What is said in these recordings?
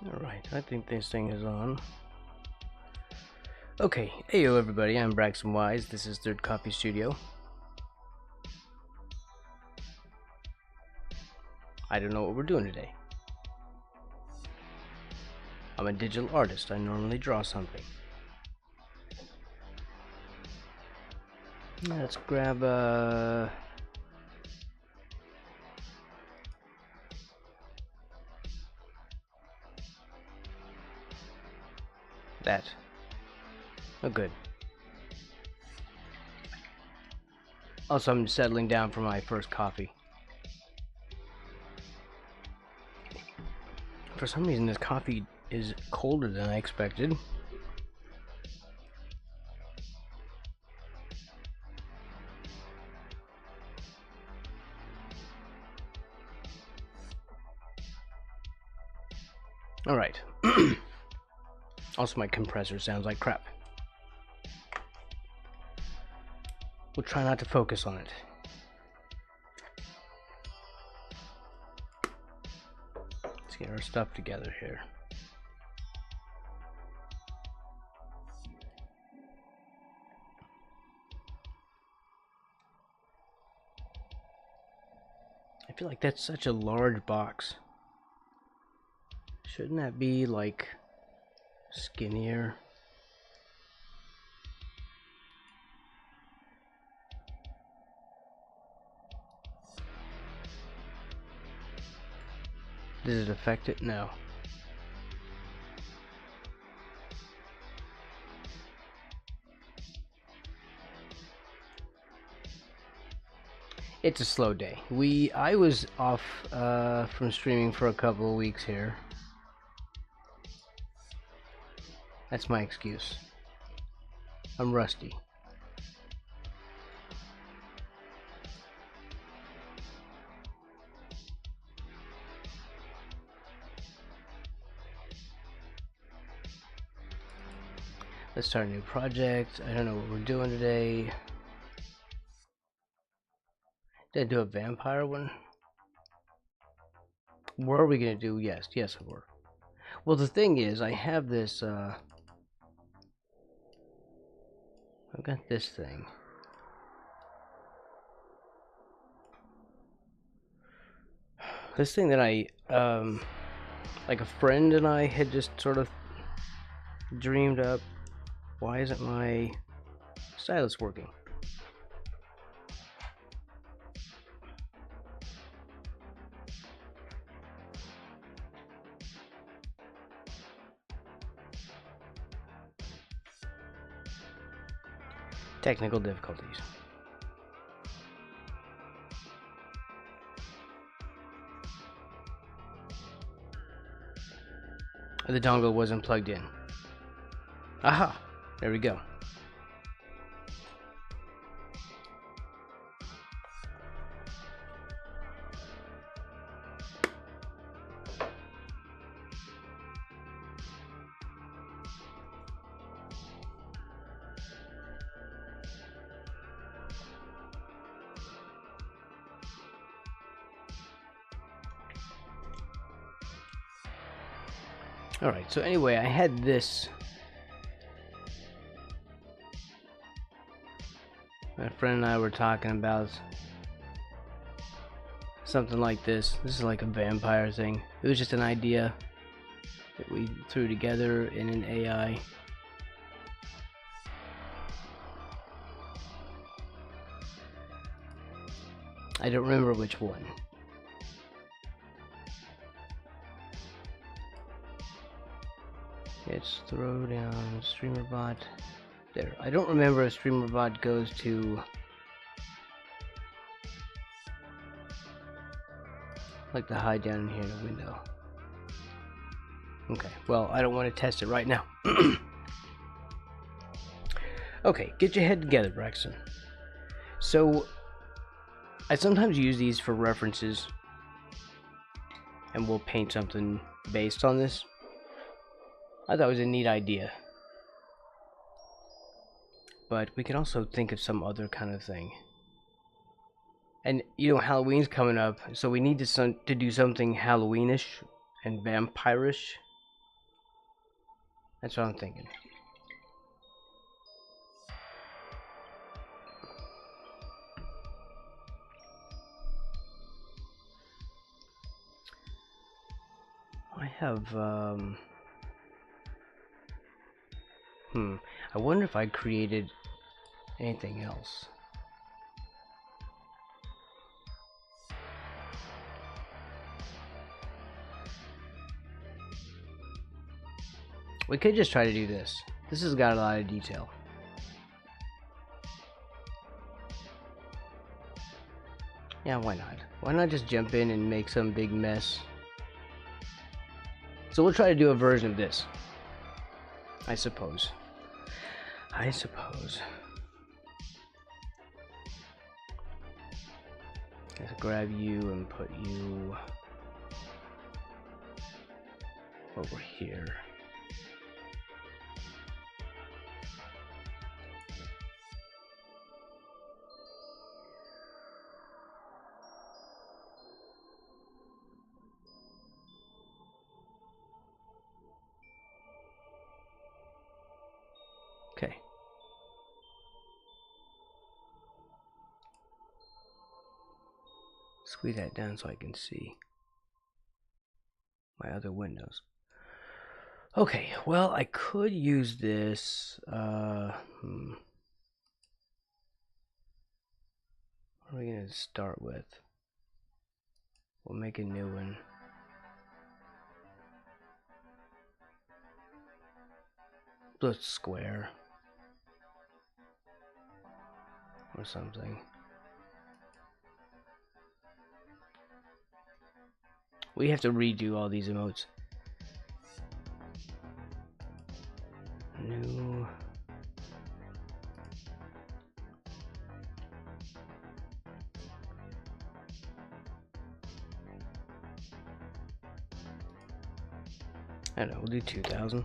Alright, I think this thing is on. Okay, heyo everybody, I'm Braxton Wise, this is Third Copy Studio. I don't know what we're doing today. I'm a digital artist, I normally draw something. Let's grab that. Oh good. Also, I'm settling down for my first coffee. For some reason this coffee is colder than I expected. Alright. Also my compressor sounds like crap. We'll try not to focus on it. Let's get our stuff together here. I feel like that's such a large box. Shouldn't that be like skinnier? Does it affect it? No. It's a slow day. I was off from streaming for a couple of weeks here. That's my excuse. I'm rusty. Let's start a new project. I don't know what we're doing today. Did I do a vampire one? What are we gonna do? Yes, we were. Well, the thing is, I have this, I've got this thing. This thing that I, like a friend and I had just sort of dreamed up. Why isn't my stylus working? Technical difficulties. The dongle wasn't plugged in. Aha! There we go. Alright, so anyway, I had this. My friend and I were talking about something like this. This is like a vampire thing. It was just an idea that we threw together in an AI. I don't remember which one. It's throw down streamer bot. There. I don't remember if streamer bot goes to like the hide down in here in the window. Okay, well, I don't want to test it right now. Okay, get your head together, Braxton. So, I sometimes use these for references, and we'll paint something based on this. I thought it was a neat idea. But we can also think of some other kind of thing. And, you know, Halloween's coming up, so we need to do something Halloweenish and vampirish. That's what I'm thinking. I have, I wonder if I created anything else. We could just try to do this. This has got a lot of detail. Yeah, why not? Why not just jump in and make some big mess? So we'll try to do a version of this. I suppose. Let's grab you and put you over here. Okay. Squeeze that down so I can see my other windows. Okay, well, I could use this. What are we gonna start with? We'll make a new one. Let's square or something. We have to redo all these emotes. New. I don't know, we'll do 2000.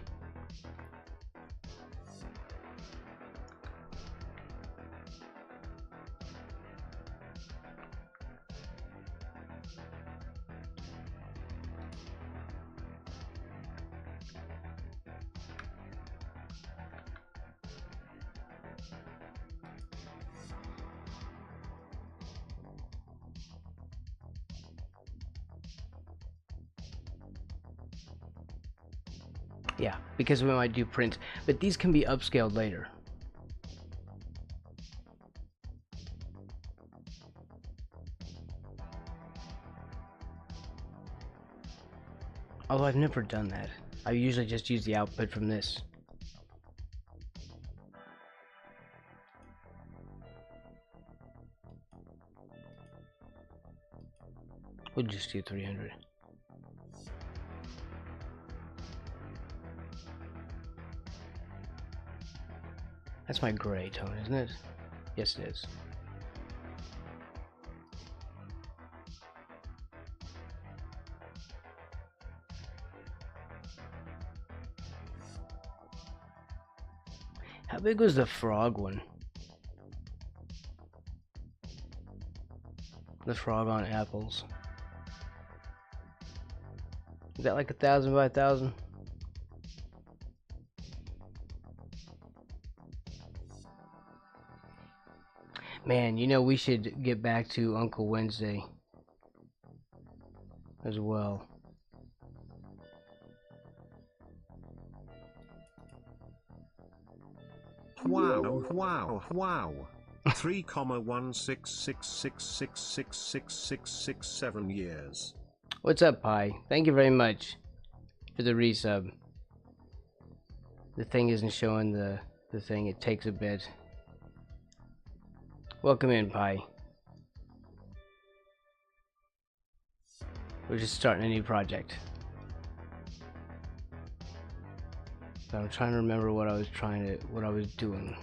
Yeah, because we might do print, but these can be upscaled later. Although I've never done that. I usually just use the output from this. We'll just do 300. That's my gray tone, isn't it? Yes, it is. How big was the frog one? The frog on apples. Is that like 1,000 by 1,000? Man, you know, we should get back to Uncle Wednesday as well. Wow. 3,16666666667 years. What's up, Pi? Thank you very much for the resub. The thing isn't showing the thing. It takes a bit. Welcome in, Pi. We're just starting a new project. So I'm trying to remember what I was doing.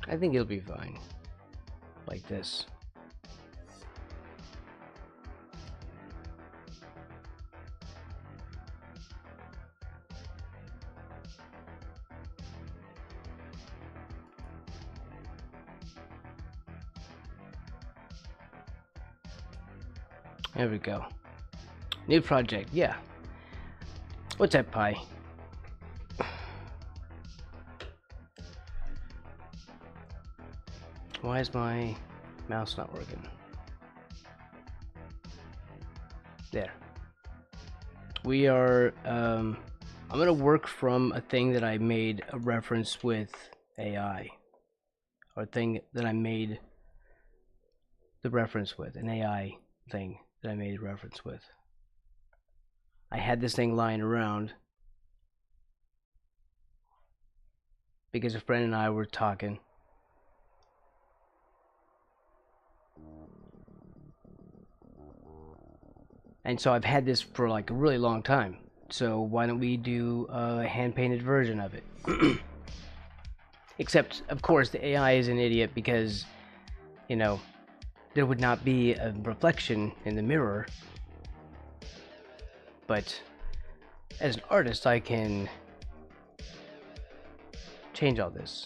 I think it'll be fine. Like this. There we go. New project, yeah. What's that, Pi? Why is my mouse not working? There. We are, I'm gonna work from a thing that I made a reference with AI. Or a thing that I made the reference with. An AI thing that I made a reference with. I had this thing lying around because a friend and I were talking. And so I've had this for like a really long time. So why don't we do a hand-painted version of it? Except, of course, the AI is an idiot because, you know, there would not be a reflection in the mirror. But as an artist, I can change all this.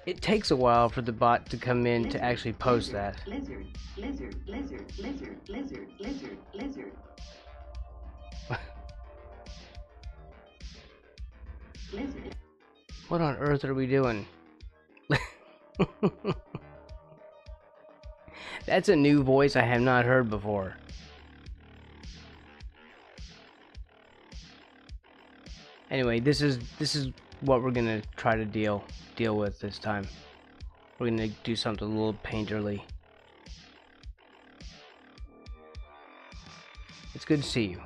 It takes a while for the bot to come in to actually post that. Lizard, lizard, lizard, lizard, lizard, lizard, lizard. Lizard. What on earth are we doing? That's a new voice I have not heard before. Anyway, this is what we're gonna try to deal with this time. We're gonna do something a little painterly. It's good to see you.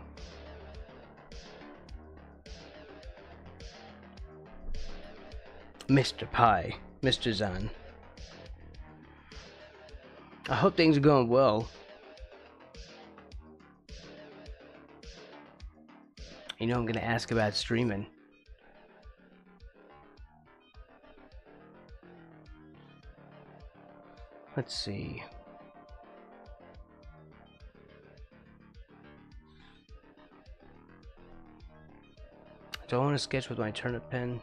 Mr. Pi, Mr. Zan. I hope things are going well. You know I'm gonna ask about streaming. Let's see. Do I want to sketch with my turnip pen?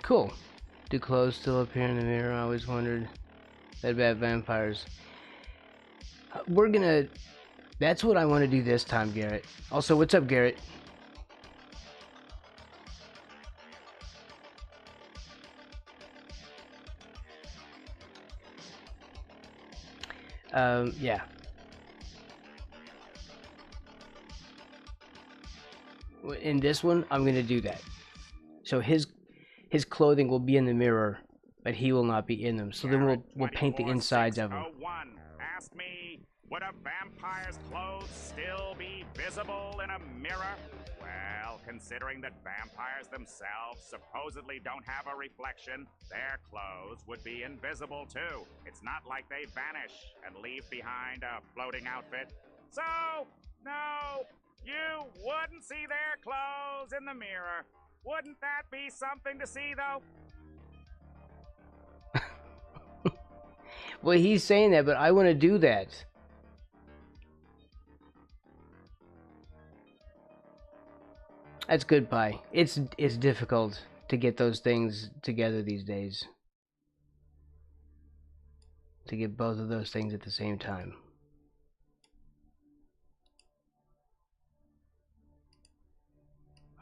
Cool. Do clothes still appear in the mirror? I always wondered that about vampires. We're gonna... That's what I want to do this time, Garrett. Also, what's up, Garrett? Yeah. In this one, I'm gonna do that. So his clothing will be in the mirror, but he will not be in them. So then we'll paint the insides of them. Ask me, would a vampire's clothes still be visible in a mirror? Well, considering that vampires themselves supposedly don't have a reflection, their clothes would be invisible too. It's not like they vanish and leave behind a floating outfit. So, no, you wouldn't see their clothes in the mirror. Wouldn't that be something to see, though? Well, he's saying that, but I want to do that. That's good, Pi. It's difficult to get those things together these days. To get both of those things at the same time.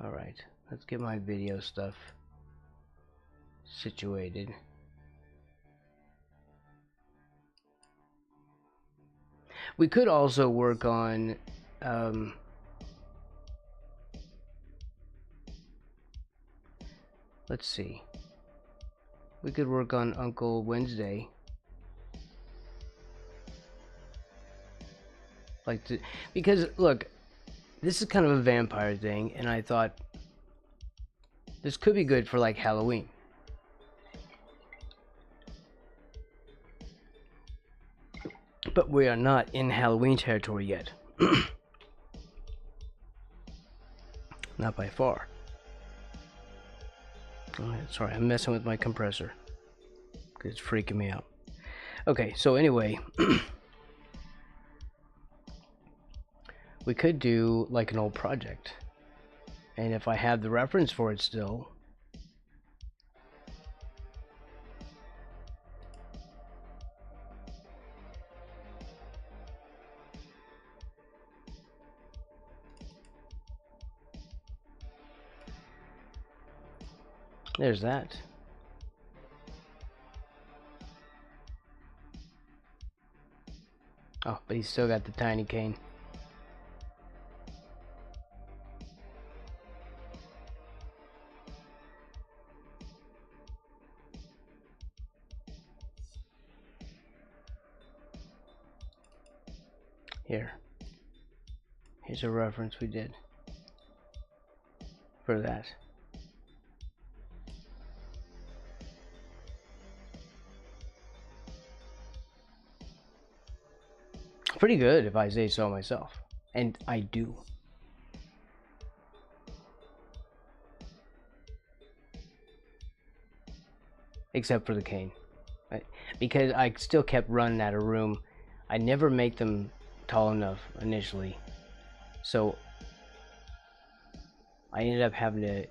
Alright, let's get my video stuff situated. We could also work on let's see. We could work on Uncle Wednesday. Because look, this is kind of a vampire thing, and I thought this could be good for like Halloween. But we are not in Halloween territory yet. Not by far. Oh, sorry, I'm messing with my compressor. It's freaking me out. Okay, so anyway. We could do like an old project. And if I have the reference for it still, There's that. Oh, but he's still got the tiny cane. Here's a reference we did for that. Pretty good, if I say so myself, and I do. Except for the cane, right? Because I still kept running out of room. I never make them tall enough initially, so I ended up having to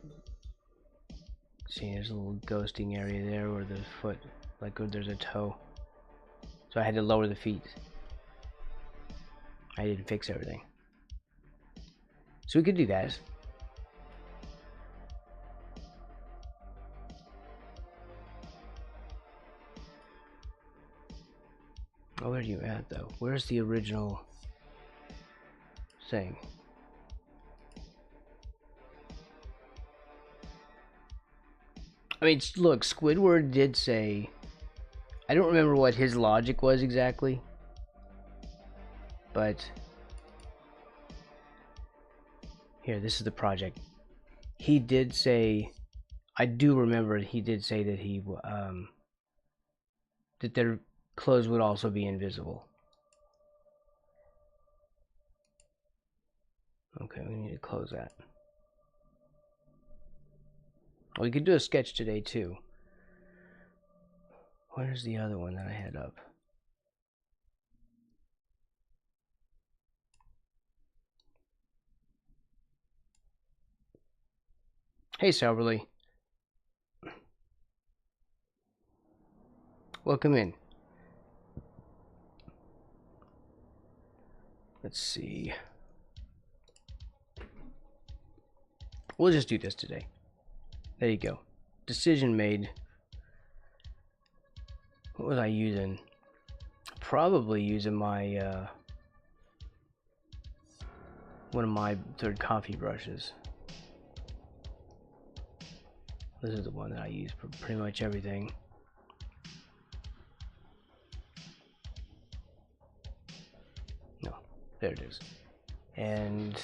see. There's a little ghosting area there where the foot, like where there's a toe, so I had to lower the feet. I didn't fix everything, so we could do that. Oh, where are you at though? Where's the original thing? I mean, look, Squidward did say, I don't remember what his logic was exactly, but here, this is the project. He did say, I do remember he did say that he that their clothes would also be invisible. Okay, we need to close that. We could do a sketch today too. Where's the other one that I had up? Hey, Sauberly. Welcome in. Let's see. We'll just do this today. There you go. Decision made. What was I using? Probably using my one of my third coffee brushes. This is the one that I use for pretty much everything. No, there it is. And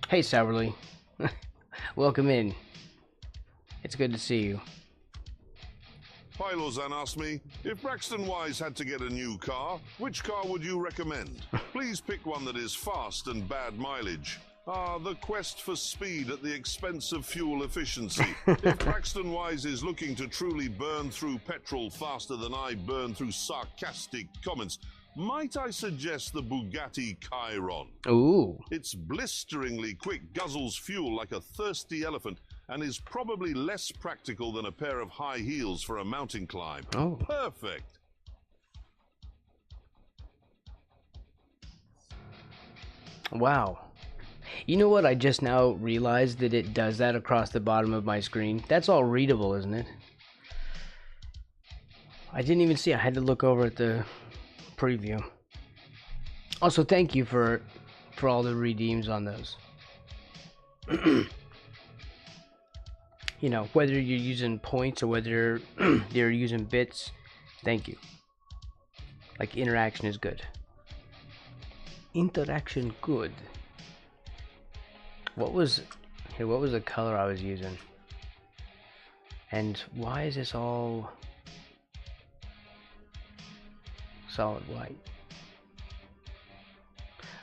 hey, Sauberly. Welcome in. It's good to see you. Pylozan asked me, if Braxton Wise had to get a new car, which car would you recommend? Please pick one that is fast and bad mileage. The quest for speed at the expense of fuel efficiency. If Braxton Wise is looking to truly burn through petrol faster than I burn through sarcastic comments, might I suggest the Bugatti Chiron? Ooh. It's blisteringly quick, guzzles fuel like a thirsty elephant, and is probably less practical than a pair of high heels for a mountain climb. Oh. Perfect. Wow. You know what? I just now realized that it does that across the bottom of my screen. That's all readable, isn't it? I didn't even see. I had to look over at the preview. Also, thank you for all the redeems on those. You know, whether you're using points or whether you're using bits, thank you. Like, interaction is good. Interaction good. What was the color I was using? And why is this all solid white?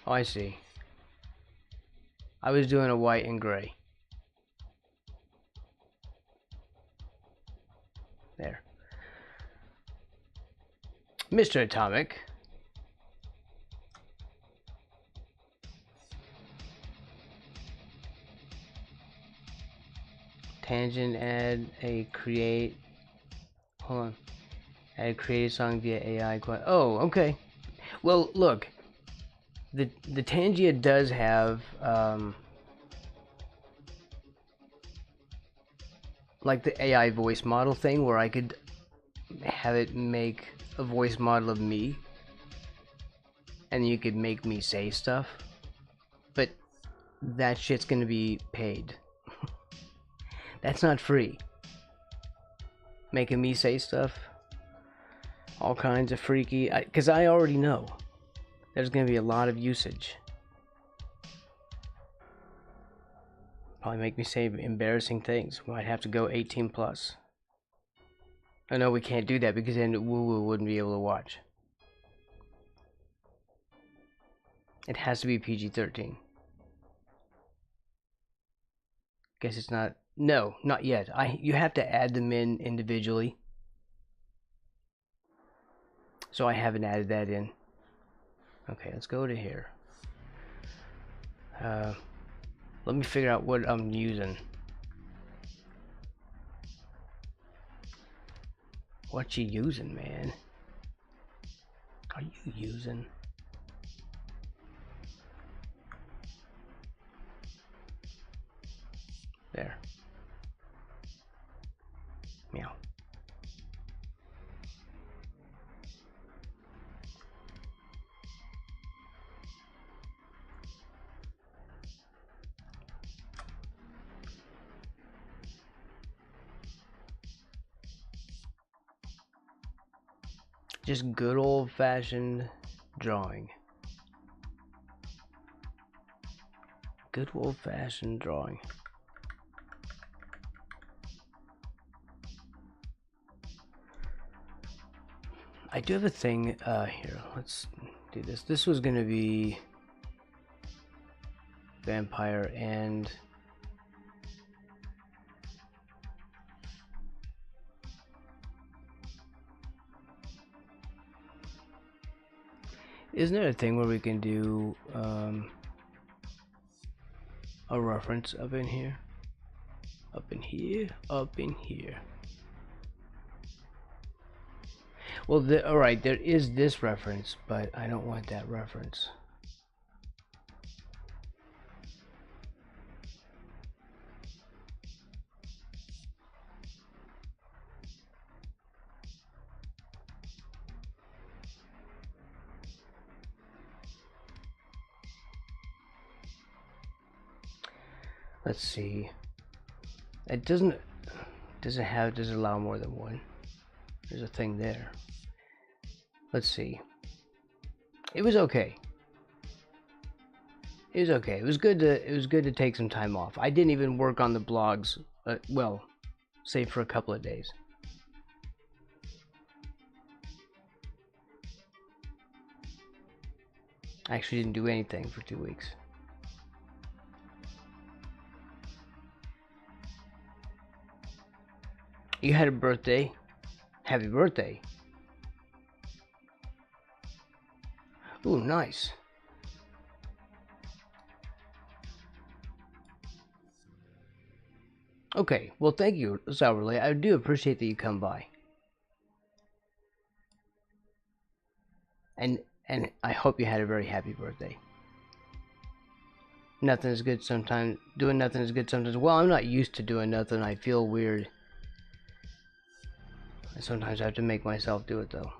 Oh, I see. I was doing a white and gray. There. Mr. Atomic. Tangent, add a create. Hold on. Add create a song via AI. Oh, okay. Well, look. The Tangia does have like the AI voice model thing where I could have it make a voice model of me and you could make me say stuff, but that shit's gonna be paid. That's not free. Making me say stuff, all kinds of freaky, because I already know there's gonna be a lot of usage. Probably make me say embarrassing things. We might have to go 18 plus. I know we can't do that because then Woo wouldn't be able to watch. It has to be PG-13. Guess it's not. No, not yet. You have to add them in individually. So I haven't added that in. Okay, let's go to here. Let me figure out what I'm using. What you using, man? Are you using? There. Meow. Just good old-fashioned drawing. Good old-fashioned drawing. I do have a thing here. Let's do this. This was gonna be vampire and isn't there a thing where we can do a reference up in here? Up in here? Up in here. Well, alright, there is this reference, but I don't want that reference. Let's see. It does it allow more than one? There's a thing there. Let's see. It was okay. It was okay. It was good to take some time off. I didn't even work on the blogs, well, save for a couple of days. I actually didn't do anything for 2 weeks. You had a birthday. Happy birthday. Ooh, nice. Okay, well, thank you, Sourley. I do appreciate that you come by. And I hope you had a very happy birthday. Nothing is good sometimes. Doing nothing is good sometimes. Well, I'm not used to doing nothing. I feel weird. I sometimes have to make myself do it, though.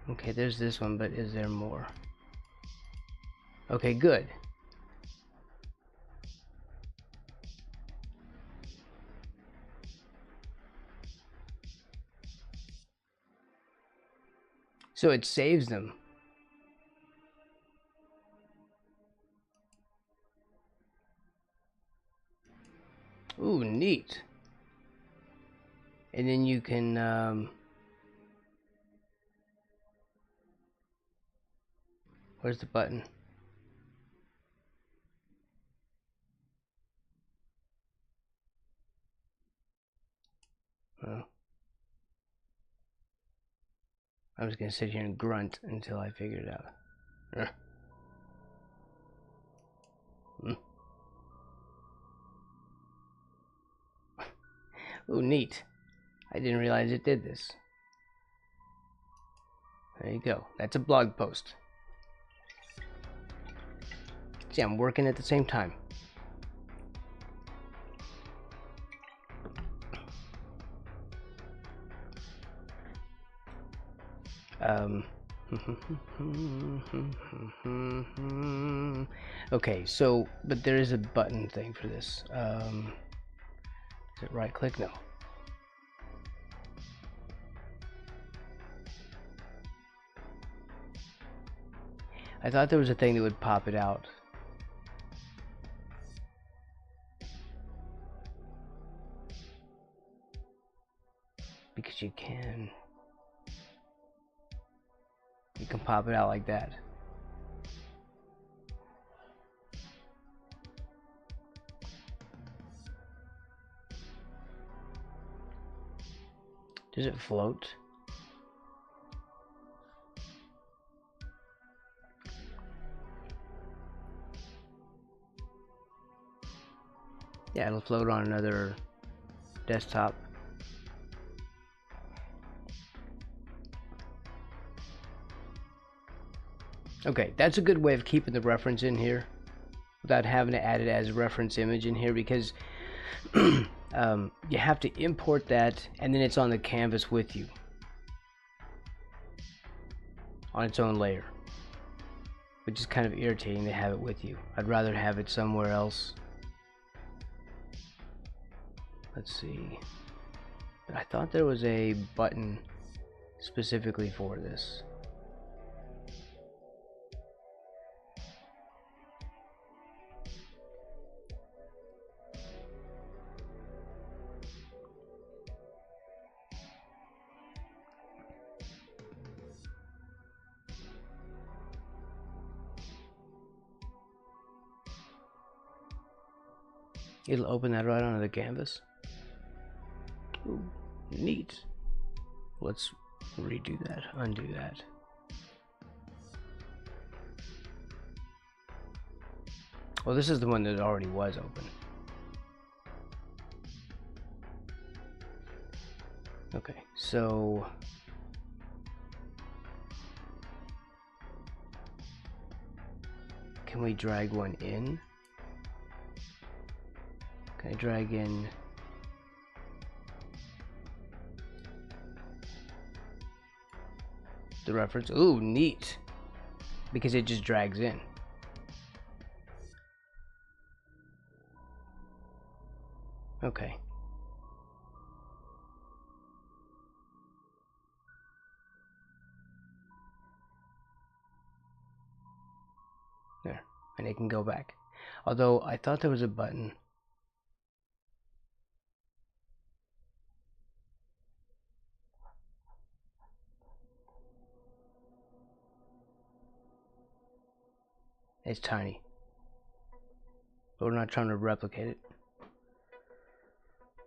Okay, there's this one, but is there more? Okay, good. So it saves them. Ooh, neat. And then you can, where's the button? Oh. I'm just gonna sit here and grunt until I figure it out. Ooh, neat. I didn't realize it did this. There you go. That's a blog post. See, I'm working at the same time. Okay, so, but there is a button thing for this. Is it right click? No. I thought there was a thing that would pop it out. Because you can pop it out like that. Does it float? Yeah, it'll float on another desktop. Okay, that's a good way of keeping the reference in here without having to add it as a reference image in here, because you have to import that and then it's on the canvas with you on its own layer, which is kind of irritating to have it with you. I'd rather have it somewhere else. Let's see, but I thought there was a button specifically for this. It'll open that right onto the canvas. Ooh, neat. Let's redo that, undo that. Well, this is the one that already was open. Okay, so can we drag one in? Can I drag in the reference? Ooh, neat. Because it just drags in. Okay. There. And it can go back. Although I thought there was a button. It's tiny, but we're not trying to replicate it.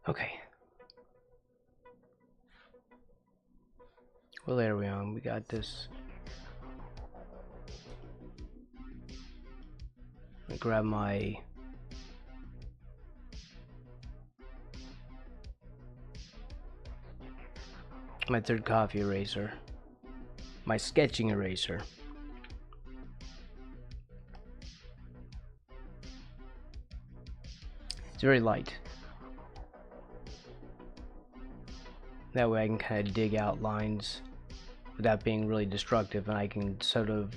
Okay. What layer are we on? We got this. Let me grab my third coffee eraser, my sketching eraser. It's very light. That way I can kind of dig out lines without being really destructive, and I can sort of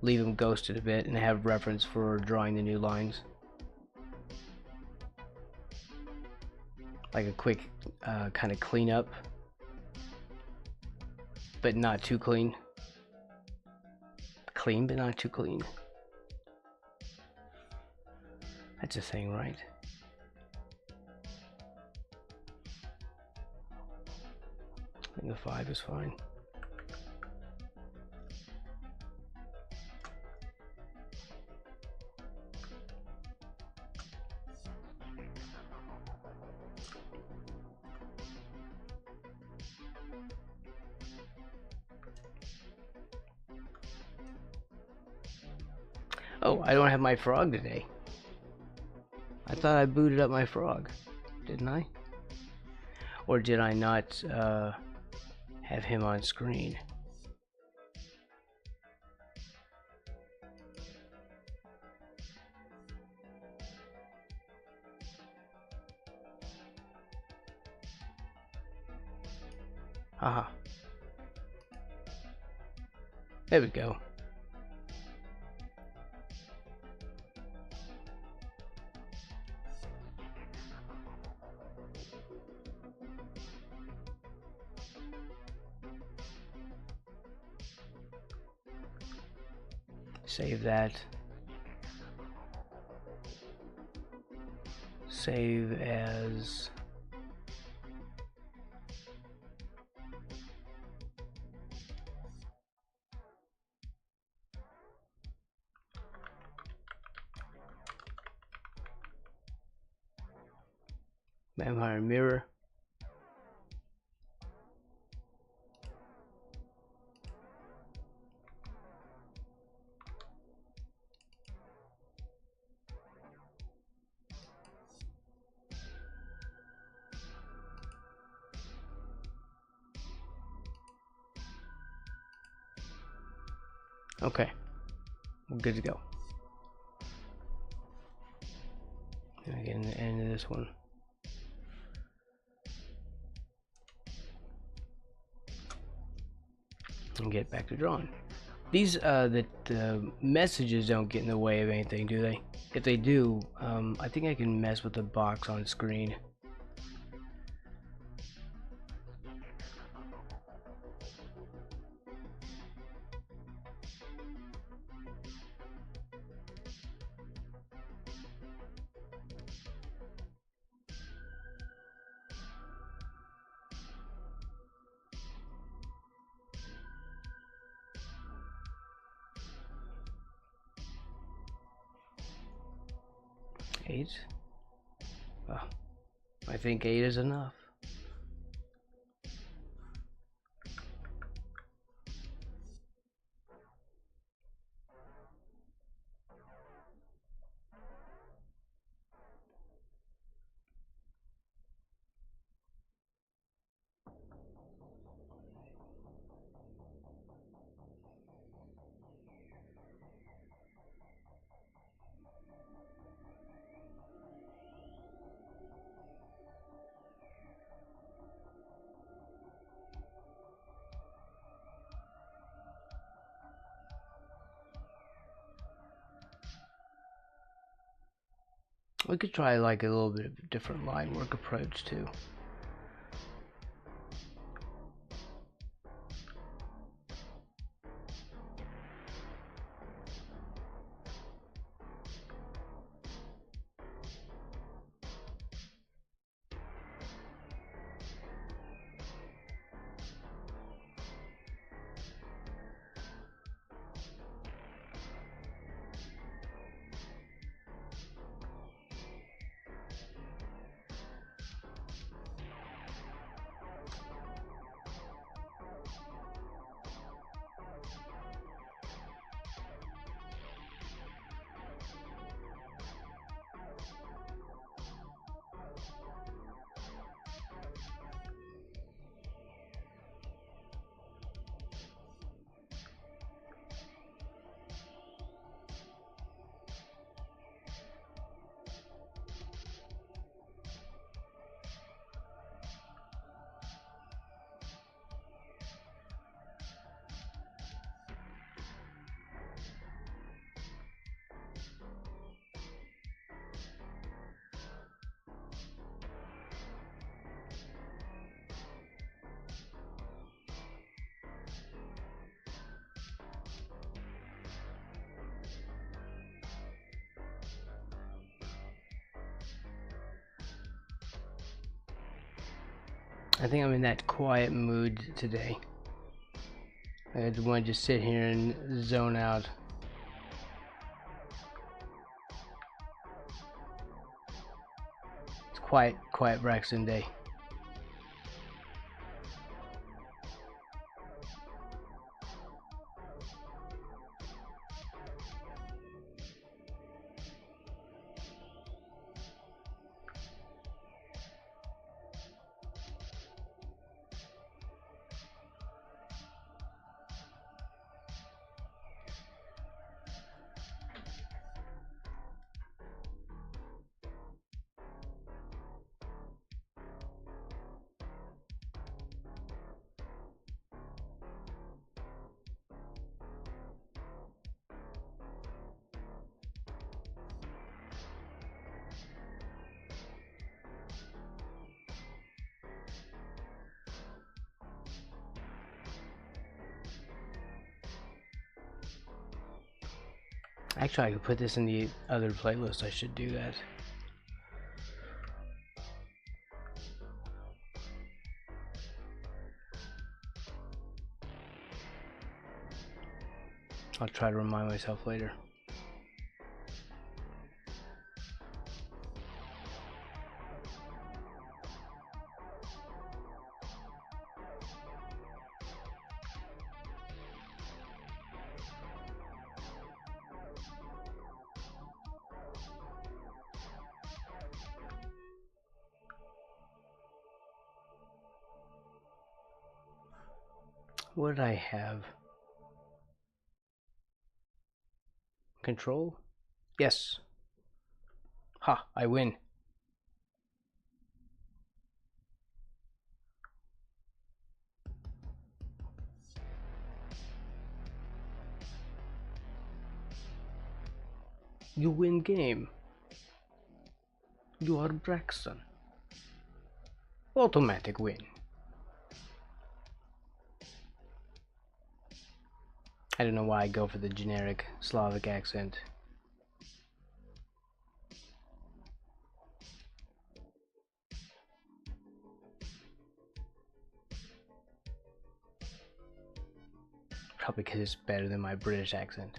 leave them ghosted a bit and have reference for drawing the new lines. Like a quick kind of cleanup, but not too clean. Clean, but not too clean. That's a thing, right? I think the 5 is fine. Oh, I don't have my frog today. I thought I booted up my frog, didn't I? Or did I not have him on screen? Haha. There we go. Save that. Save as. Vampire Mirror. Okay, we're good to go. Gonna get in the end of this one. And get back to drawing. These the messages don't get in the way of anything, do they? If they do, I think I can mess with the box on screen. Eight. Oh, I think 8 is enough. We could try like a little bit of a different line work approach too. I think I'm in that quiet mood today. I just want to just sit here and zone out. It's quiet Braxton day. Actually, I could put this in the other playlist. I should do that. I'll try to remind myself later. What did I have? Control? Yes. Ha, I win. You win game. You are Braxton. Automatic win. I don't know why I go for the generic Slavic accent. Probably because it's better than my British accent.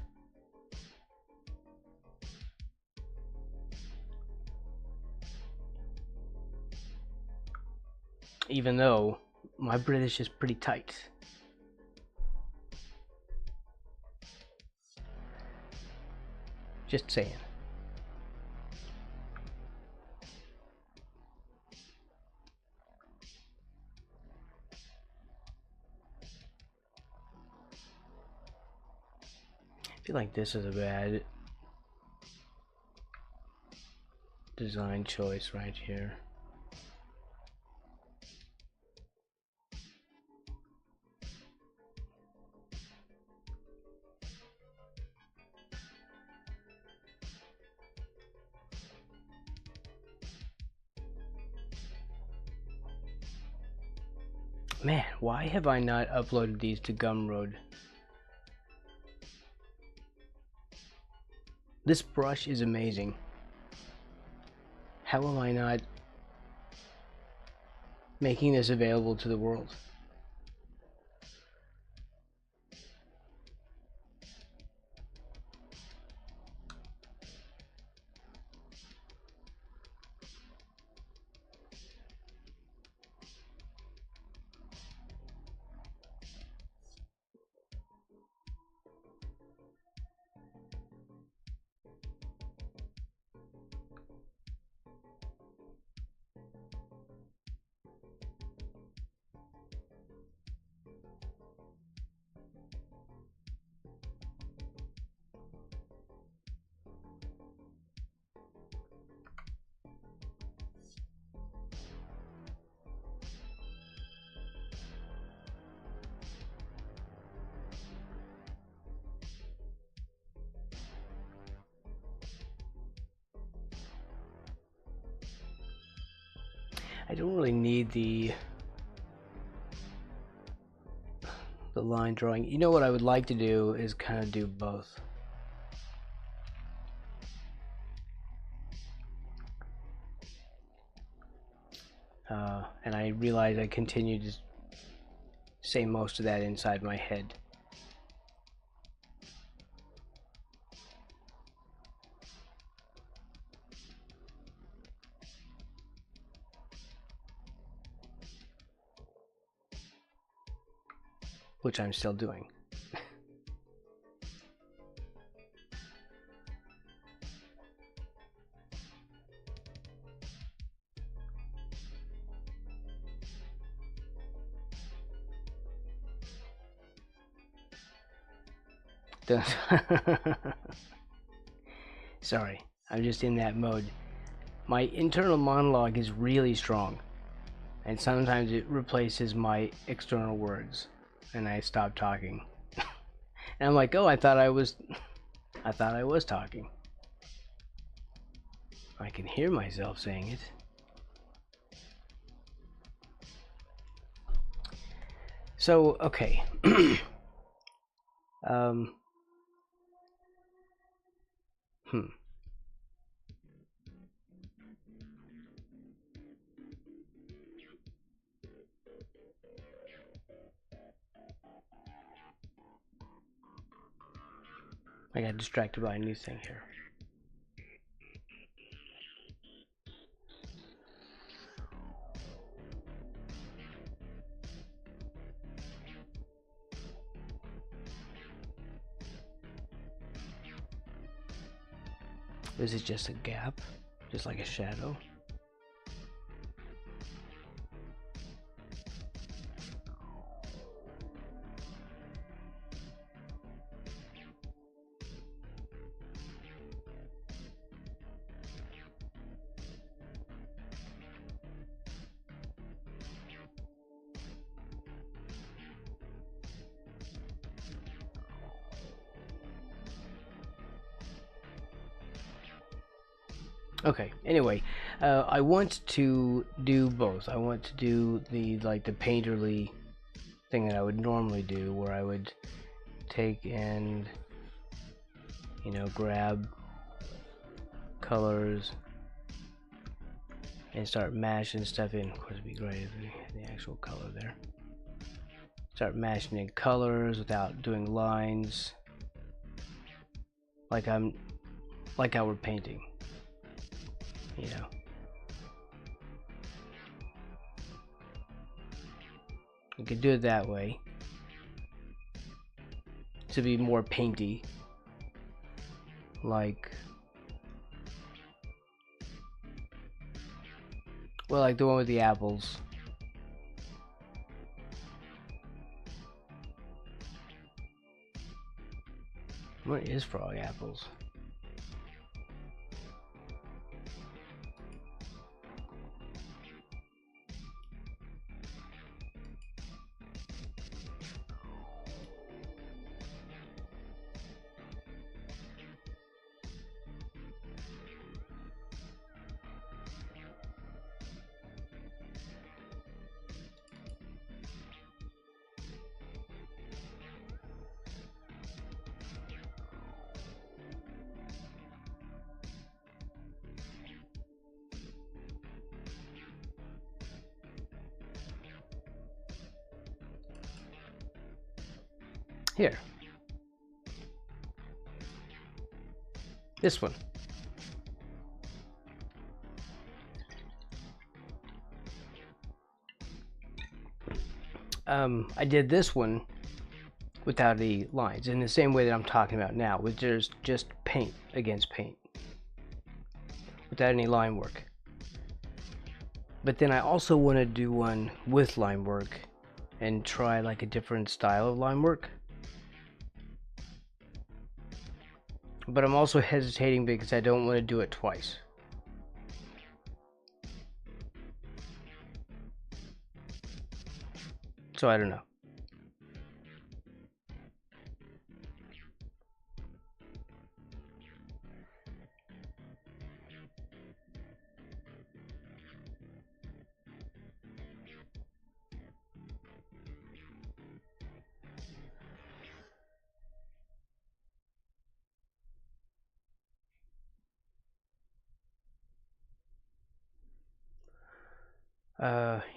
Even though my British is pretty tight. Just saying. I feel like this is a bad design choice right here. Man, why have I not uploaded these to Gumroad? This brush is amazing. How am I not making this available to the world? I don't really need the line drawing. You know what I would like to do is kind of do both. And I realize I continue to say most of that inside my head. Which I'm still doing. Sorry, I'm just in that mode. My internal monologue is really strong, and sometimes it replaces my external words, and I stop talking. And I'm like, oh, I thought I was talking. I can hear myself saying it. So, okay. I got distracted by a new thing here. Is it just a gap? Just like a shadow? Okay, anyway, I want to do both. I want to do the painterly thing that I would normally do, where I would take and, you know, grab colors and start mashing stuff in. Of course, it'd be great if we had the actual color there. Start mashing in colors without doing lines, like how we're painting. You know, you could do it that way to be more painty, like, well, like the one with the apples. Where is frog apples? Here. This one. I did this one without the lines, in the same way that I'm talking about now, which there's just paint against paint, without any line work. But then I also want to do one with line work and try like a different style of line work. But I'm also hesitating because I don't want to do it twice. So I don't know.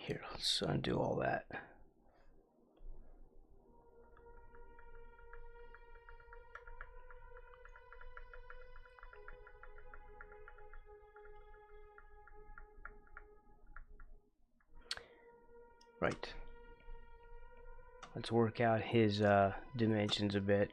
Here, let's undo all that. Right. Let's work out his dimensions a bit.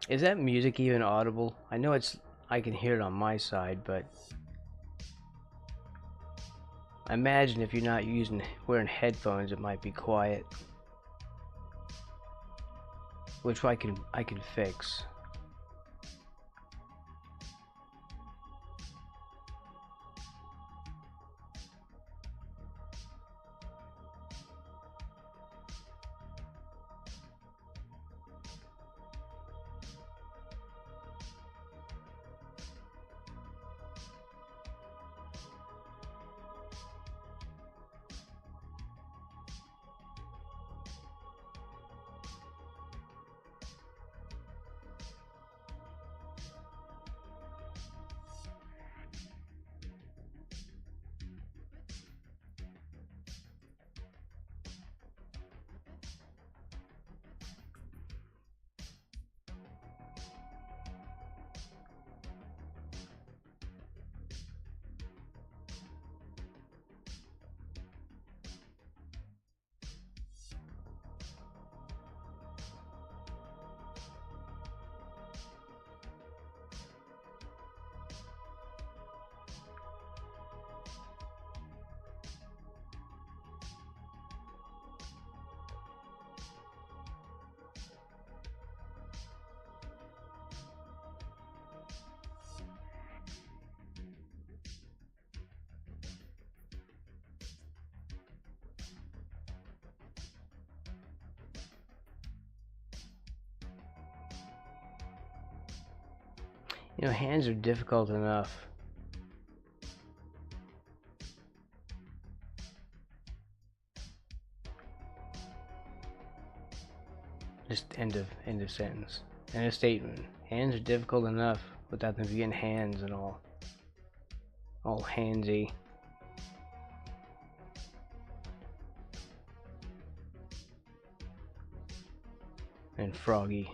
Is that music even audible? I know I can hear it on my side, but I imagine if you're not wearing headphones, it might be quiet. Which I can fix. You know, hands are difficult enough. Just end of sentence. End of statement. Hands are difficult enough without them being hands and all handsy. And froggy.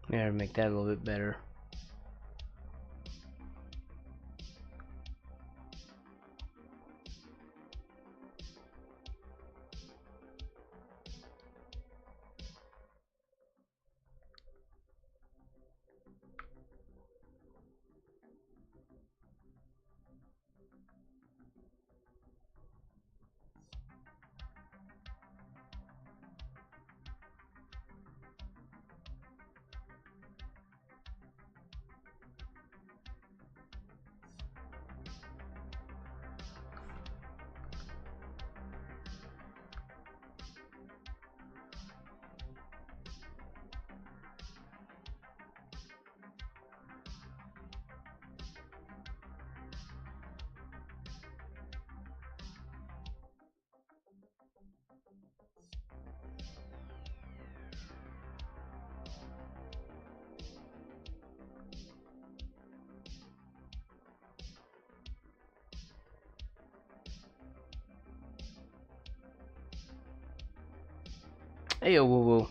Yeah, make that a little bit better. Hey, yo, woo woo.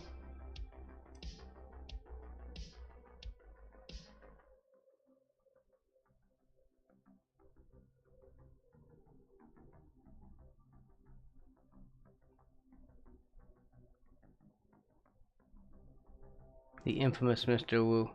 The infamous Mr. Wu.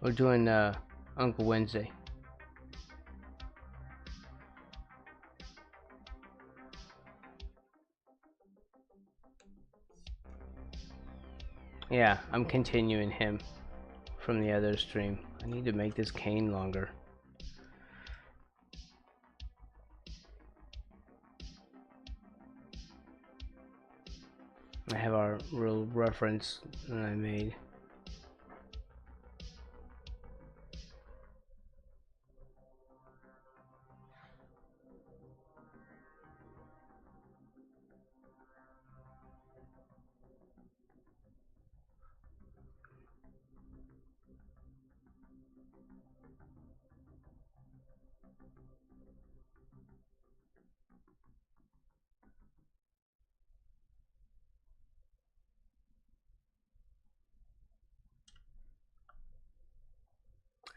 We're doing Uncle Wednesday. Yeah, I'm continuing him from the other stream. I need to make this cane longer. I have our real reference that I made.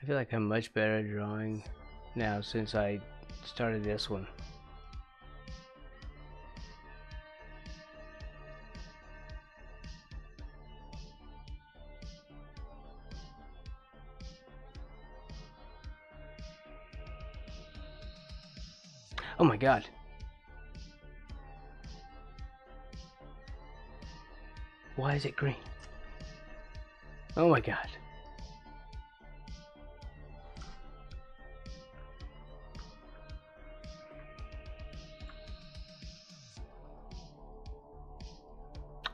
I feel like I'm much better at drawing now since I started this one. Oh my god. Why is it green? Oh my god.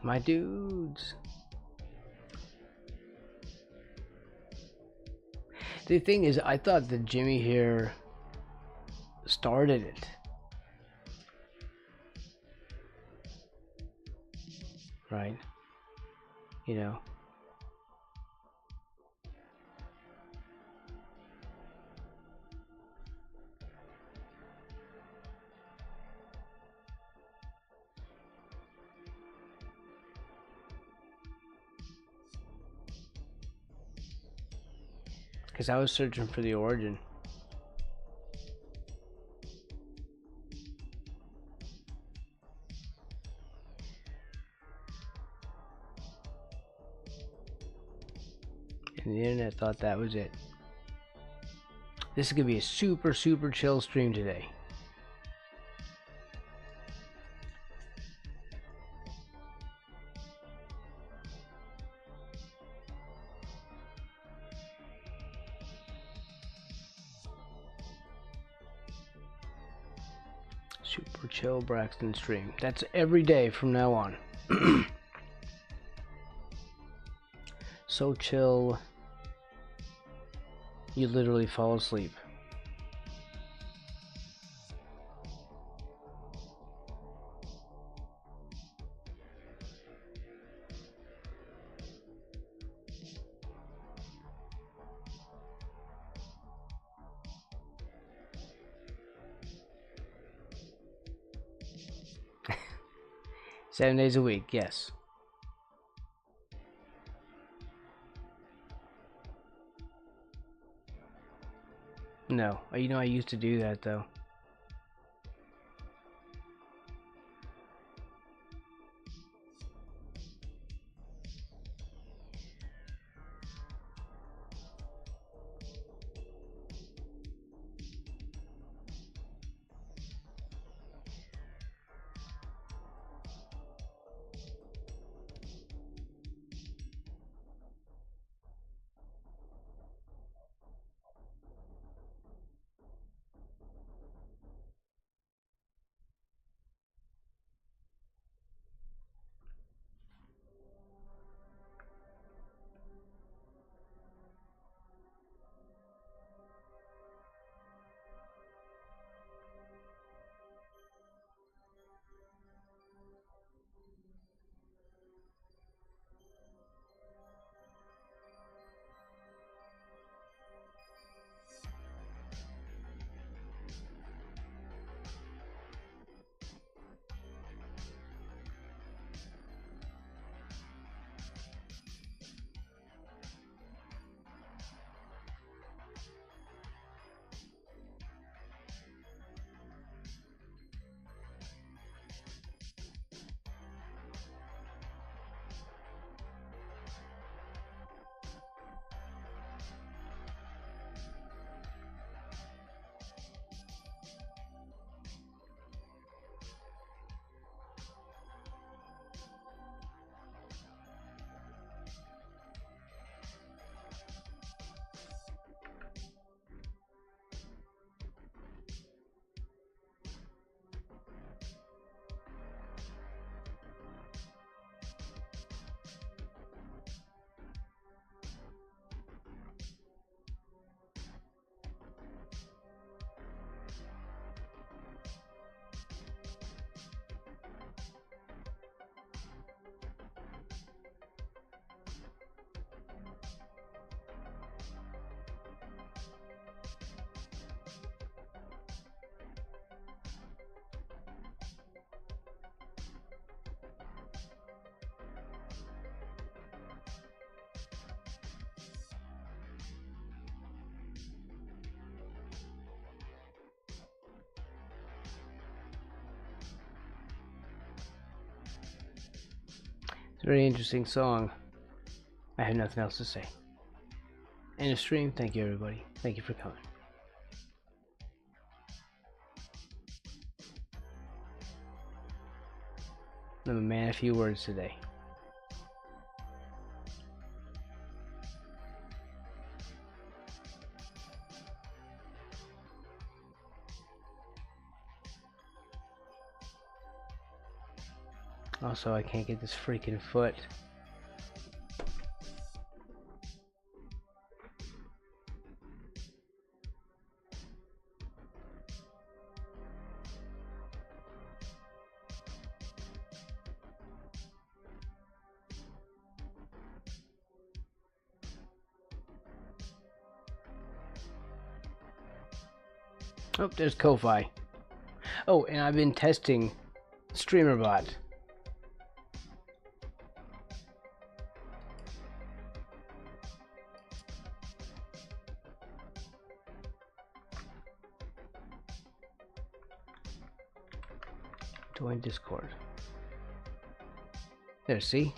My dudes. The thing is, I thought that Jimmy here started it. Right? You know. Because I was searching for the origin. And the internet thought that was it. This is going to be a super chill stream today. Super chill Braxton stream. That's every day from now on. So chill, you literally fall asleep. Seven days a week, yes. No, you know I used to do that though. Very interesting song. I have nothing else to say. End of stream. Thank you, everybody. Thank you for coming. I'm a man of few words today. Also, I can't get this freaking foot. Oh, there's Ko-Fi. Oh, and I've been testing StreamerBot. Join Discord. There, see?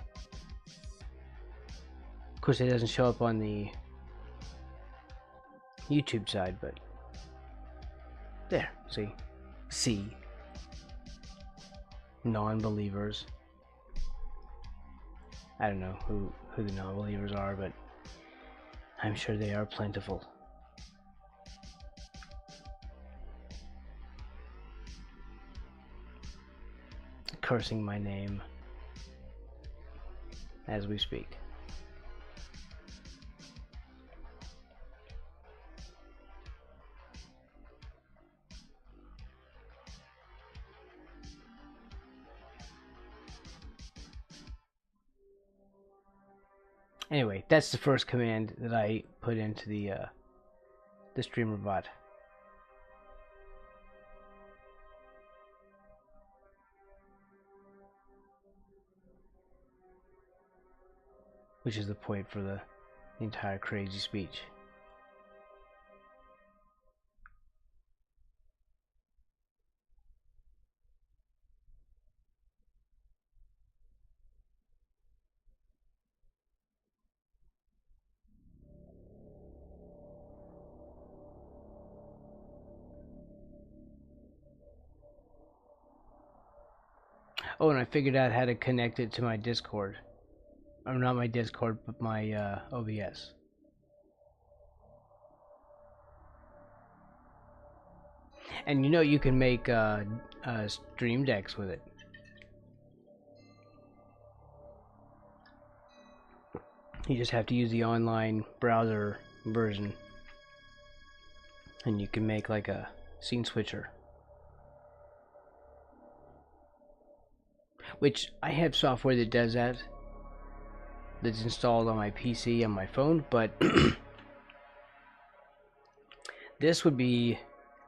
Of course, it doesn't show up on the YouTube side, but there, see? See. Non-believers. I don't know who the non-believers are, but I'm sure they are plentiful. Cursing my name as we speak. Anyway, that's the first command that I put into the StreamerBot. Which is the point for the entire crazy speech. Oh, and I figured out how to connect it to my Discord. Or not my Discord, but my OBS. And you know you can make stream decks with it. You just have to use the online browser version. And you can make like a scene switcher. Which I have software that does that. That's installed on my PC and my phone, but this would be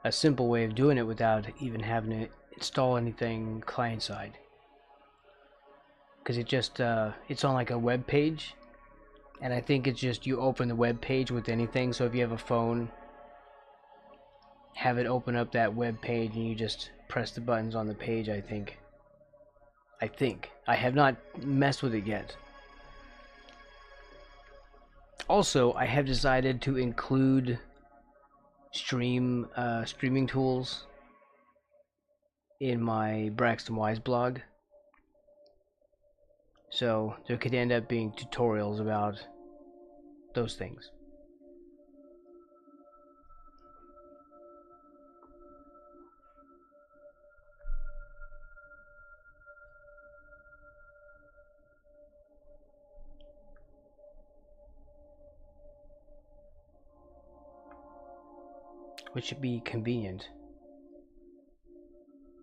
a simple way of doing it without even having to install anything client side. Because it just it's on like a web page, and I think it's just you open the web page with anything. So if you have a phone, have it open up that web page and you just press the buttons on the page. I think I have not messed with it yet. Also, I have decided to include streaming tools in my Braxton Wise blog. So there could end up being tutorials about those things. Which would be convenient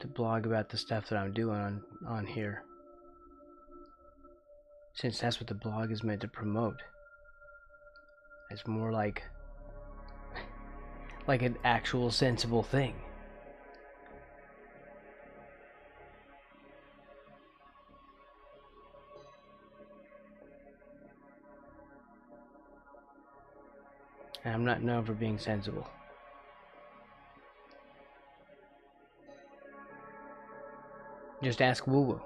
to blog about the stuff that I'm doing on here, since that's what the blog is meant to promote. It's more like an actual sensible thing. And I'm not known for being sensible. Just ask Woo Woo.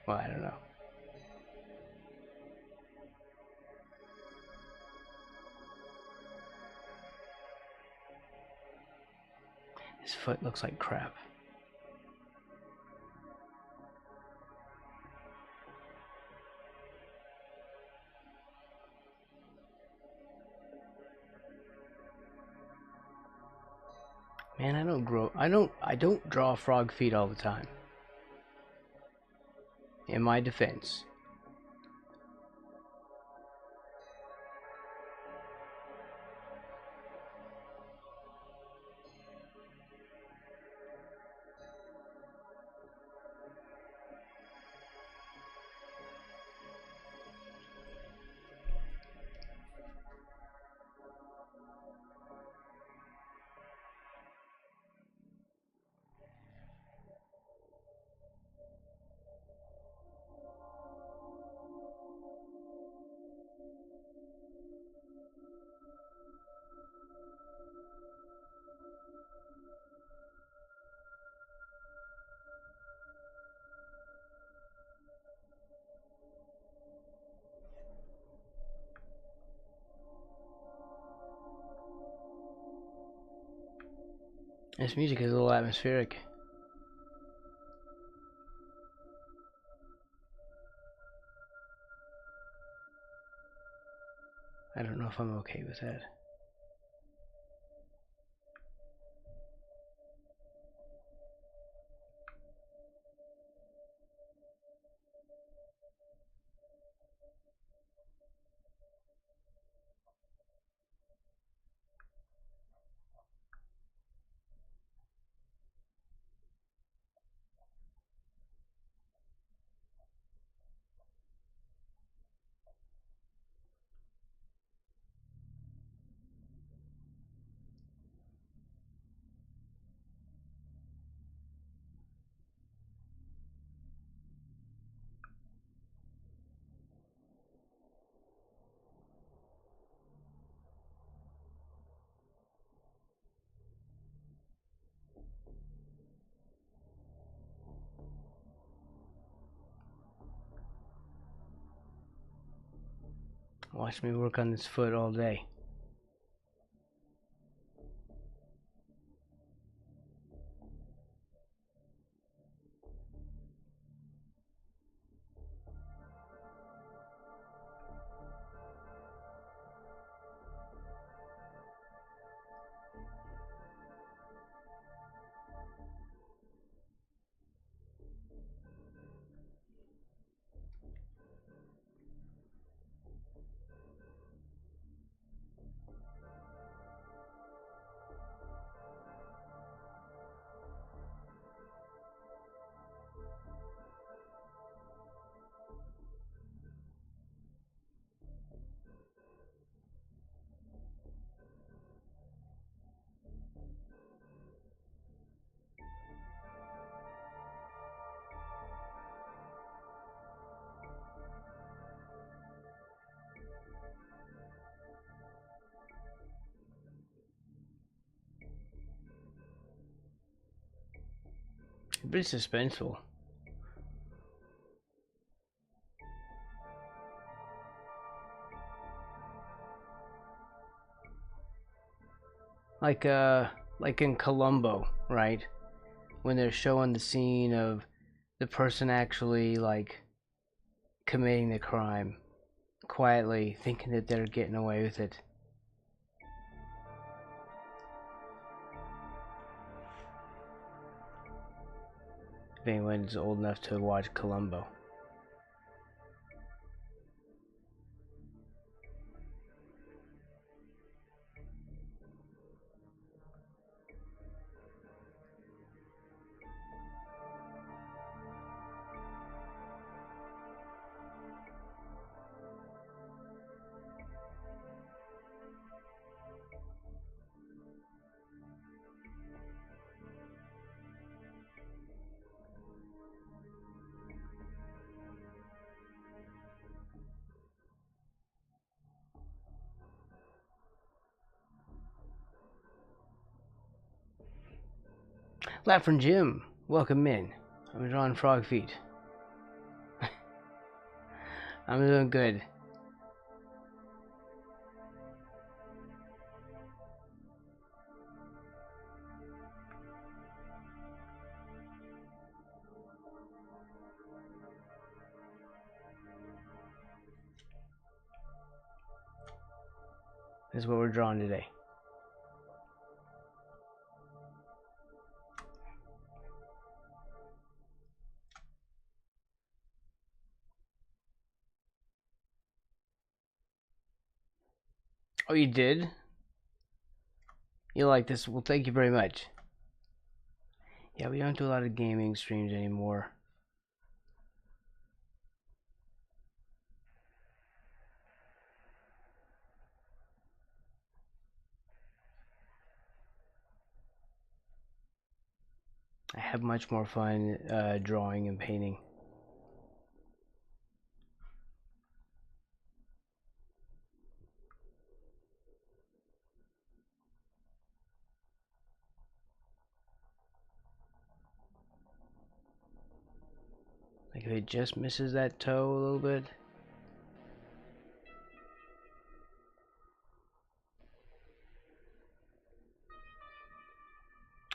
Well, I don't know. His foot looks like crap. Man, I don't draw frog feet all the time. In my defense. This music is a little atmospheric. I don't know if I'm okay with that. Watch me work on this foot all day. Pretty suspenseful. Like in Columbo, right? When they're showing the scene of the person actually like committing the crime quietly, thinking that they're getting away with it. If anyone's old enough to watch Columbo. Lap from Jim, welcome in. I'm drawing frog feet. I'm doing good. This is what we're drawing today. Oh, you did? You like this? Well, thank you very much. Yeah, we don't do a lot of gaming streams anymore. I have much more fun drawing and painting. Like if it just misses that toe a little bit.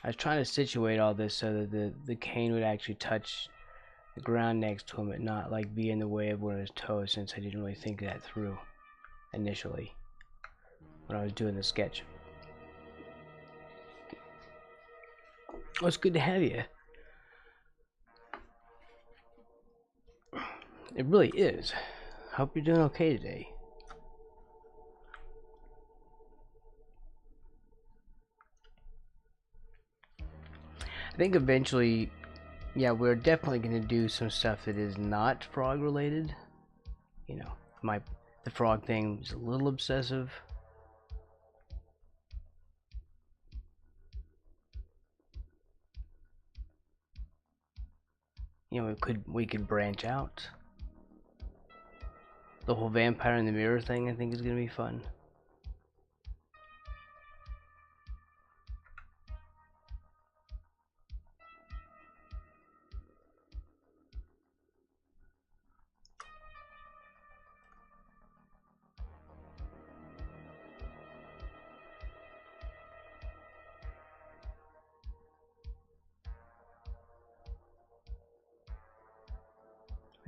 I was trying to situate all this so that the cane would actually touch the ground next to him and not like be in the way of one of his toes, since I didn't really think that through initially when I was doing the sketch. Oh, it's good to have you. It really is. Hope you're doing okay today. I think eventually, yeah, we're definitely going to do some stuff that is not frog related. You know, the frog thing is a little obsessive. You know, we could branch out. The whole vampire in the mirror thing, I think, is going to be fun.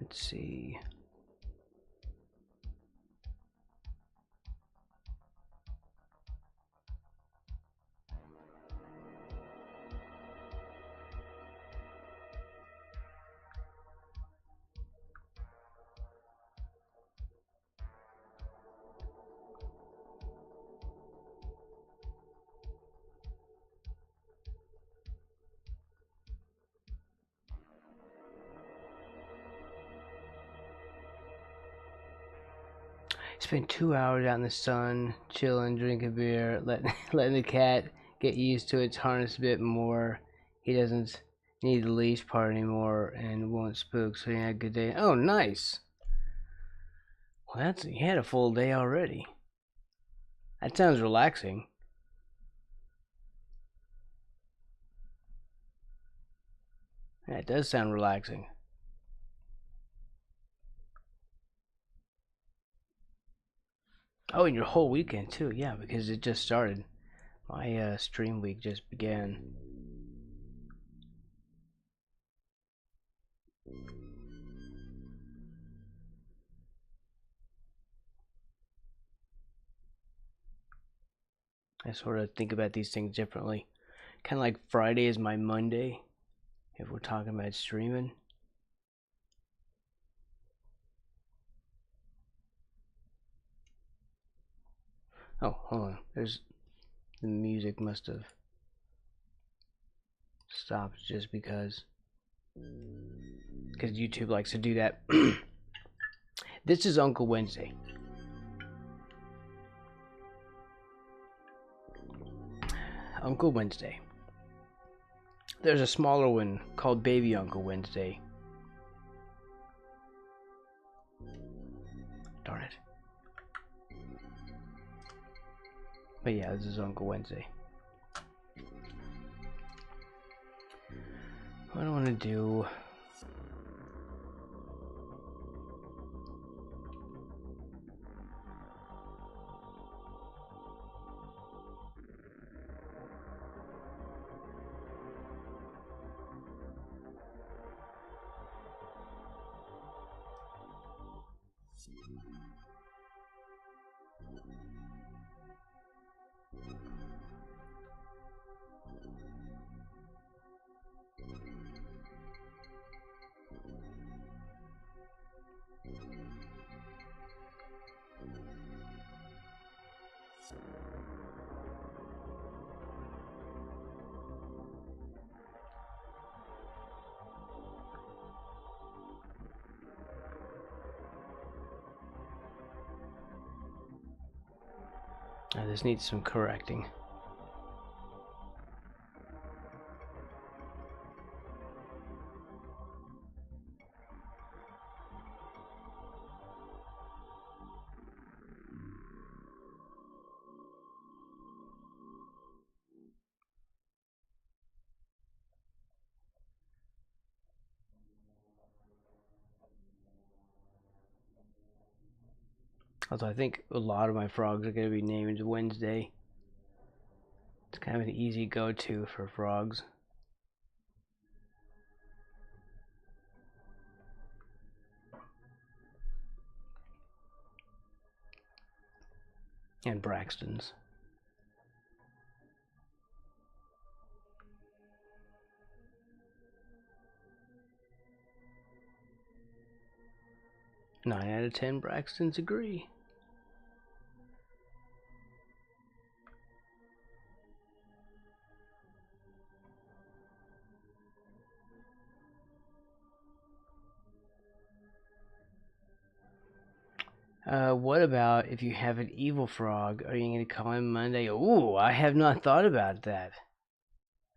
Let's see. Spent 2 hours out in the sun, chilling, drinking beer, letting the cat get used to its harness a bit more. He doesn't need the leash part anymore and won't spook, so he had a good day. Oh, nice! Well, you had a full day already. That sounds relaxing. Yeah, it does sound relaxing. Oh, and your whole weekend too, yeah, because it just started. My stream week just began. I sort of think about these things differently. Kind of like Friday is my Monday, if we're talking about streaming. Oh, hold on. There's the music must have stopped just because YouTube likes to do that. This is Uncle Wednesday. Uncle Wednesday. There's a smaller one called Baby Uncle Wednesday. Darn it. But yeah, this is Uncle Wednesday. What do I want to do? This needs some correcting. Although I think a lot of my frogs are going to be named Wednesday. It's kind of an easy go-to for frogs. And Braxton's. Nine out of 10 Braxtons agree. What about if you have an evil frog? Are you going to call him Monday? Ooh, I have not thought about that.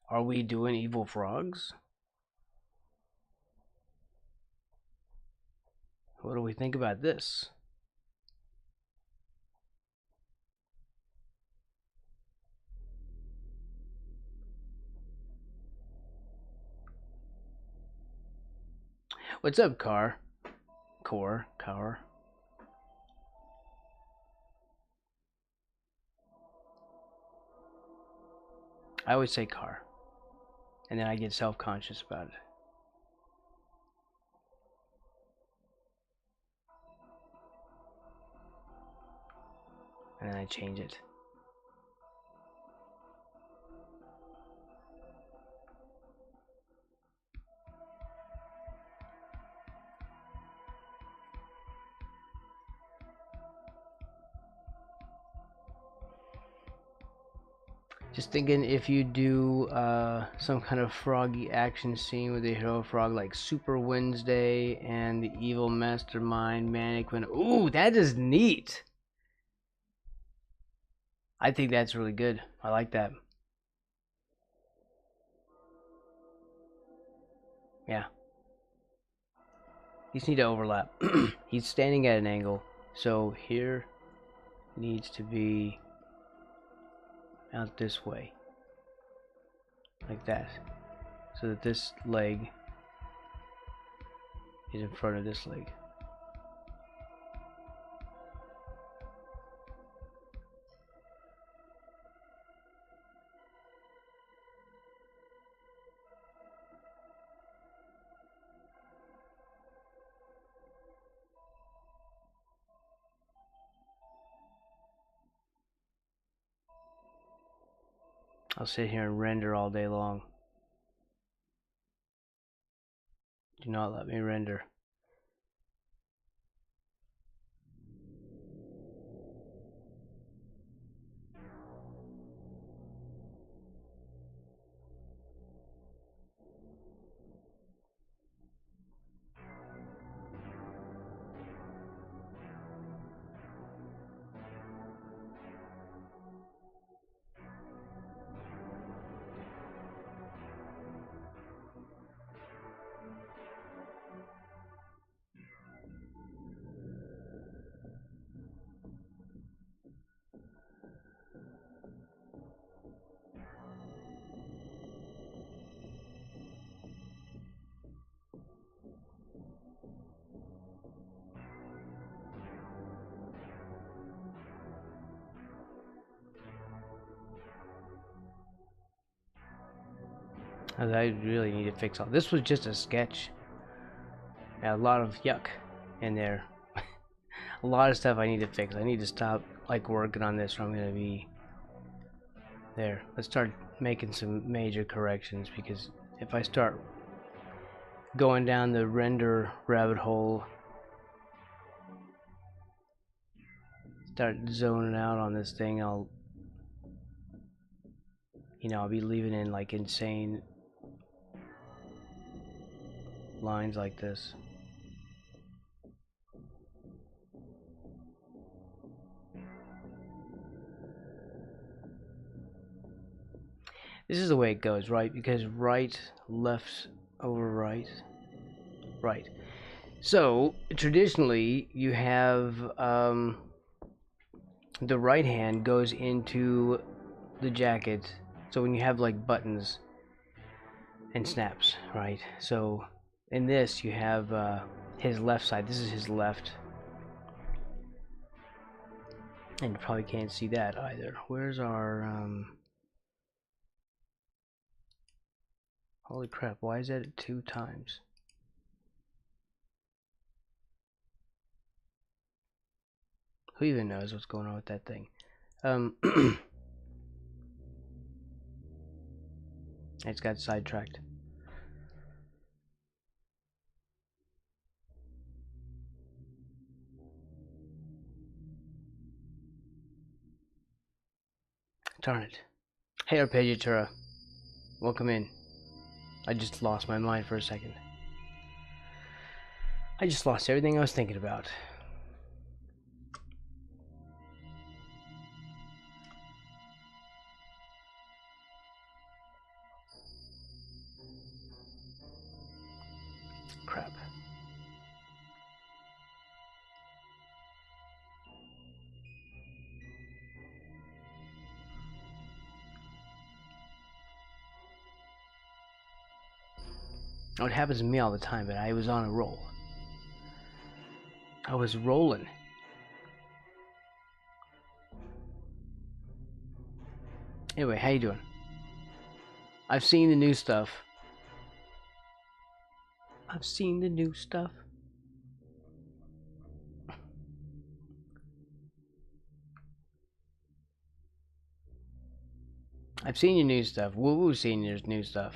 Are we doing evil frogs? What do we think about this? What's up, Car? Car. I always say Car, and then I get self-conscious about it. And then I change it. Just thinking if you do some kind of froggy action scene with a hero frog like Super Wednesday and the Evil Mastermind Manic When. Ooh, that is neat. I think that's really good. I like that. Yeah. These need to overlap. He's standing at an angle, so here needs to be out this way, like that, so that this leg is in front of this leg. I'll sit here and render all day long. Do not let me render. I really need to fix all this. Was just a sketch. A lot of yuck in there. A lot of stuff I need to fix. I need to stop like working on this, or I'm gonna be there. Let's start making some major corrections, because if I start going down the render rabbit hole, start zoning out on this thing, I'll be leaving in like insane lines like this. This is the way it goes, right? Because right, left, over right, right. So traditionally, you have the right hand goes into the jacket. So when you have like buttons and snaps, right? So in this, you have his left side. This is his left. And you probably can't see that either. Where's our holy crap, why is that 2 times? Who even knows what's going on with that thing? It's got sidetracked. Darn it. Hey Arpeggiatura. Welcome in. I just lost my mind for a second. I just lost everything I was thinking about. Crap. Oh, it happens to me all the time, but I was on a roll. I was rolling. Anyway, how you doing? I've seen the new stuff. I've seen the new stuff. I've seen your new stuff. Woo-woo seen your new stuff.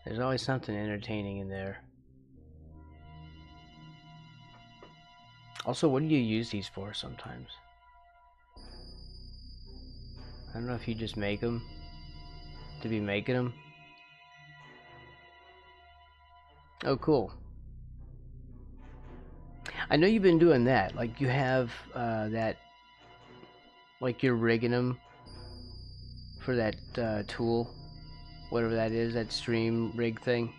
There's always something entertaining in there. Also, what do you use these for sometimes? I don't know if you just make them to be making them. Oh, cool. I know you've been doing that. Like, you have that, like, you're rigging them for that tool, whatever that is, that stream rig thing.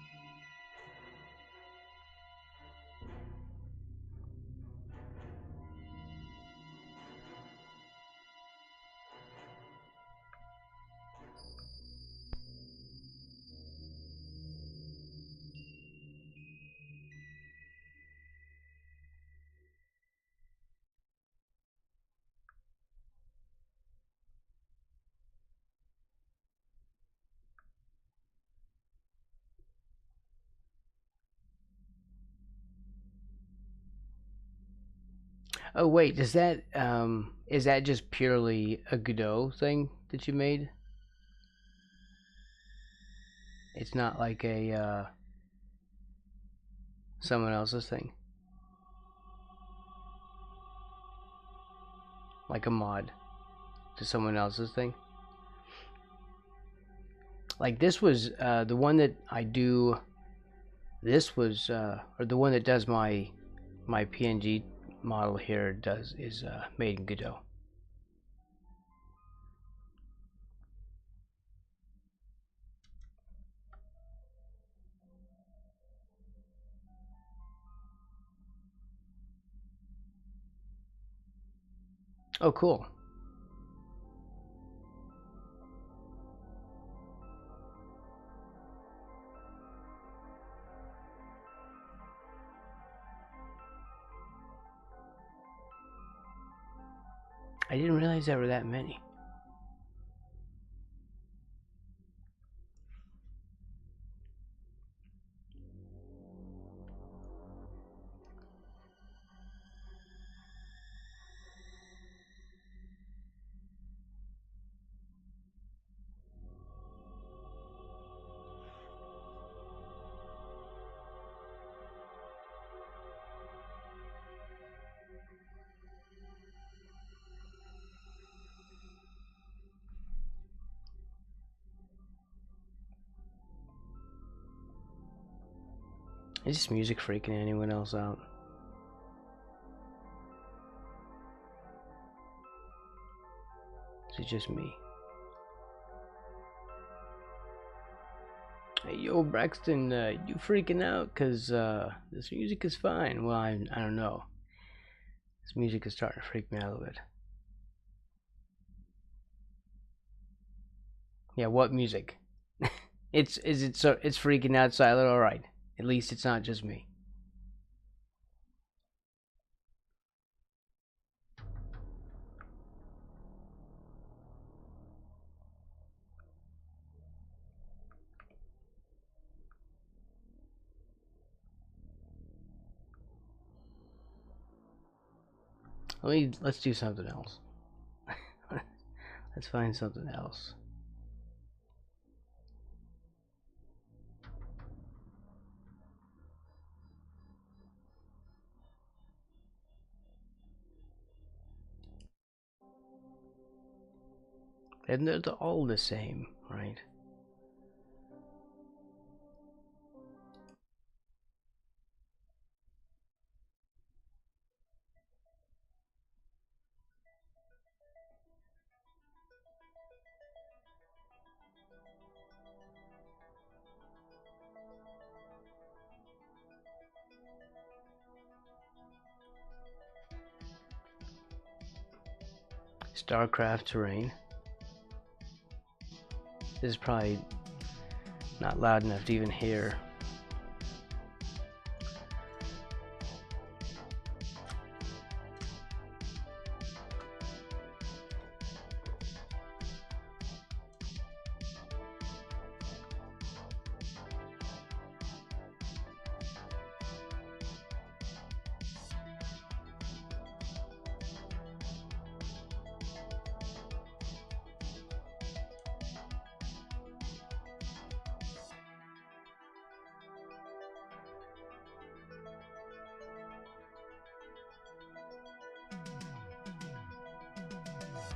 Oh wait, does that is that just purely a Godot thing that you made? It's not like a someone else's thing, like a mod to someone else's thing. Like this was the one that I do. This was or the one that does my PNG model here is made in Godot. Oh, cool. I didn't realize there were that many. Is this music freaking anyone else out? Is it just me? Hey, yo, Braxton, you freaking out? Cause this music is fine. Well, I don't know. This music is starting to freak me out a little bit. Yeah, what music? It's freaking out, Siler. All right. At least it's not just me. Let's do something else. Let's find something else. And they're all the same, right? StarCraft terrain. This is probably not loud enough to even hear.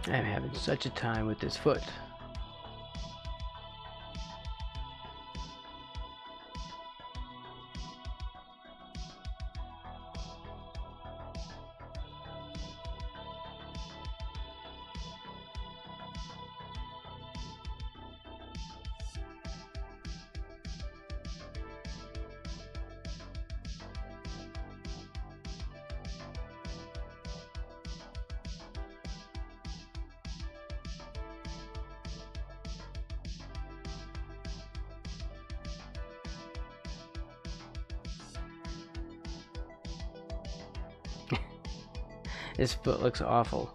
I'm having such a time with this foot. This foot looks awful.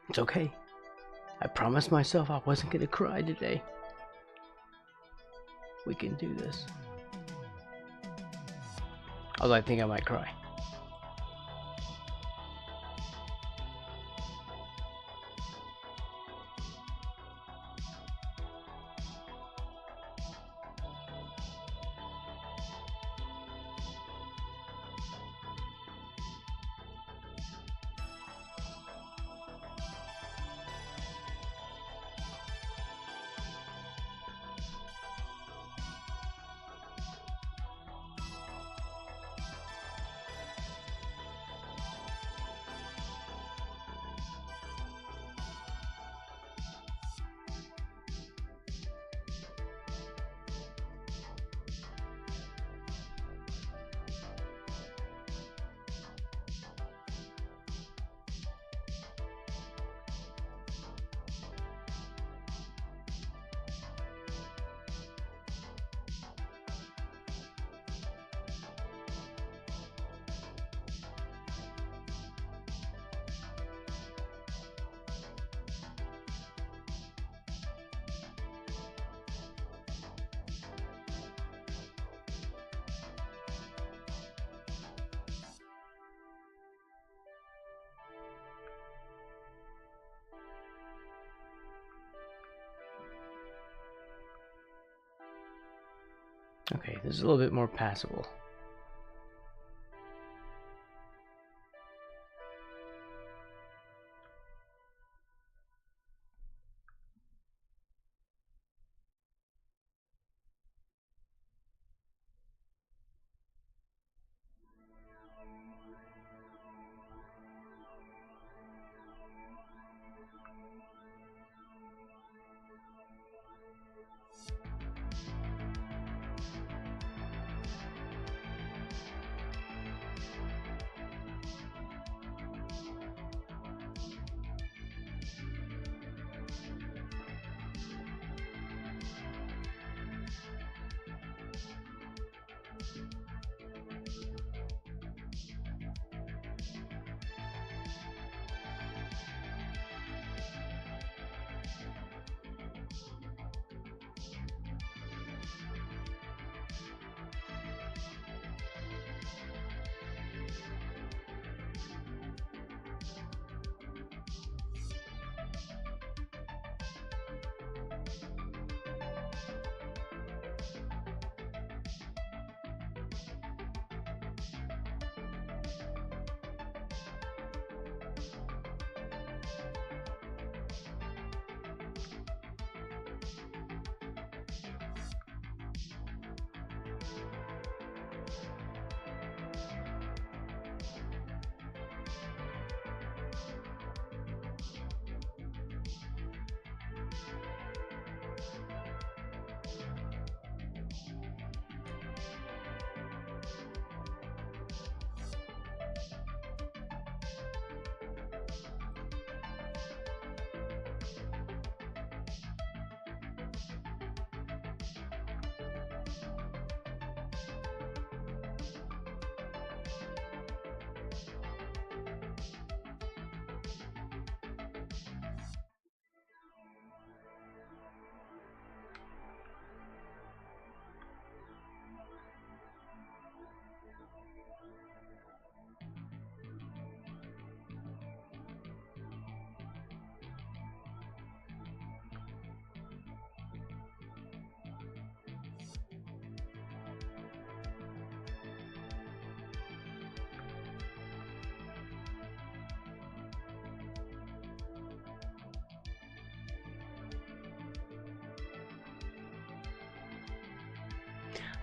It's okay. I promised myself I wasn't gonna cry today. We can do this. Although I think I might cry. Okay, this is a little bit more passable.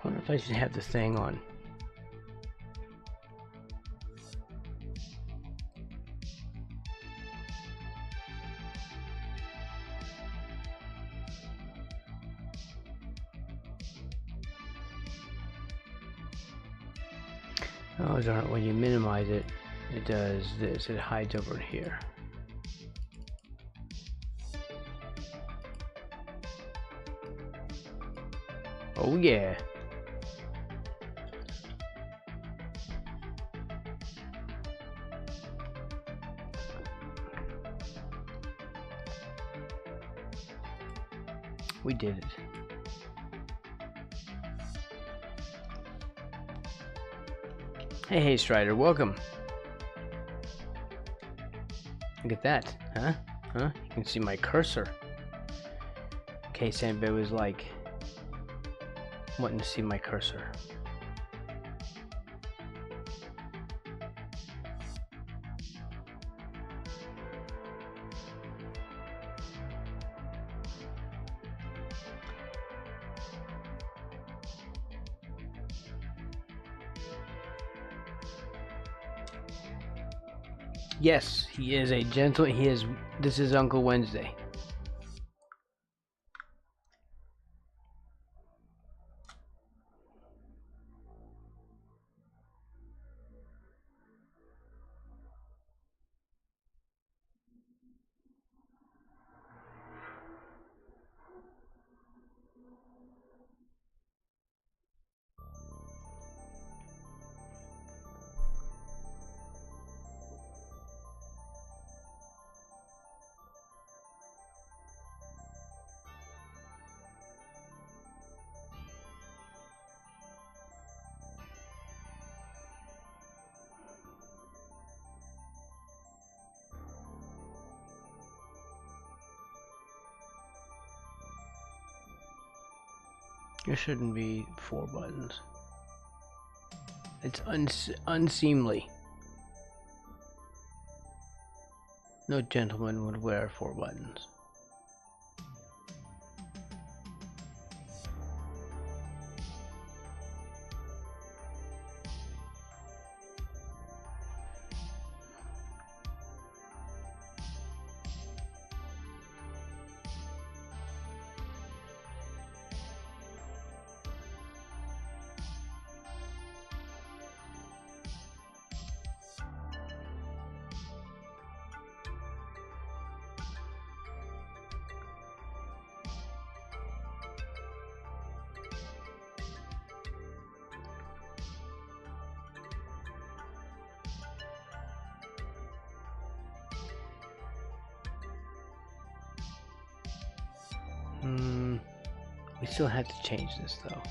I wonder if I should have the thing on. Oh darn, when you minimize it, it does this, it hides over here. Oh yeah. We did it. Hey Strider, welcome. Look at that, huh? You can see my cursor. In case anybody was like wanting to see my cursor. Yes, he is a gentle. This is Uncle Wednesday. There shouldn't be 4 buttons. It's unseemly. No gentleman would wear 4 buttons. We still have to change this though.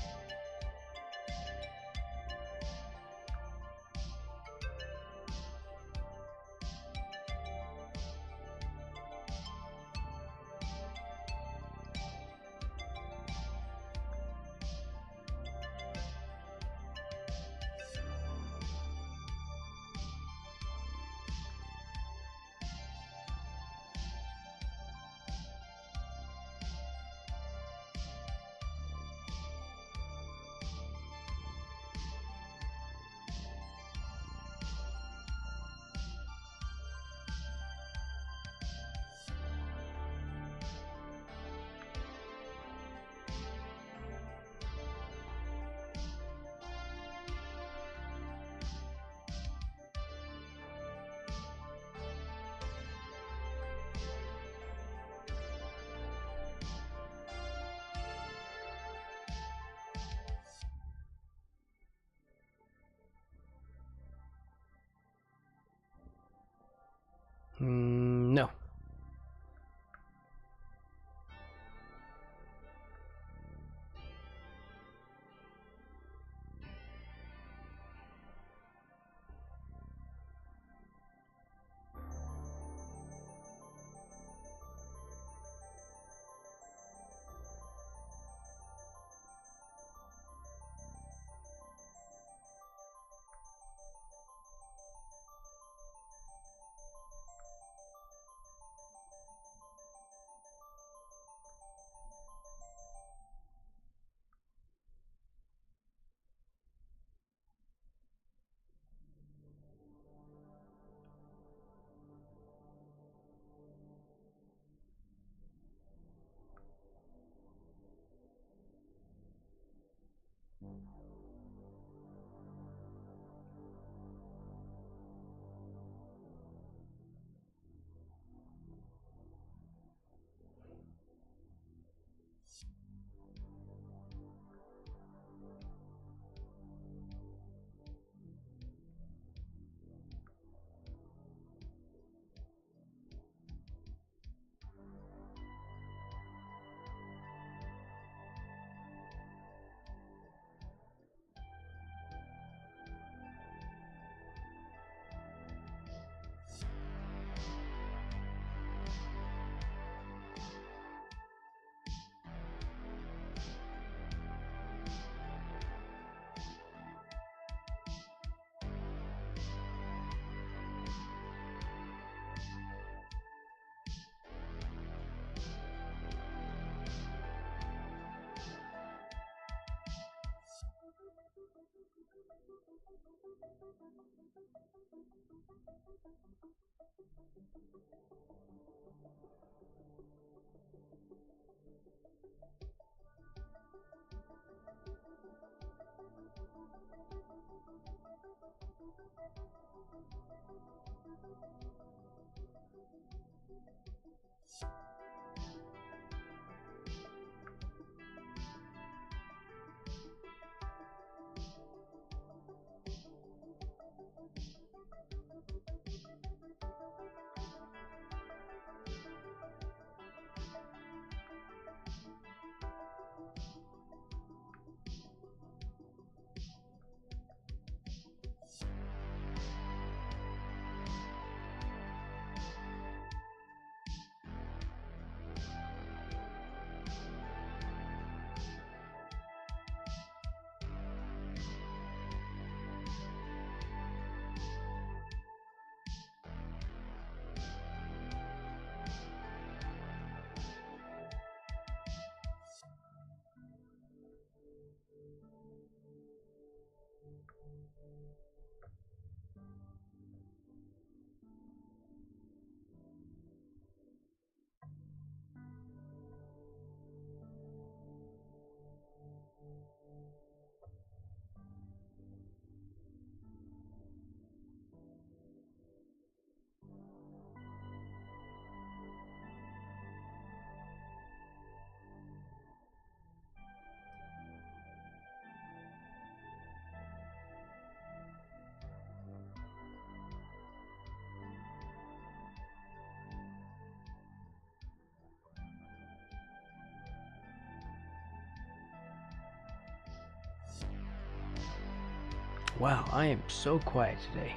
Wow, I am so quiet today.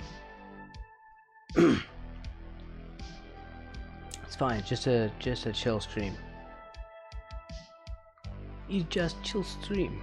It's fine, just a chill stream. You just chill stream.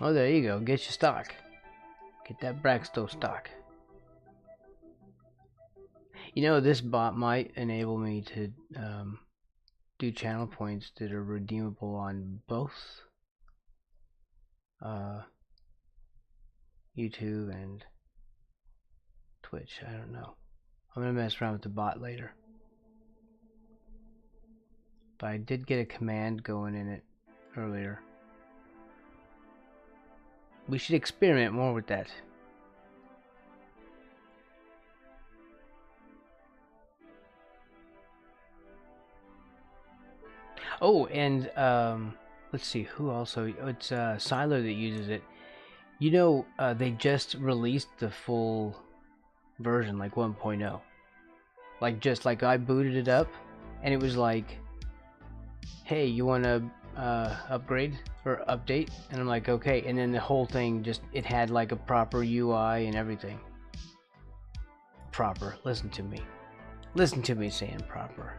Oh, there you go. Get your stock. Get that Braxto stock. You know, this bot might enable me to do channel points that are redeemable on both YouTube and Twitch. I don't know. I'm gonna mess around with the bot later. But I did get a command going in it earlier. We should experiment more with that. Oh, and let's see who also. It's Siler that uses it. You know, they just released the full version, like 1.0. Like just like I booted it up, and it was like, "Hey, you want to upgrade or update?" And I'm like, "Okay." And then the whole thing just it had like a proper UI and everything. Proper. Listen to me. Listen to me saying proper.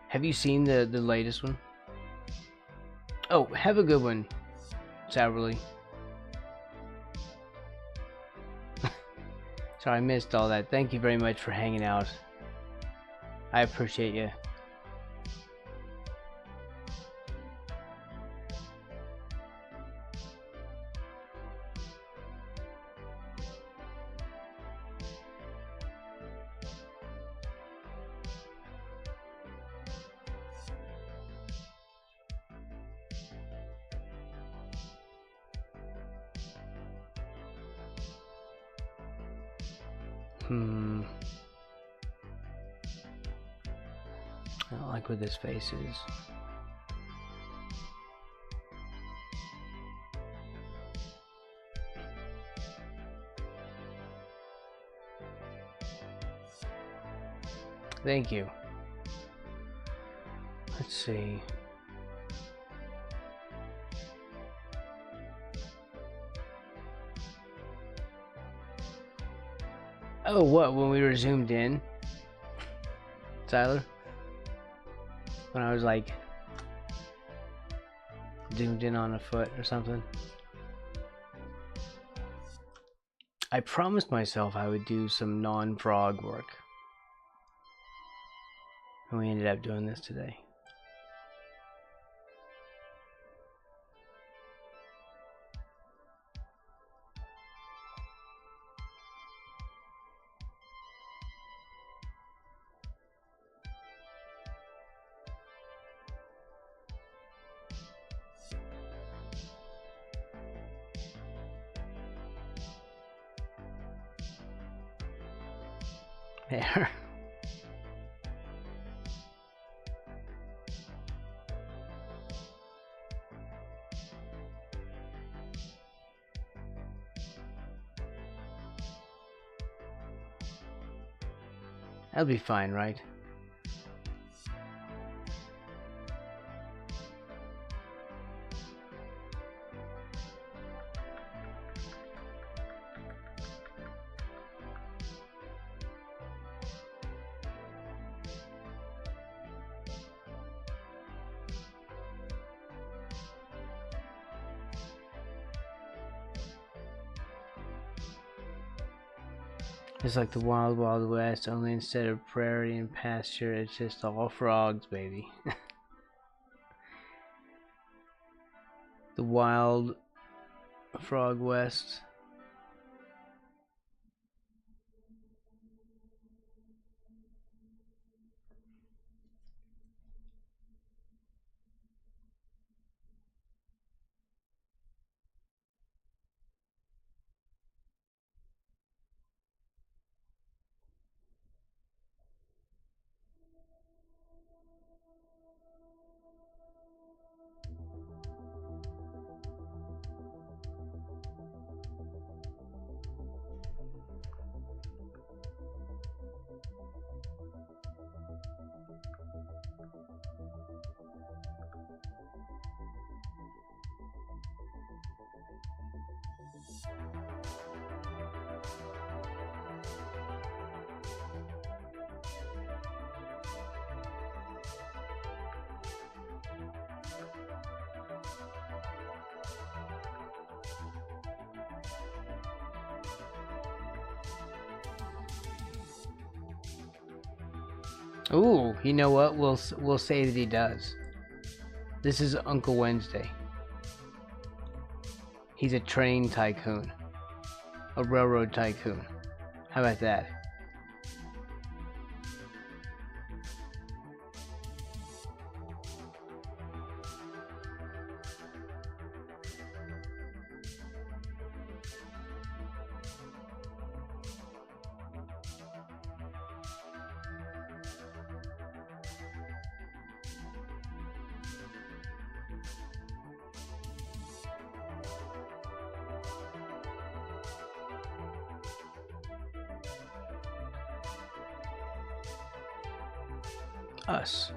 Have you seen the latest one? Oh, have a good one, Sourly. Sorry, I missed all that. Thank you very much for hanging out. I appreciate you. I don't like what this face is. Thank you. Let's see. Oh, what? When we were zoomed in? Tyler? When I was like zoomed in on a foot or something? I promised myself I would do some non-frog work. And we ended up doing this today. There. That'll be fine, right? It's like the Wild Wild West, only instead of prairie and pasture, it's just all frogs, baby. The Wild Frog West. Ooh, you know what? We'll say that he does. This is Uncle Wednesday. He's a train tycoon. A railroad tycoon. How about that? Us.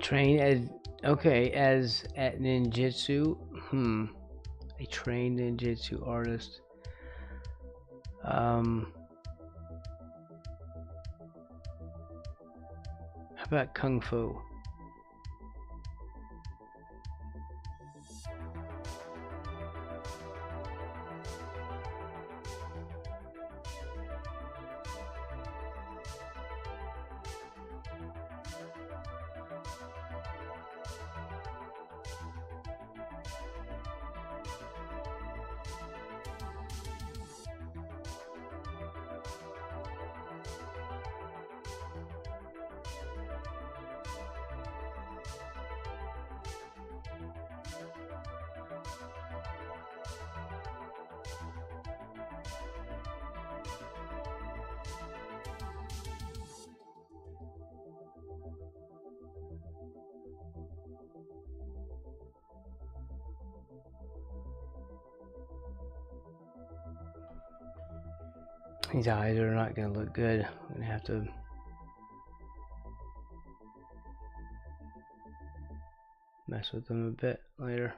Train as as at ninjutsu. A trained ninjutsu artist. How about kung fu? These eyes are not going to look good. I'm going to have to mess with them a bit later.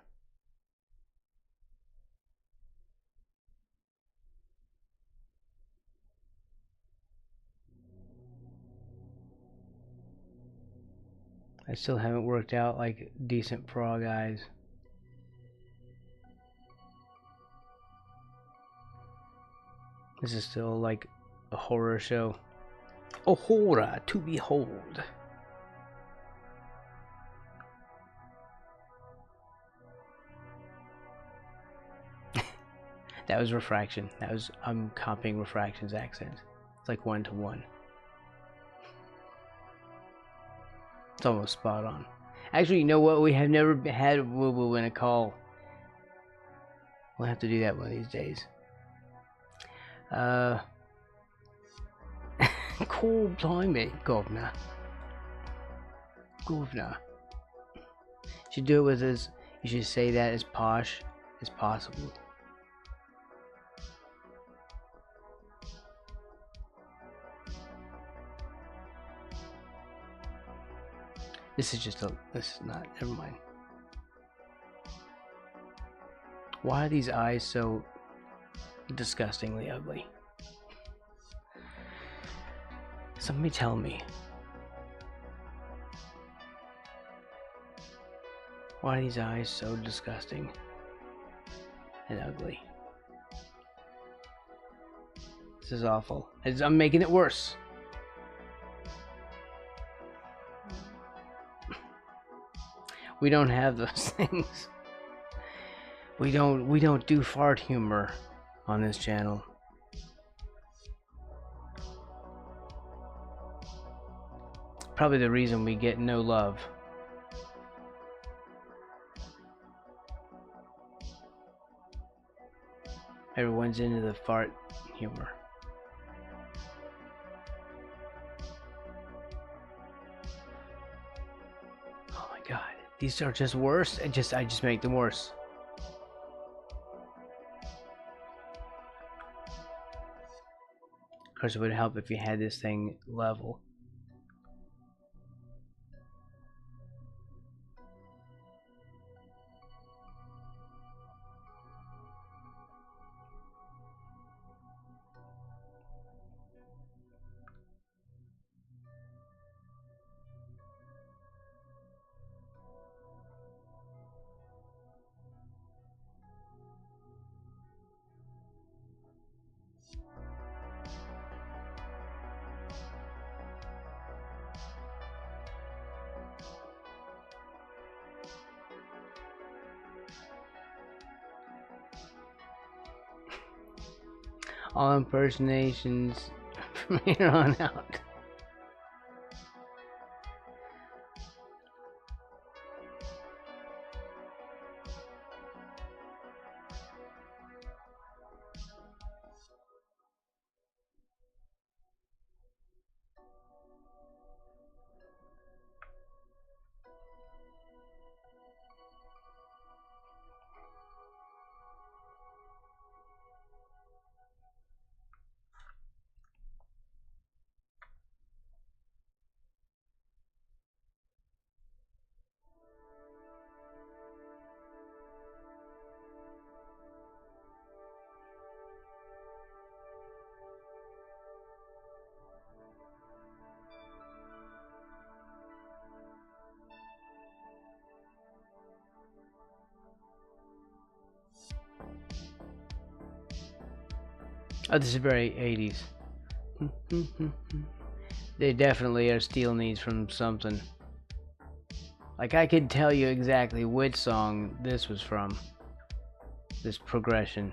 I still haven't worked out like decent frog eyes. This is still like a horror show. A horror to behold. That was refraction. That was, I'm copying refraction's accent. It's like 1-to-1. It's almost spot on. Actually, you know what? We have never had Woo Woo in a call. We'll have to do that one of these days. Cool, blimey, governor. Governor. You should do it with as, you should say that as posh as possible. This is just a, this is not, never mind. Why are these eyes so disgustingly ugly? Somebody tell me. Why are these eyes so disgusting and ugly? This is awful. I'm making it worse. We don't have those things. We don't do fart humor on this channel. Probably the reason we get no love. Everyone's into the fart humor. Oh my god. These are just worse. I just make them worse. Of course, it would help if you had this thing level. All impersonations from here on out. Oh, this is very 80s. They definitely are stealing these from something. Like, I could tell you exactly which song this was from. This progression.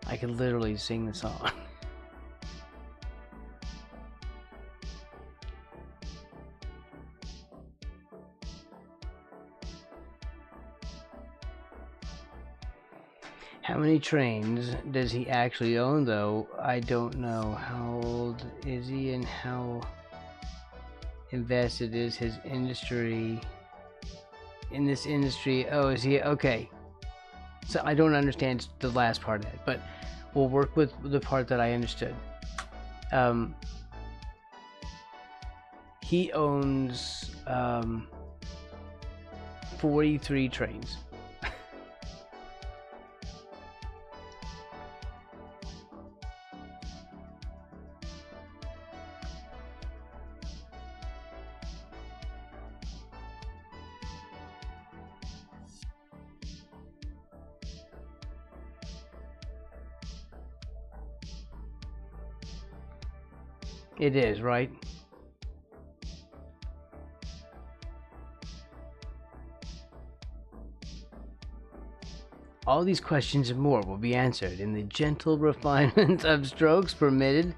I could literally sing the song. How many trains does he actually own, though? I don't know. How old is he and how invested is his industry in this industry? Oh, is he? Okay. So I don't understand the last part of that, but we'll work with the part that I understood. He owns 43 trains. It is, right? All these questions and more will be answered in the gentle refinement of strokes permitted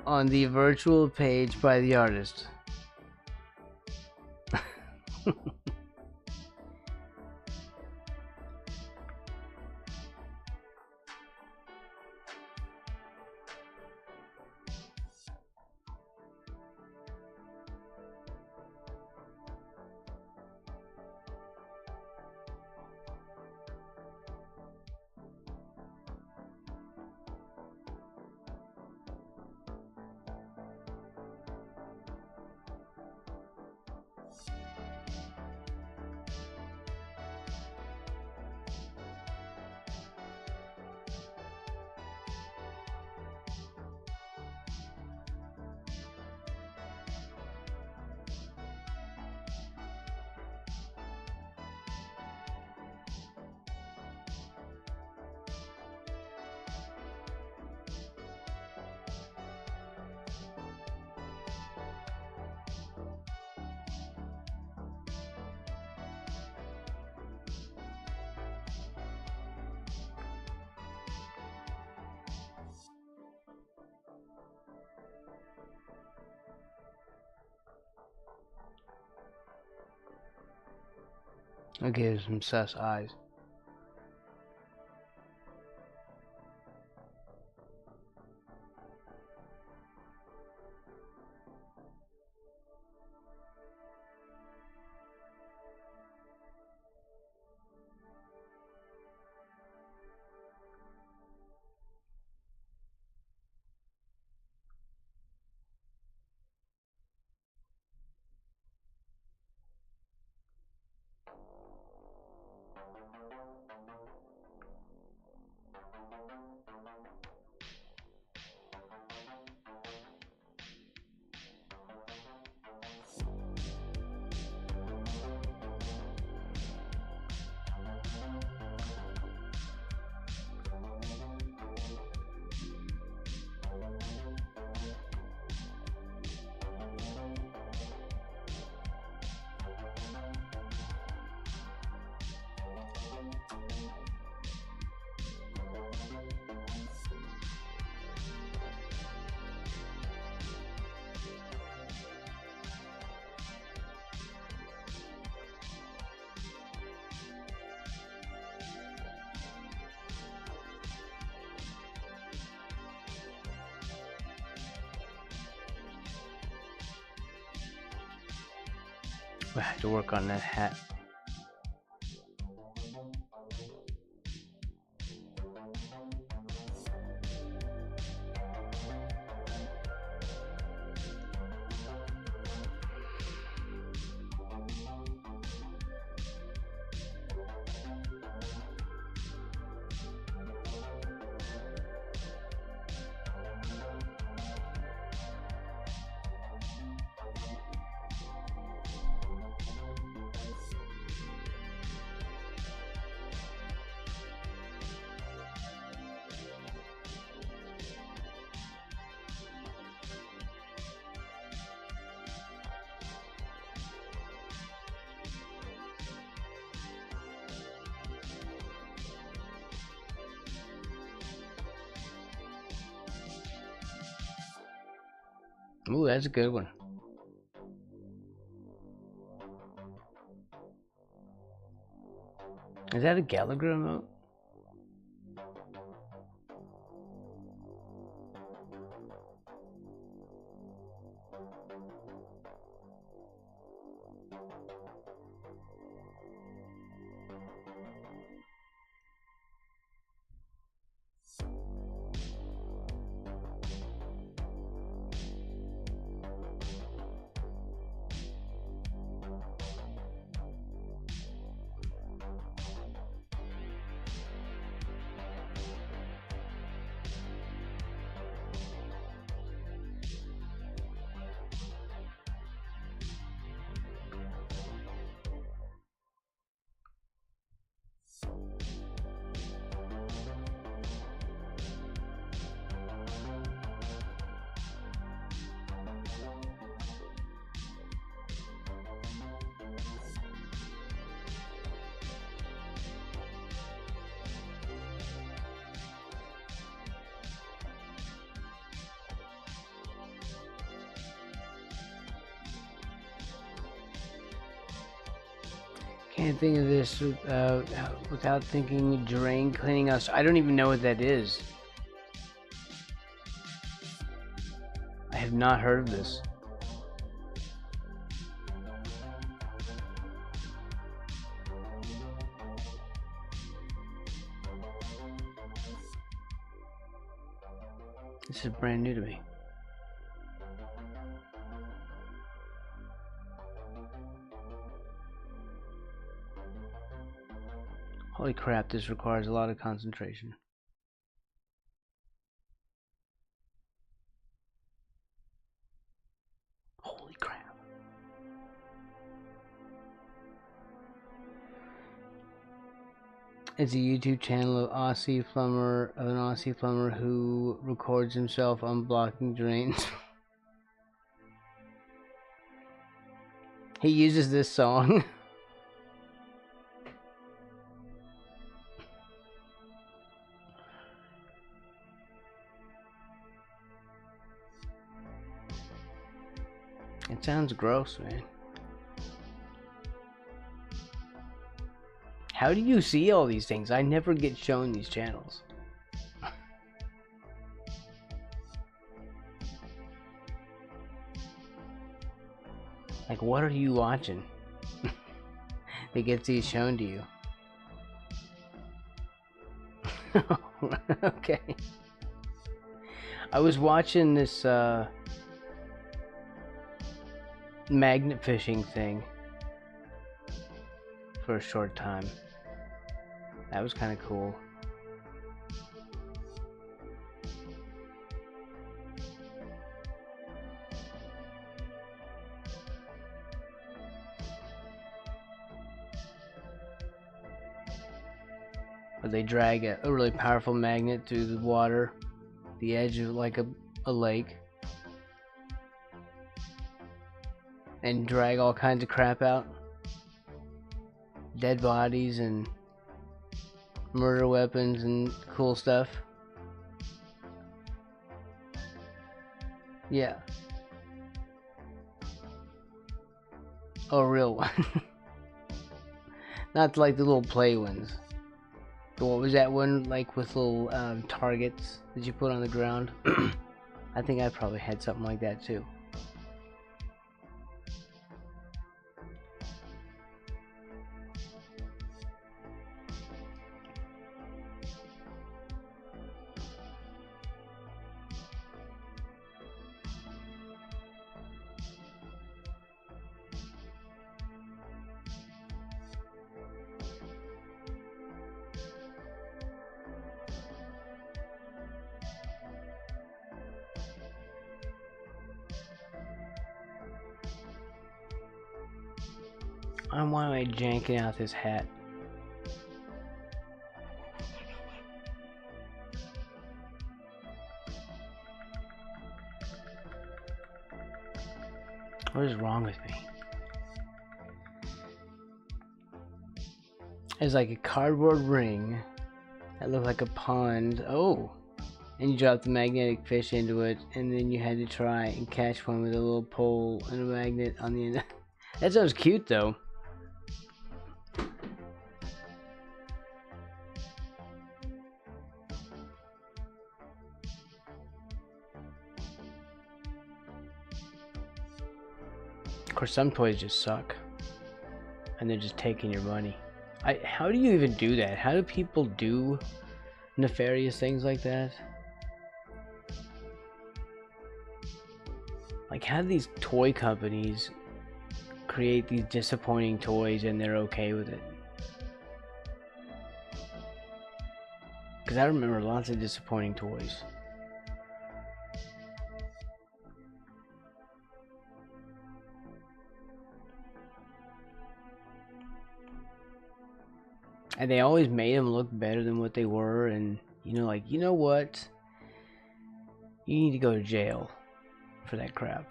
on the virtual page by the artist. I'll give some sus eyes. I had to work on that hat. Ooh, that's a good one. Is that a Gallagher emote? Can't think of this without thinking drain cleaning us. I don't even know what that is. I have not heard of this. This is brand new to me. Holy crap, this requires a lot of concentration. Holy crap. It's a YouTube channel of an Aussie plumber who records himself unblocking drains. He uses this song. It sounds gross, man. How do you see all these things? I never get shown these channels. Like, what are you watching that gets these shown to you? Okay. I was watching this magnet fishing thing for a short time. That was kind of cool. But they drag a really powerful magnet through the water, the edge of like a lake, and drag all kinds of crap out. Dead bodies and murder weapons and cool stuff. Yeah. Oh, real one. Not like the little play ones. What was that one, like with little targets that you put on the ground? I think I probably had something like that too. Why am I janking out this hat? What is wrong with me? It's like a cardboard ring that looked like a pond. Oh! And you dropped the magnetic fish into it, and then you had to try and catch one with a little pole and a magnet on the end. That sounds cute though. Of course, some toys just suck, and they're just taking your money. How do you even do that? How do people do nefarious things like that? Like, how do these toy companies create these disappointing toys and they're okay with it? Because I remember lots of disappointing toys. And they always made them look better than what they were, and like, you know what? You need to go to jail for that crap.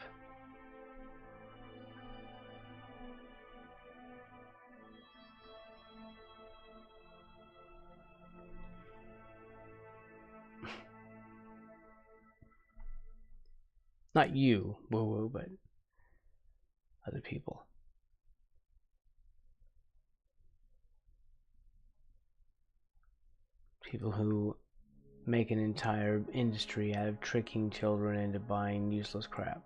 Not you, woo-woo, but other people. People who make an entire industry out of tricking children into buying useless crap.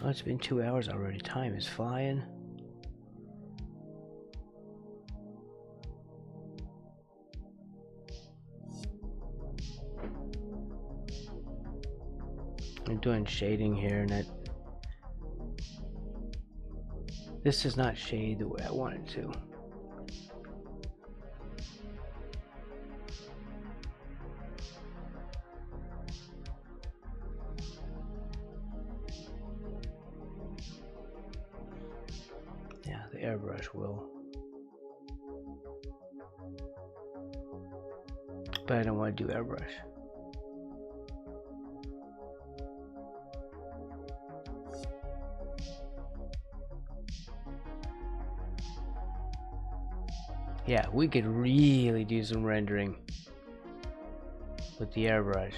Oh, it's been 2 hours already. Time is flying. I'm doing shading here, and this does not shade the way I want it to. Yeah, the airbrush will. But I don't want to do airbrush. Yeah, we could really do some rendering with the airbrush.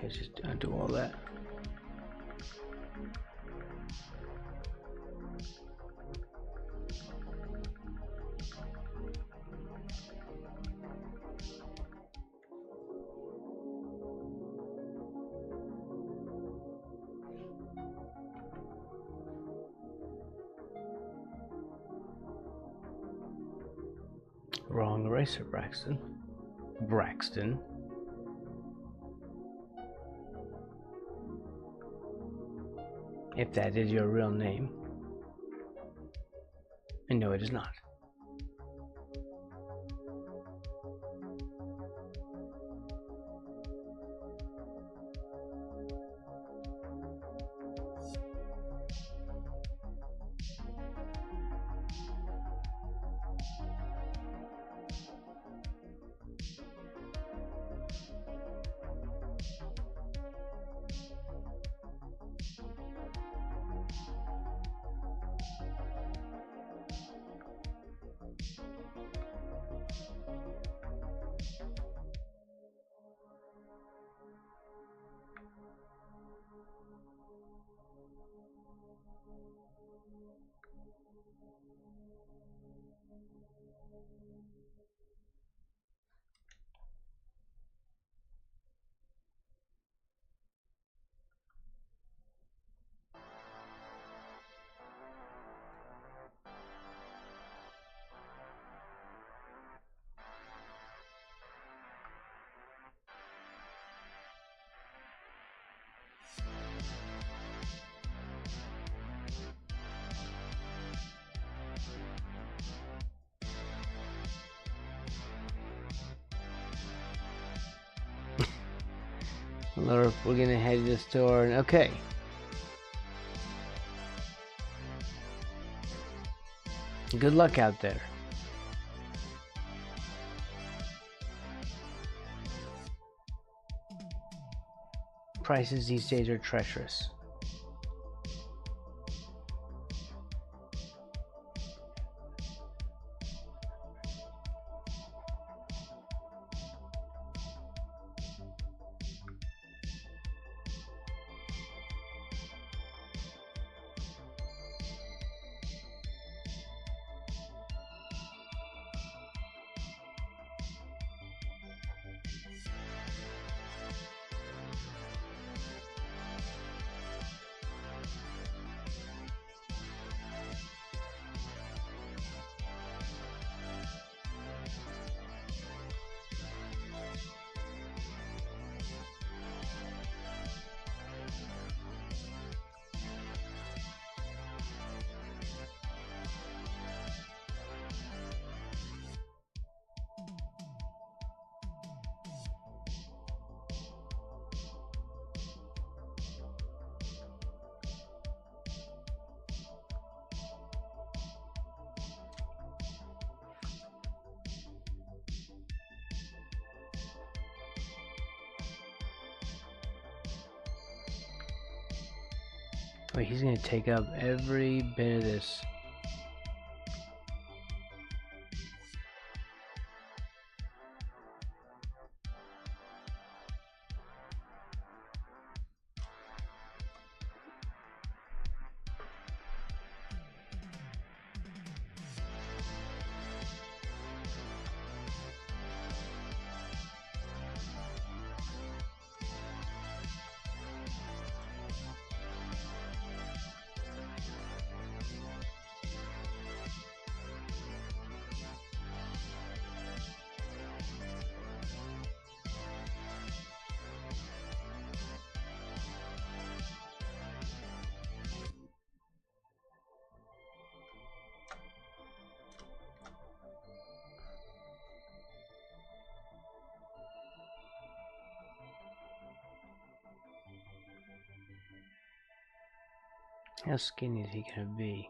Let's just undo all that. Wrong eraser, Braxton. Braxton. If that is your real name. And no, it is not. Or we're gonna head to the store and okay. Good luck out there. Prices these days are treacherous. Wait, he's gonna take up every bit of this. How skinny is he gonna be?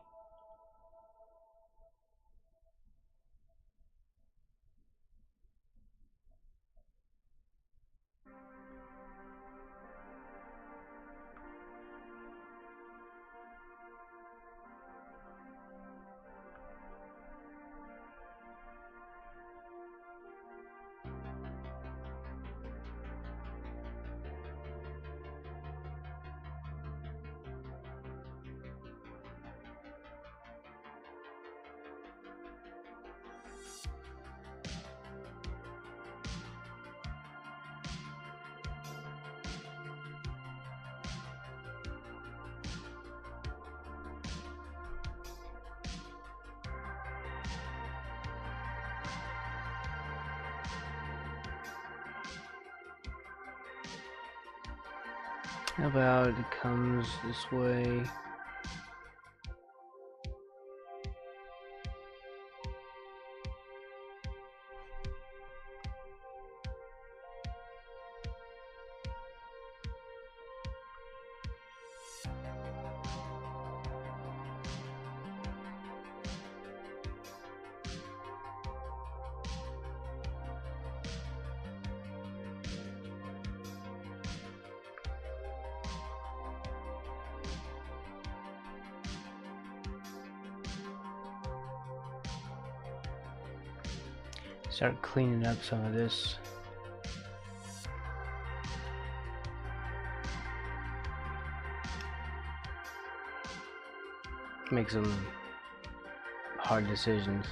How about it comes this way? Start cleaning up some of this. Make some hard decisions.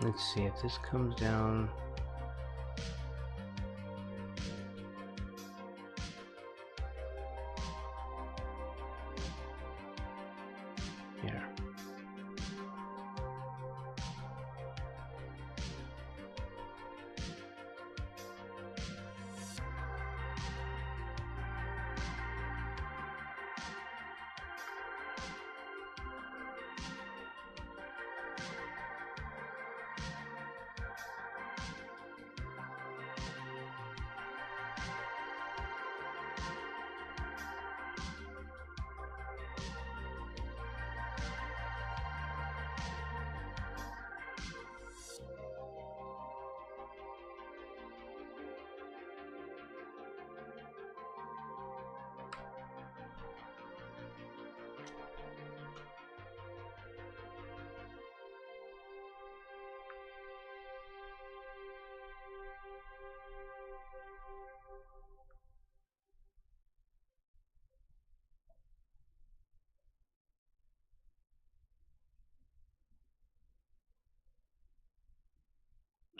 Let's see if this comes down. Here.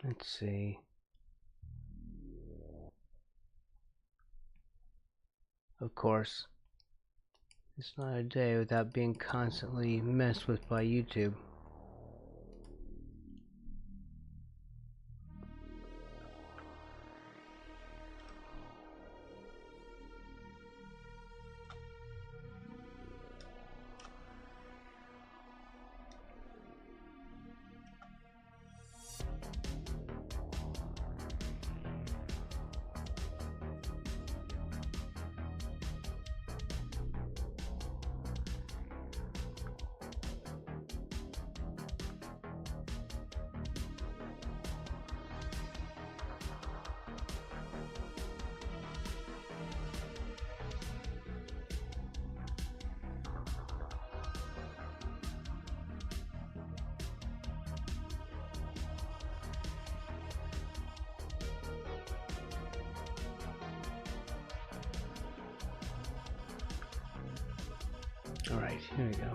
Let's see. Of course, it's not a day without being constantly messed with by YouTube. Alright, here we go.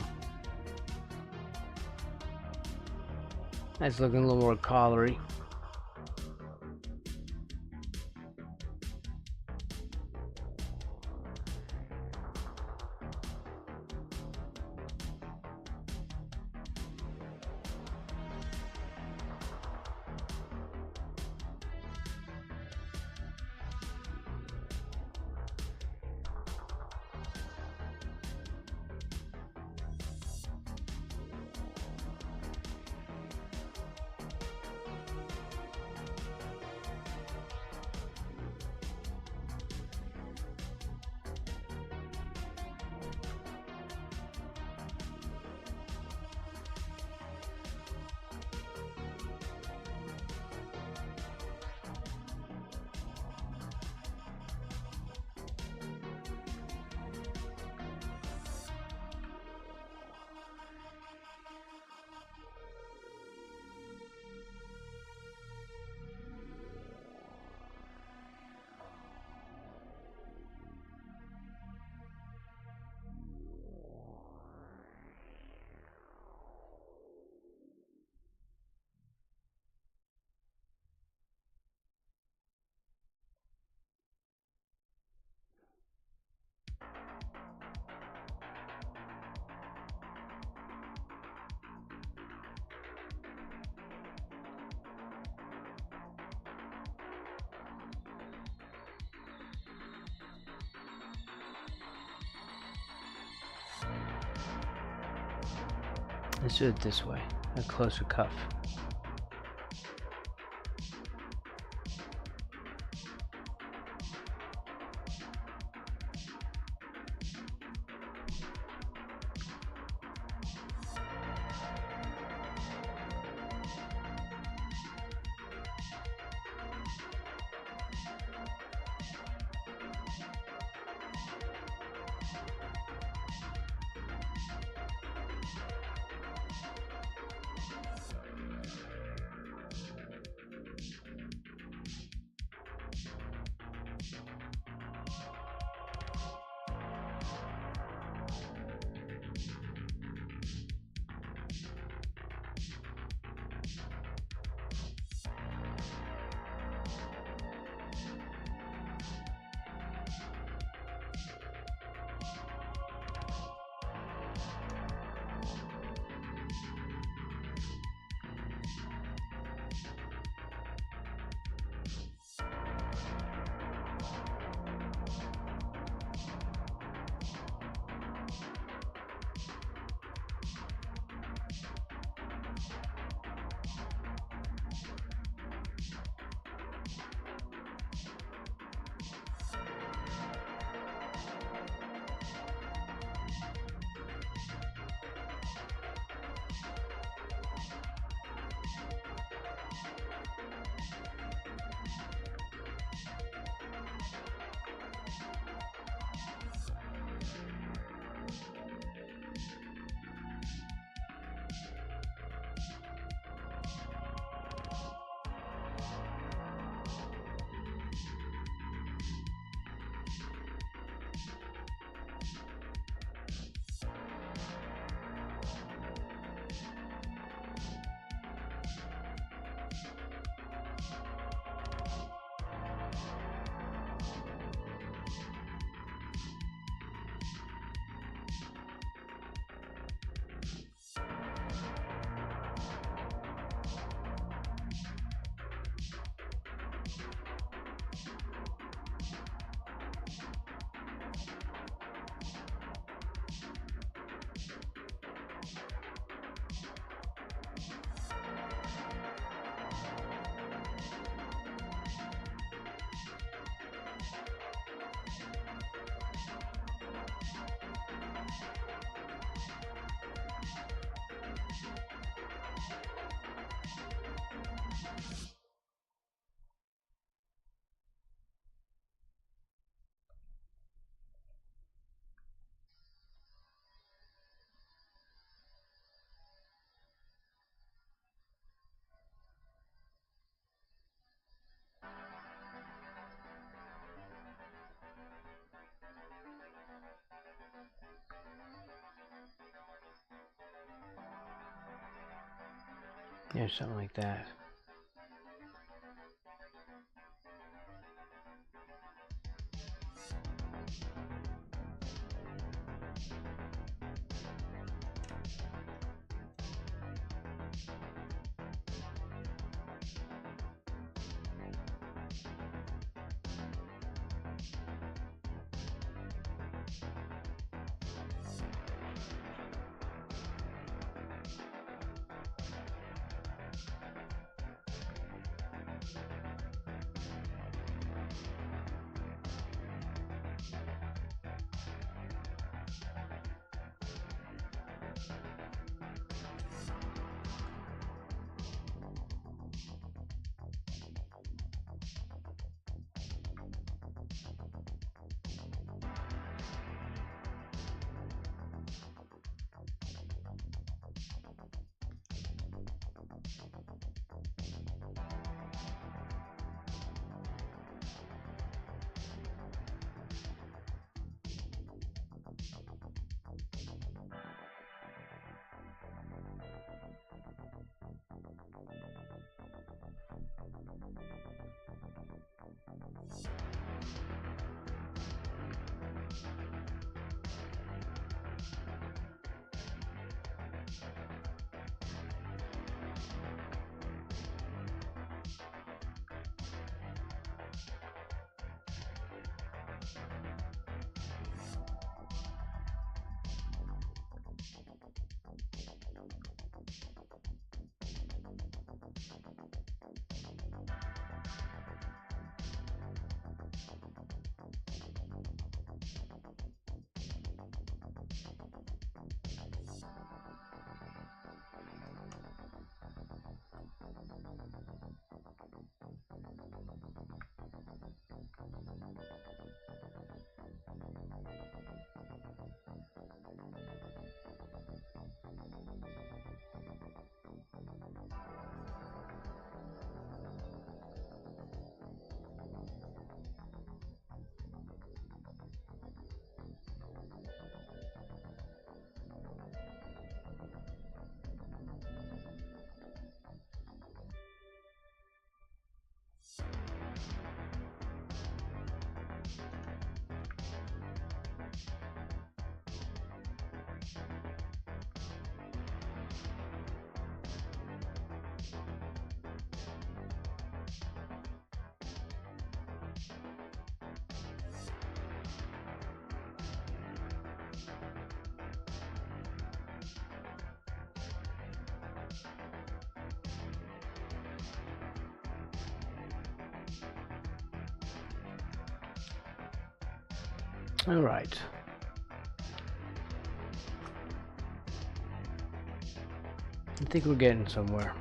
Nice looking, a little more colliery. Let's do it this way, a closer cuff. Yeah, something like that. All right. I think we're getting somewhere.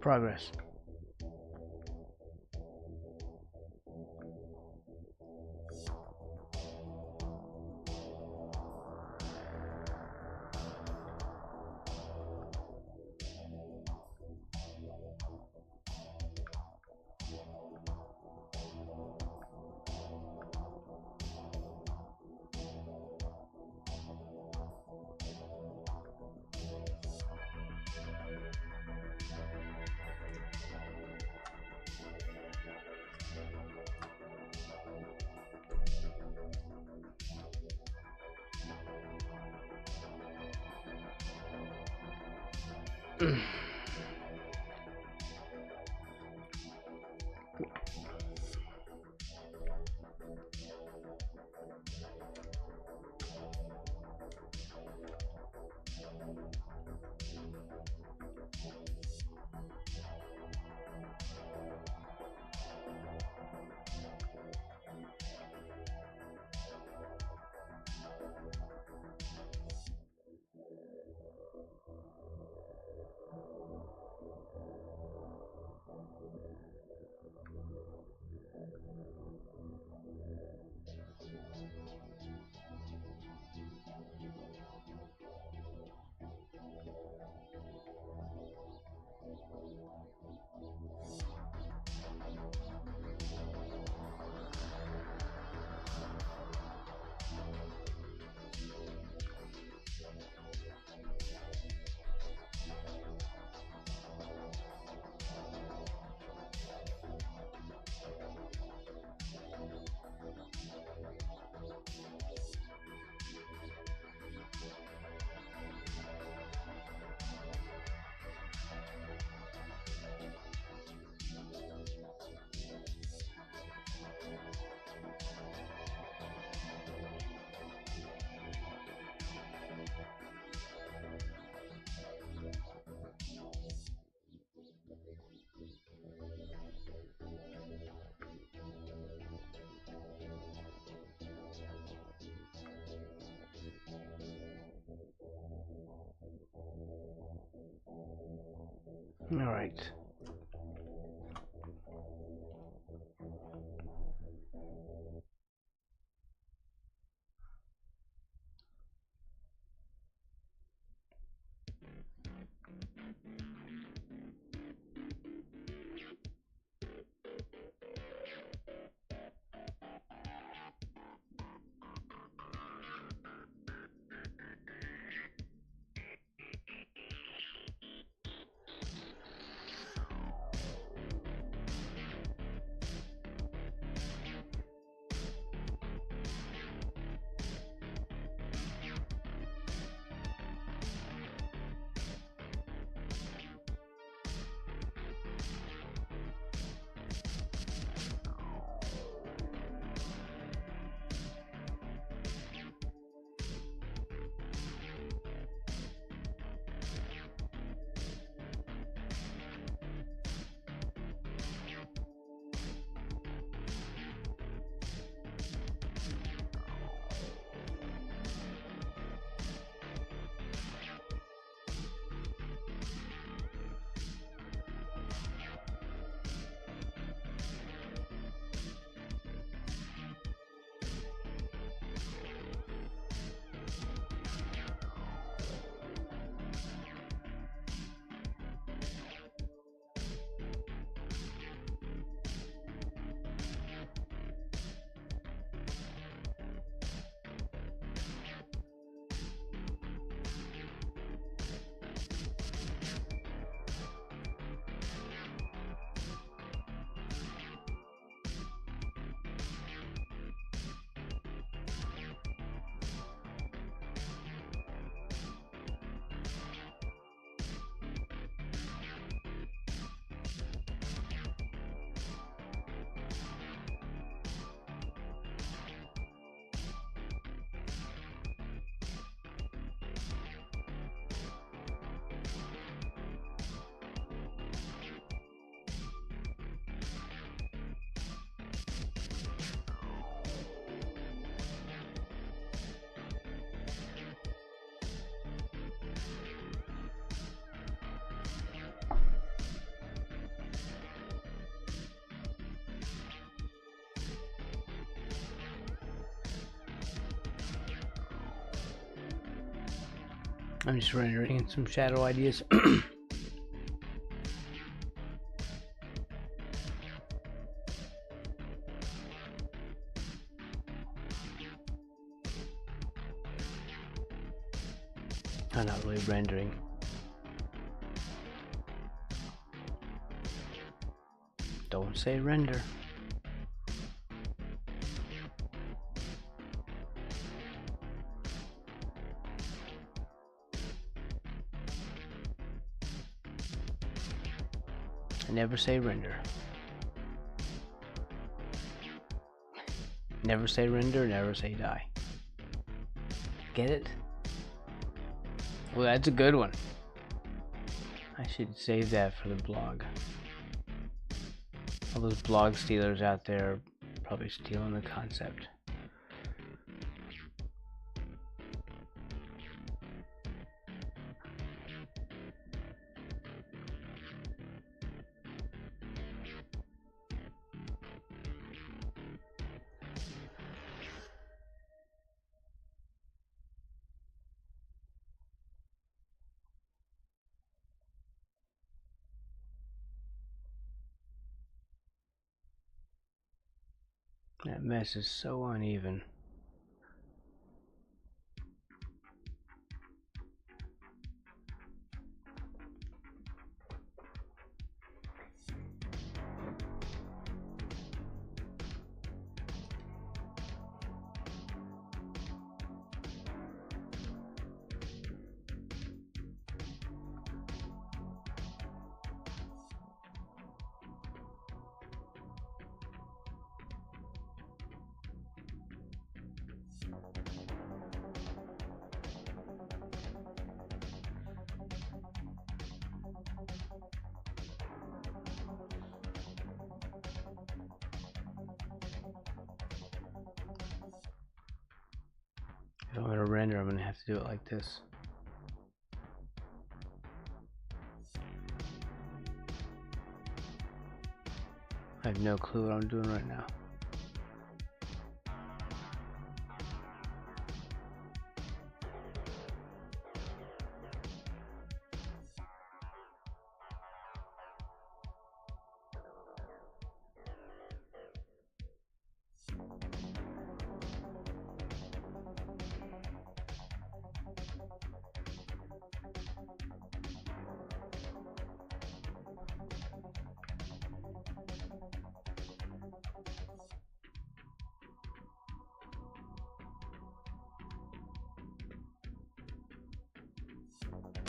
Progress. All right. I'm just rendering some shadow ideas. I'm not really rendering. Don't say render. Never say render. Never say render, never say die. Get it? Well, that's a good one. I should save that for the blog. All those blog stealers out there are probably stealing the concept. That mess is so uneven. If I'm going to render, I'm going to have to do it like this. I have no clue what I'm doing right now.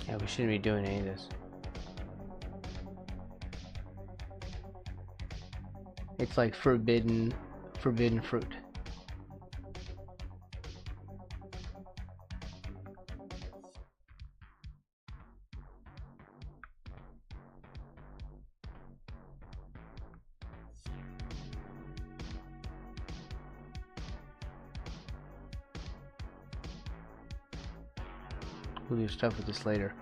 Yeah, we shouldn't be doing any of this. It's like forbidden fruit. We'll do stuff with this later.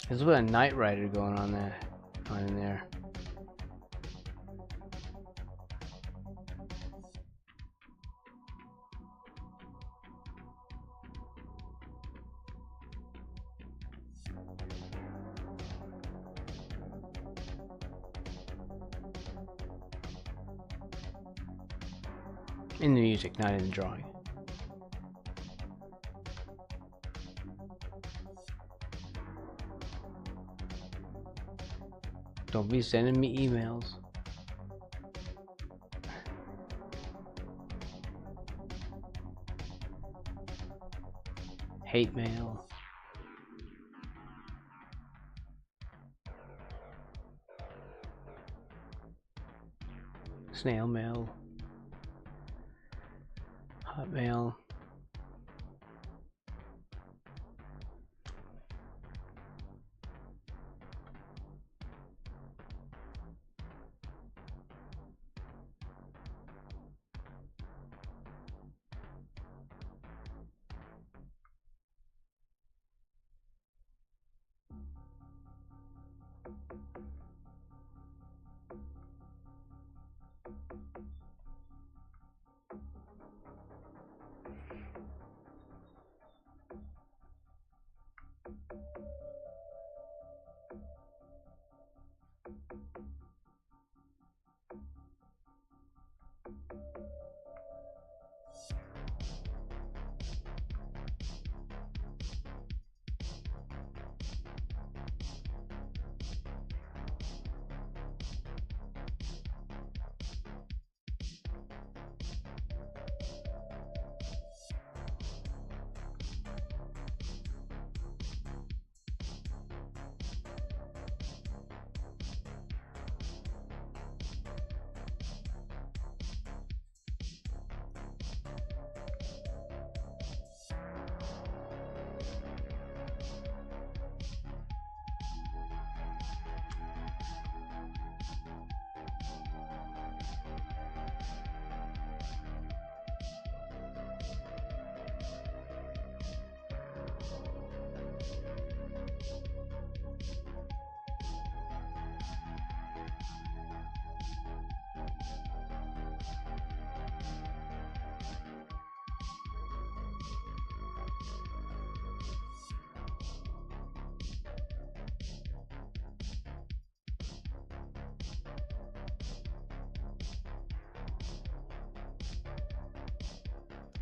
There's a bit of Knight Rider going on there, in there. In the music, not in the drawing. Don't be sending me emails. Hate mail. Snail mail. Hotmail.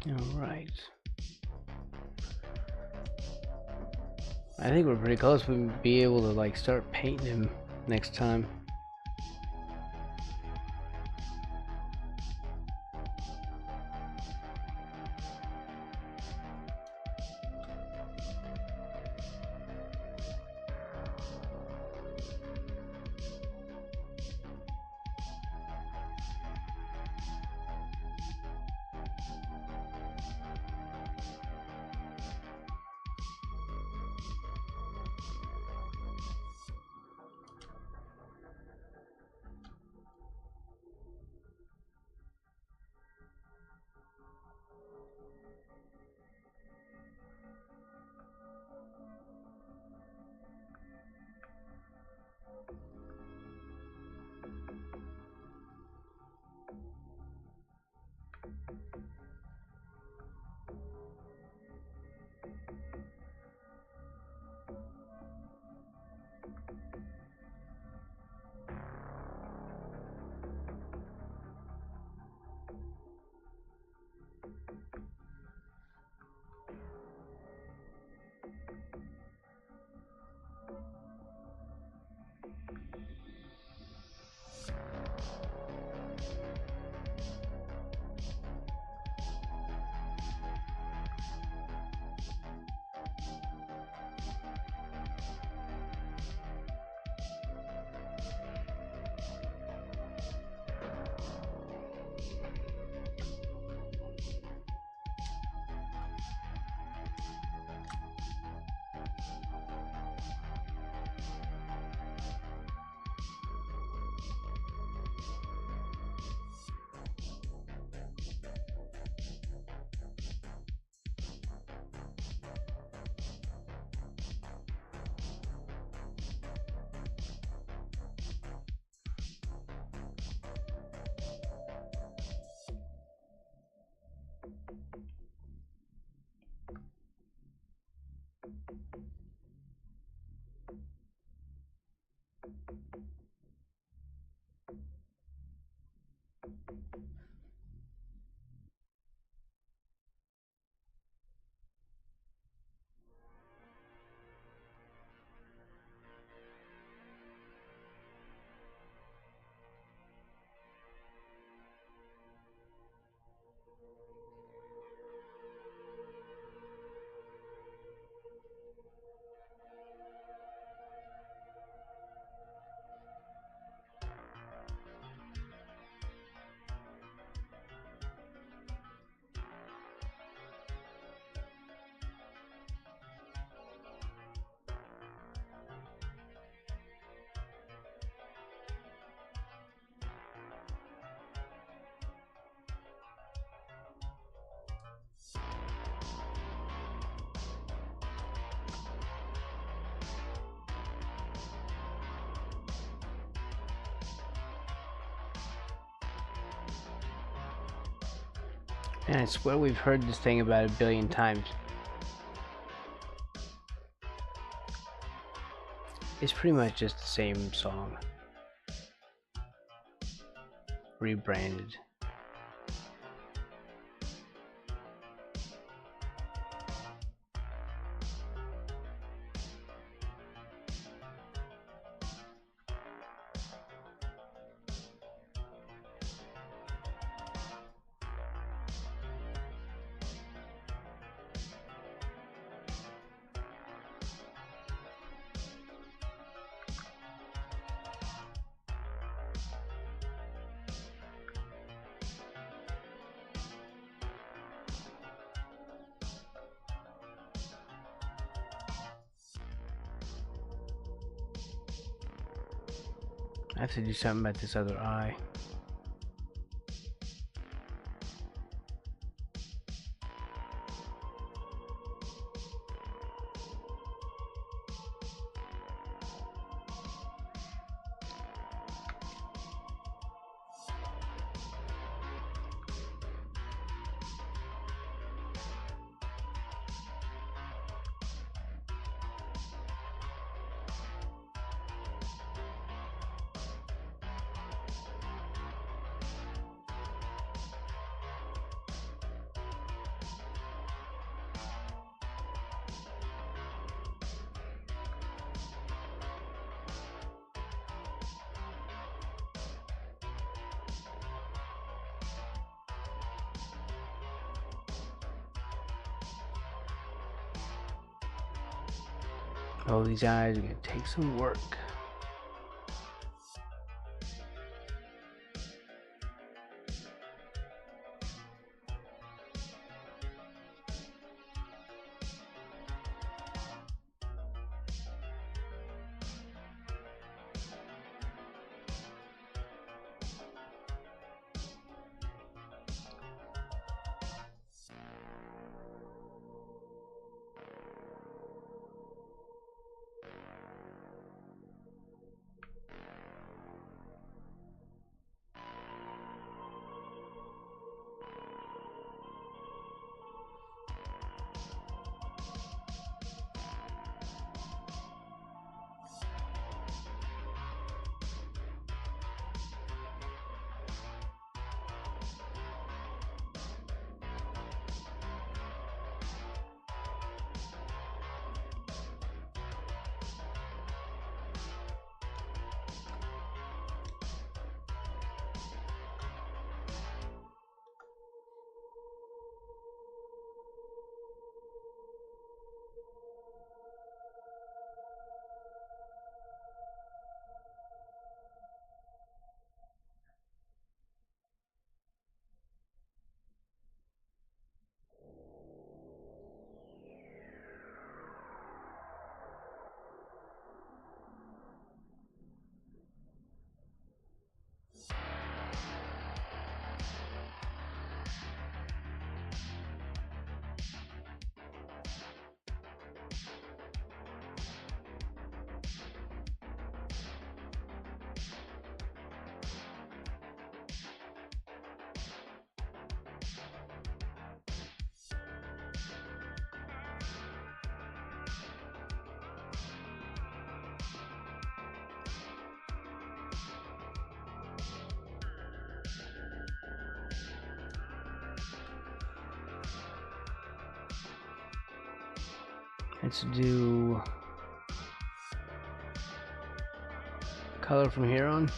All right. I think we're pretty close. We'll be able to like start painting him next time. And I swear we've heard this thing about 1,000,000,000 times. It's pretty much just the same song. Rebranded. I have to do something about this other eye. Oh, these eyes are gonna take some work. Let's do color from here on.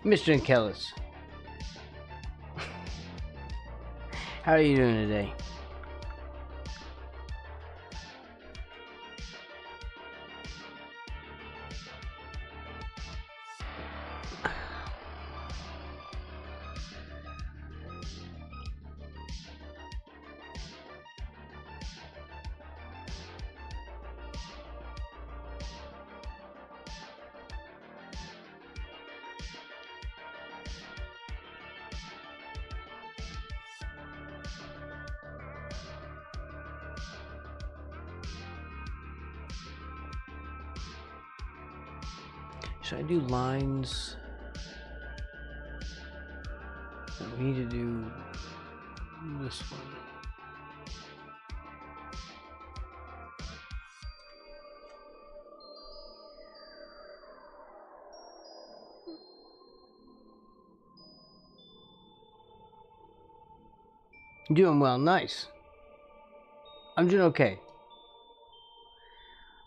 Mr. Kellis, how are you doing today? Should I do lines? No, we need to do this one. Doing well, nice. I'm doing okay.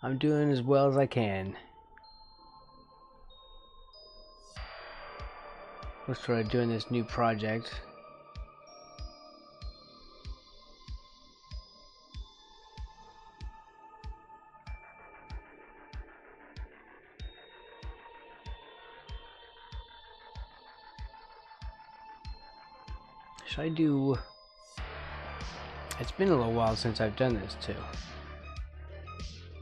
I'm doing as well as I can. Let's try doing this new project. Should I do... It's been a little while since I've done this too.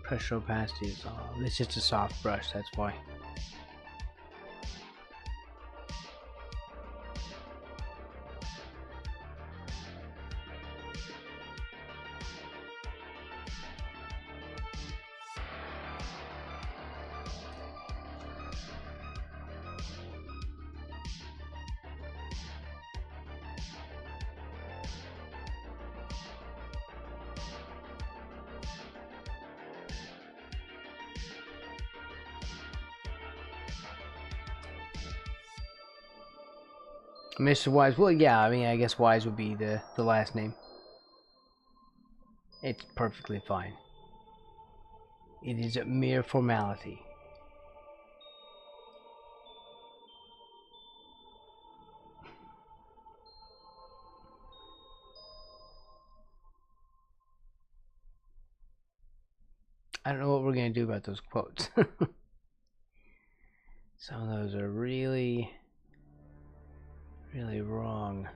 Pressure opacity is off. It's just a soft brush, that's why. Mr. Wise, well, yeah, I mean, I guess Wise would be the last name. It's perfectly fine. It is a mere formality. I don't know what we're going to do about those quotes. Some of those are really wrong.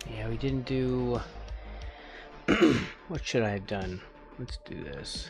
Yeah, we didn't do... What should I have done? Let's do this.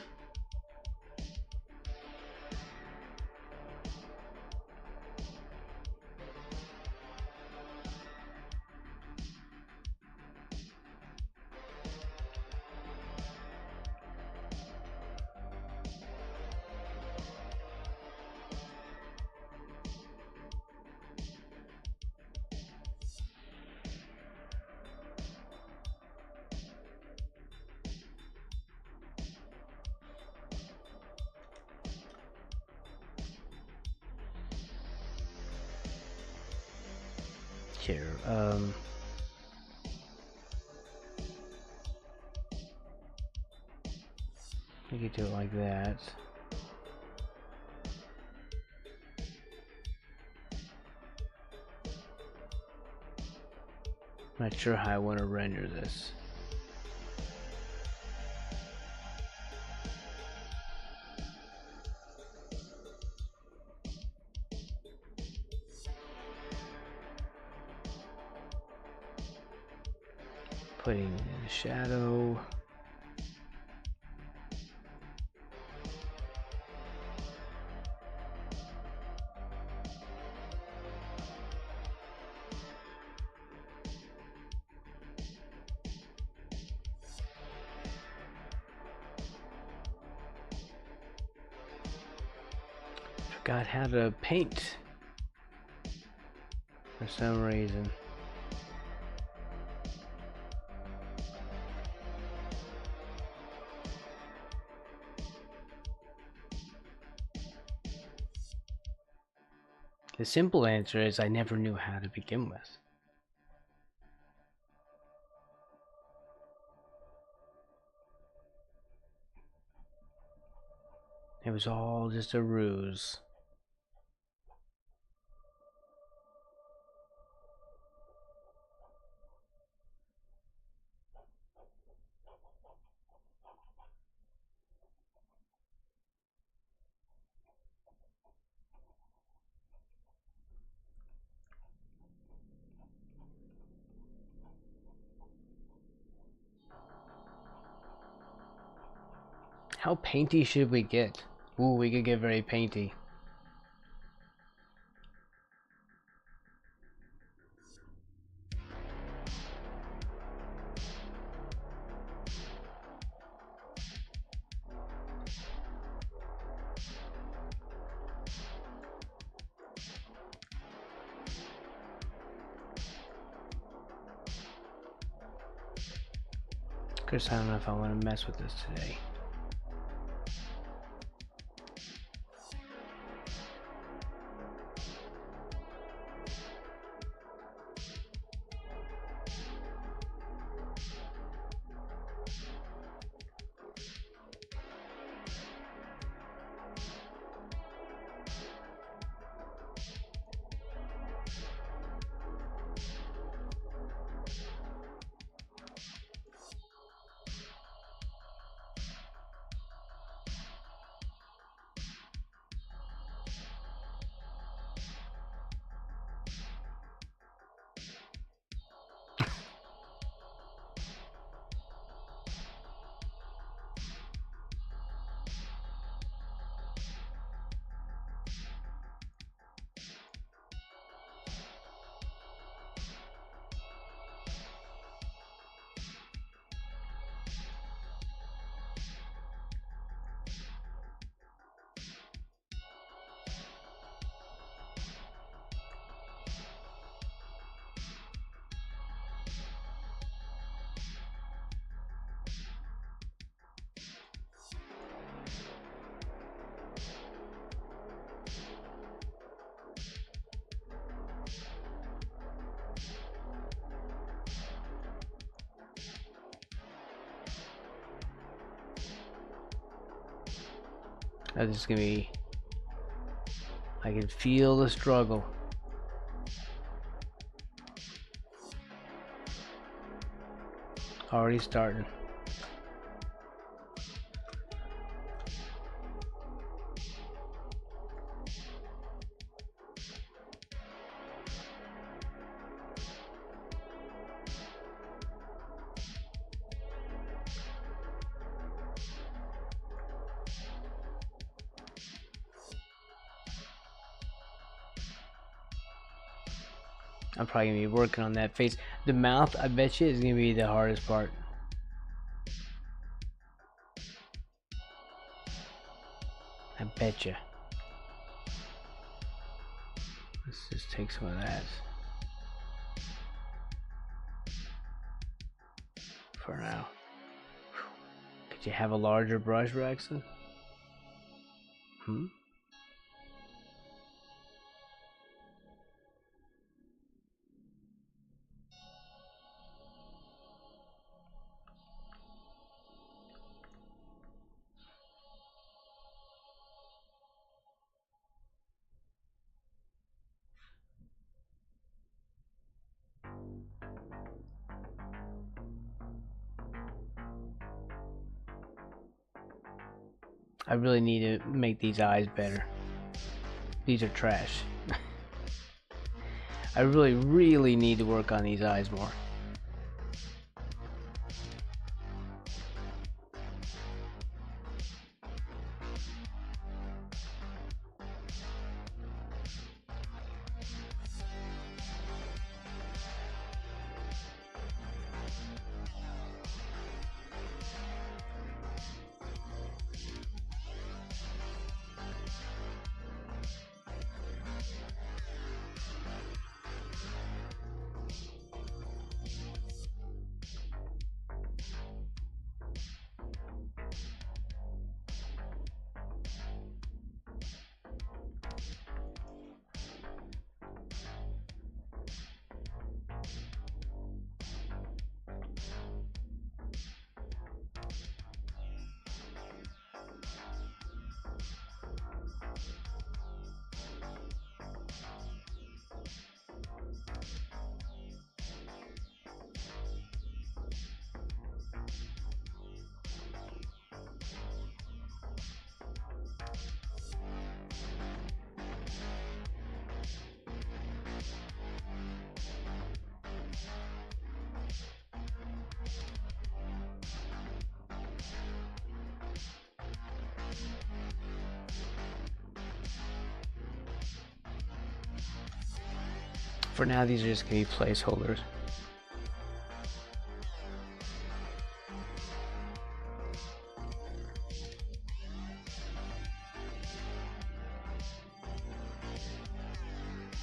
Here, we could do it like that. Not sure how I want to render this. Putting in a shadow. forgot how to paint for some reason. The simple answer is I never knew how to begin with. It was all just a ruse. How painty should we get? Ooh, we could get very painty. Of course, I don't know if I want to mess with this today. That's just gonna be... I can feel the struggle. Already starting. I'm probably gonna be working on that face. The mouth, I bet you, is gonna be the hardest part. I bet you. Let's just take some of that for now. Could you have a larger brush, Braxton? I really need to make these eyes better. These are trash. I really need to work on these eyes more. For now, these are just going to be placeholders.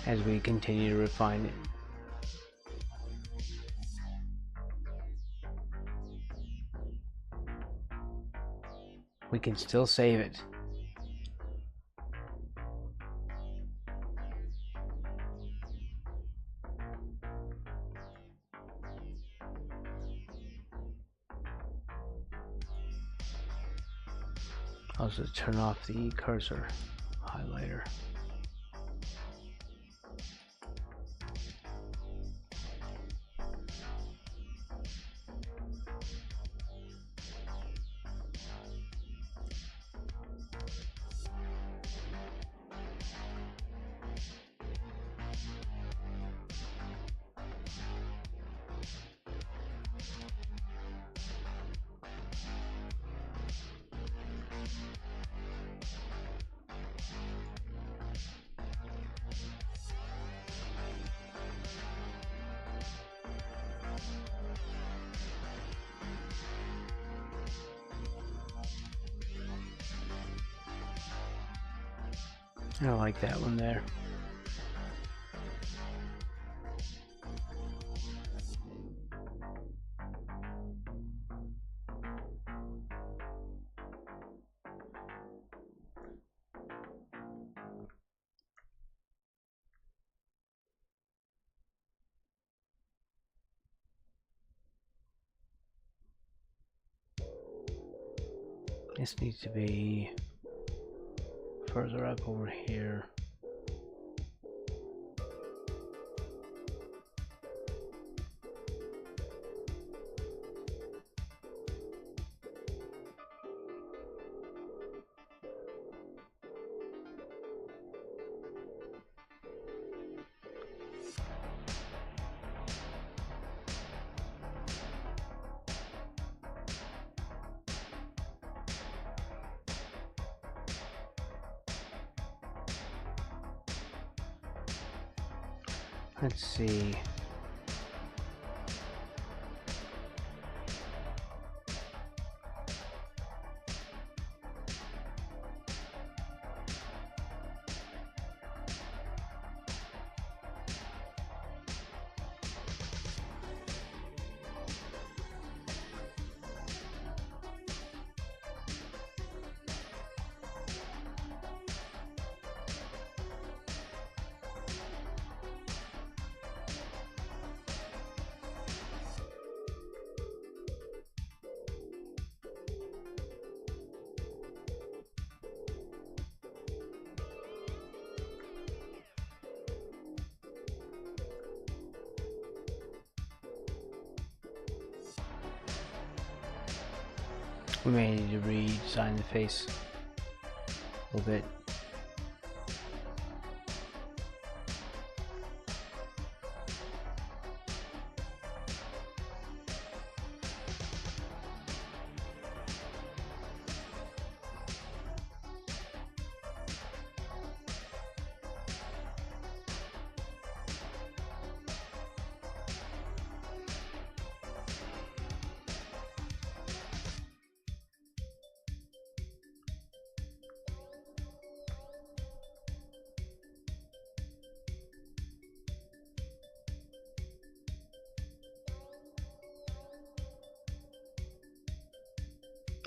As we continue to refine it. We can still save it. I'll just turn off the cursor highlighter. I like that one there. This needs to be further up over here. Let's see. We may need to redesign the face a little bit.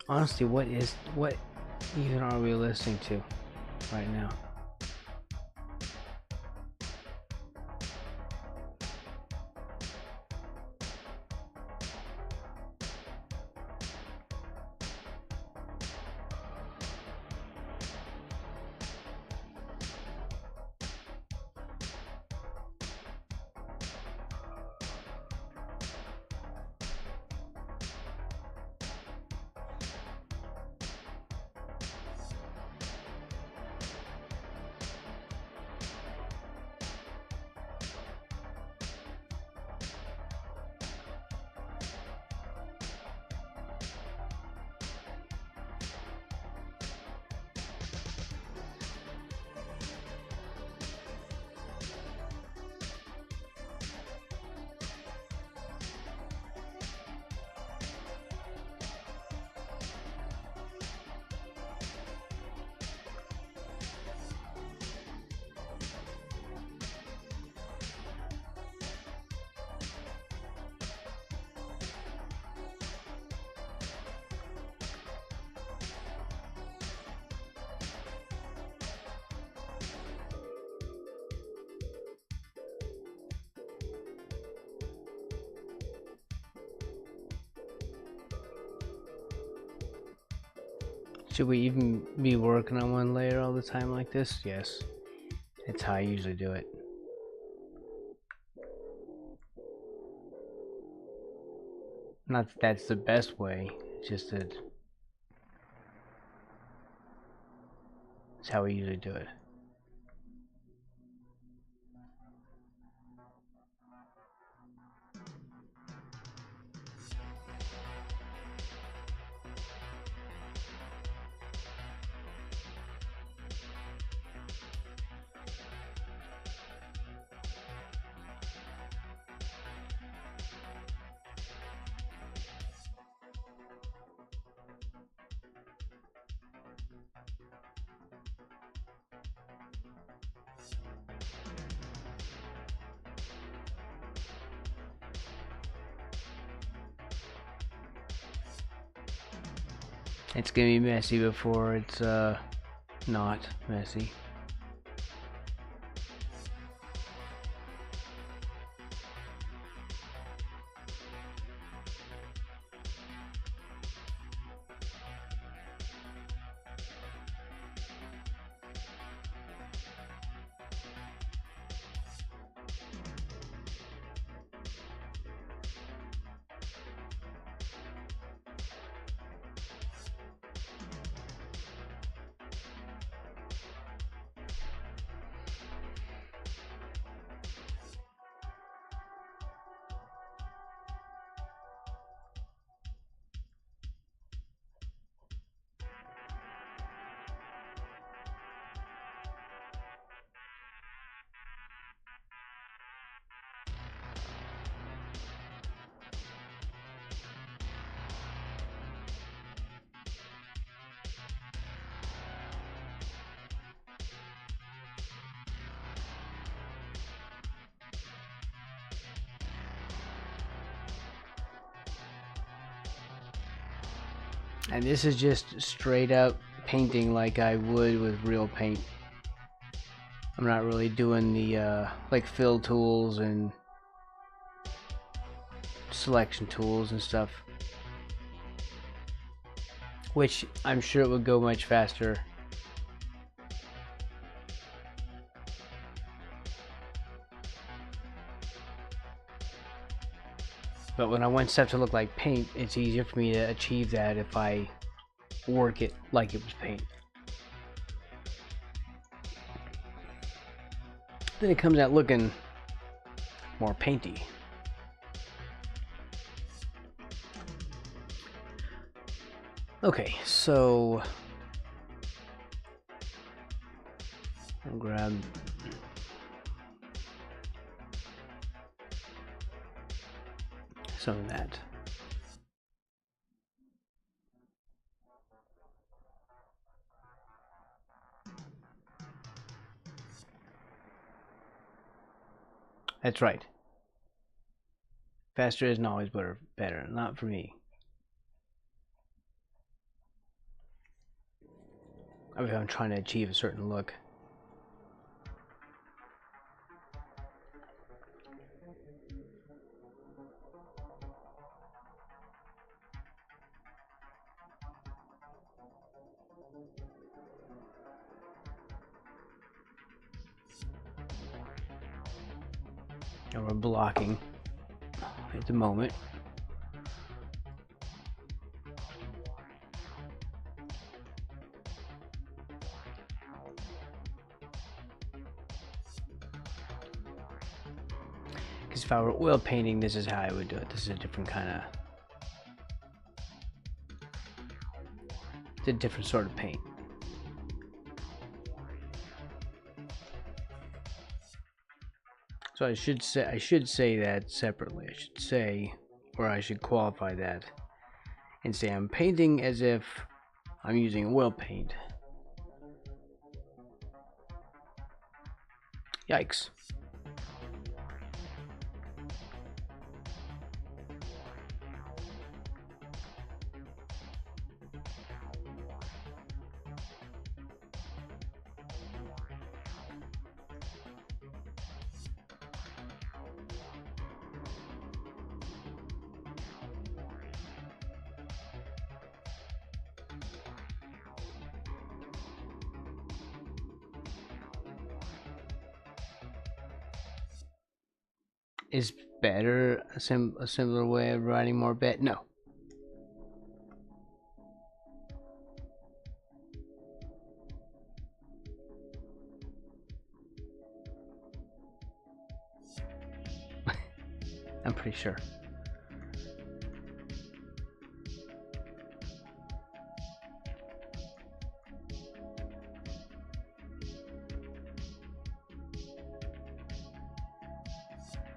Honestly, what even are we listening to right now? Should we even be working on one layer all the time like this? Yes. It's how I usually do it. Not that that's the best way, it's just that it's how we usually do it. It's gonna be messy before it's not messy. And this is just straight up painting like I would with real paint. I'm not really doing the like fill tools and selection tools and stuff, which I'm sure it would go much faster. But when I want stuff to look like paint, it's easier for me to achieve that if I work it like it was paint. Then it comes out looking more painty. Okay, so I'll grab some of that. That's right. Faster isn't always better. Not for me. I mean, I'm trying to achieve a certain look. And we're blocking at the moment. Because if I were oil painting, this is how I would do it. This is a different kind of... It's a different sort of paint. So I should say that separately. I should say, or I should qualify that and say I'm painting as if I'm using oil paint. Yikes. is better, a simpler way of writing more bet? No. I'm pretty sure.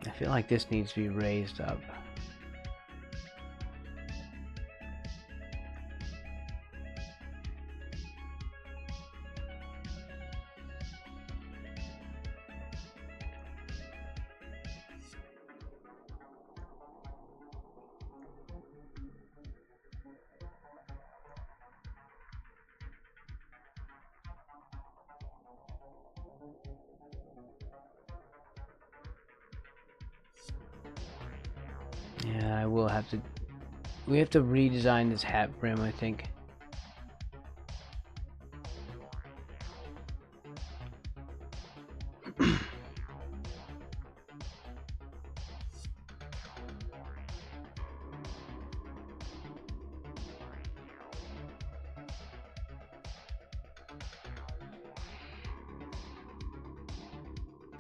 I feel like this needs to be raised up. Yeah, I will have to. We have to redesign this hat brim, I think.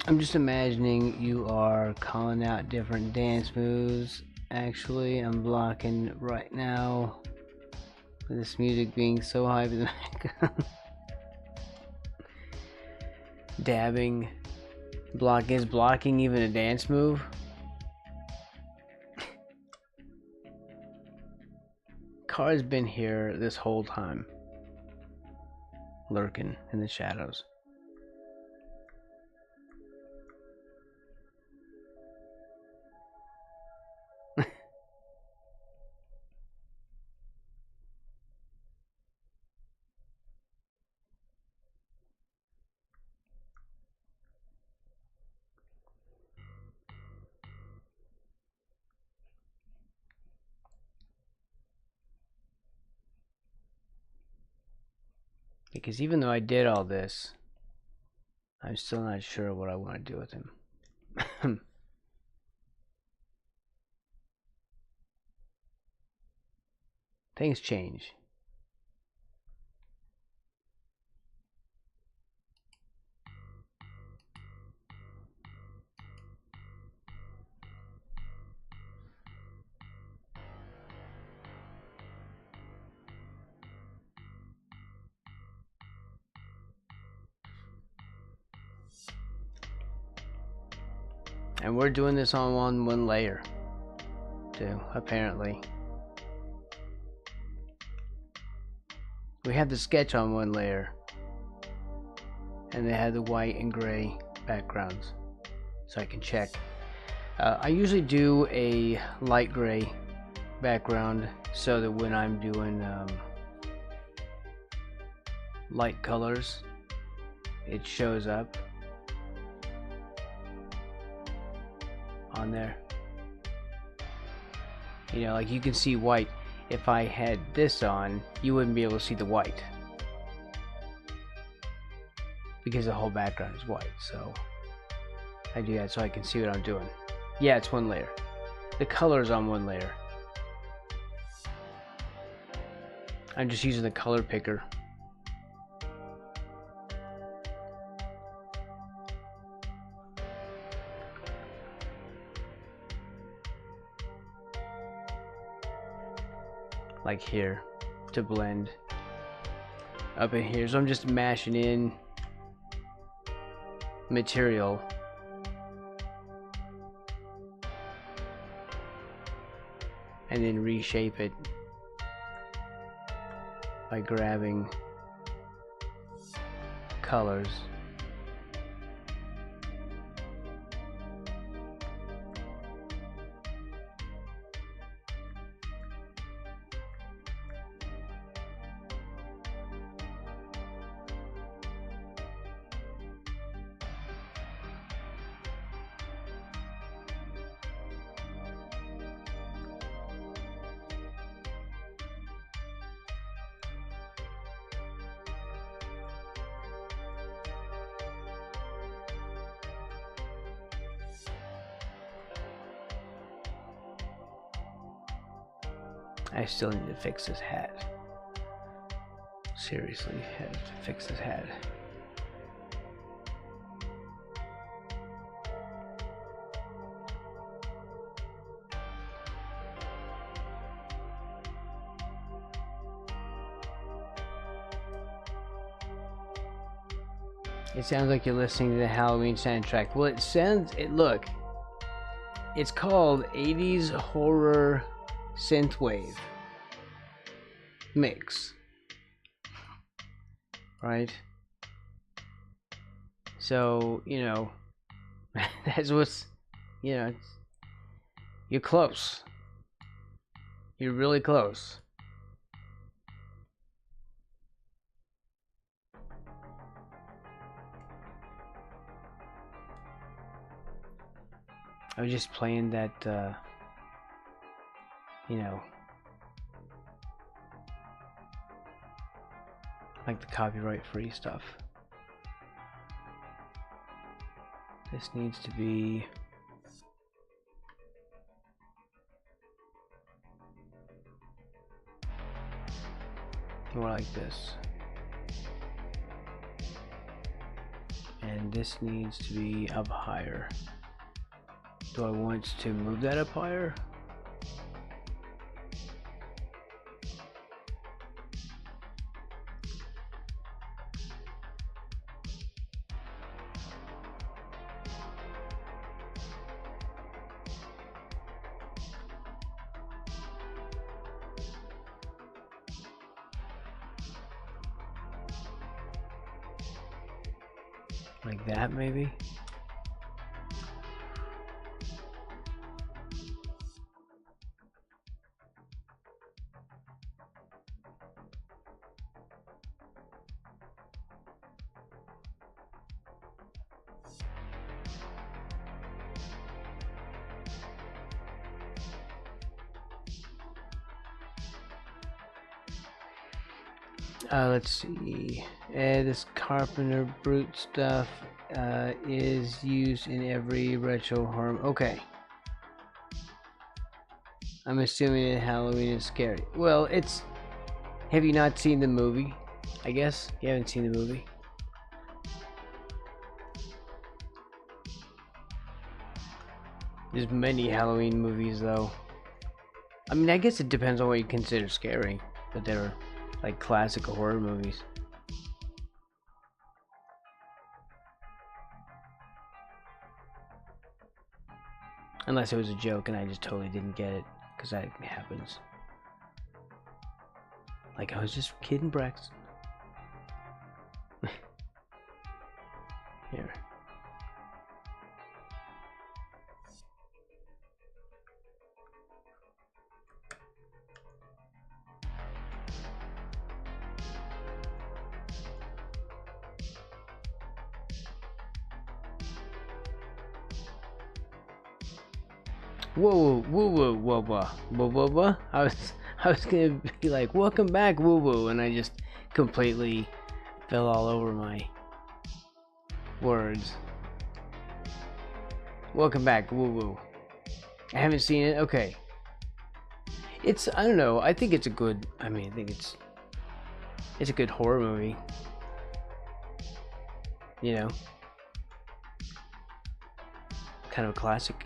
I'm just imagining you are calling out different dance moves. Actually, I'm blocking right now with this music being so hype in the background. Dabbing. Is blocking even a dance move? Car's been here this whole time. Lurking in the shadows. Because even though I did all this, I'm still not sure what I want to do with him. Things change. And we're doing this on one layer, too, apparently. We have the sketch on one layer, and they had the white and gray backgrounds, so I can check. I usually do a light gray background so that when I'm doing light colors, it shows up on there. You know, like you can see white. If I had this on, you wouldn't be able to see the white because the whole background is white. So I do that so I can see what I'm doing. Yeah, it's one layer. The color's on one layer. I'm just using the color picker. Like here to blend up in here. So I'm just mashing in material and then reshape it by grabbing colors. I still need to fix this hat. Seriously, have to fix this hat. It sounds like you're listening to the Halloween soundtrack. Well, look, it's called 80s horror synthwave mix, right? So, you know, that's what's, you know, you're close. You're really close. I was just playing that, you know, like the copyright-free stuff. This needs to be more like this. And this needs to be up higher. Do I want to move that up higher? Like that, maybe? Let's see. This Carpenter Brute stuff is used in every retro horror. Okay. I'm assuming that Halloween is scary. Well, it's. Have you not seen the movie? I guess you haven't seen the movie. There's many Halloween movies, though. I mean, I guess it depends on what you consider scary, but they're like classic horror movies. Unless it was a joke and I just totally didn't get it, because that happens. Like, I was just kidding, Braxton. Here. Whoa, whoa, whoa, whoa, whoa, whoa, whoa, whoa. I was gonna be like, welcome back, woo woo, and I just completely fell all over my words. Welcome back, woo woo. I haven't seen it. Okay. It's, I don't know. I think it's a good. I mean, I think it's a good horror movie. You know, kind of a classic.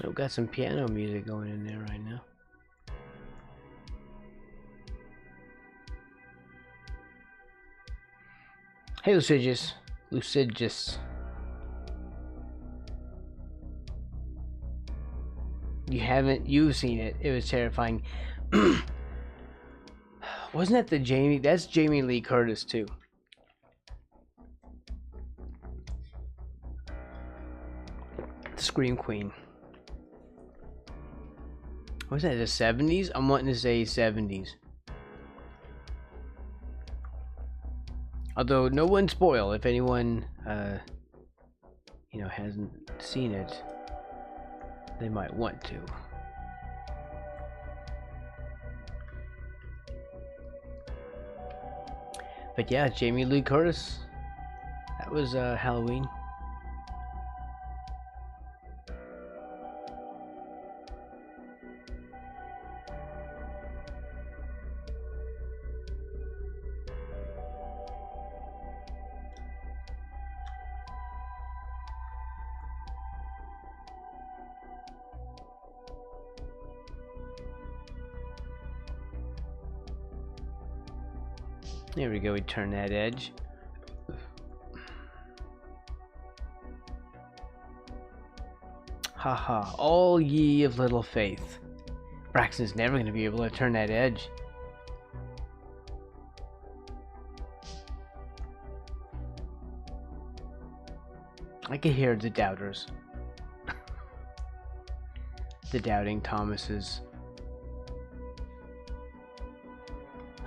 Oh, got some piano music going in there right now. Hey, Lucidius. Lucidius. You've seen it. It was terrifying. Wasn't that the Jamie? That's Jamie Lee Curtis, too. The Scream Queen. Was that the 70s? I'm wanting to say 70s. Although, no one spoil if anyone, hasn't seen it. They might want to. But yeah, Jamie Lee Curtis. That was Halloween. There we go, we turn that edge. Haha, all ye of little faith. Braxton's never going to be able to turn that edge. I can hear the doubters. The doubting Thomases.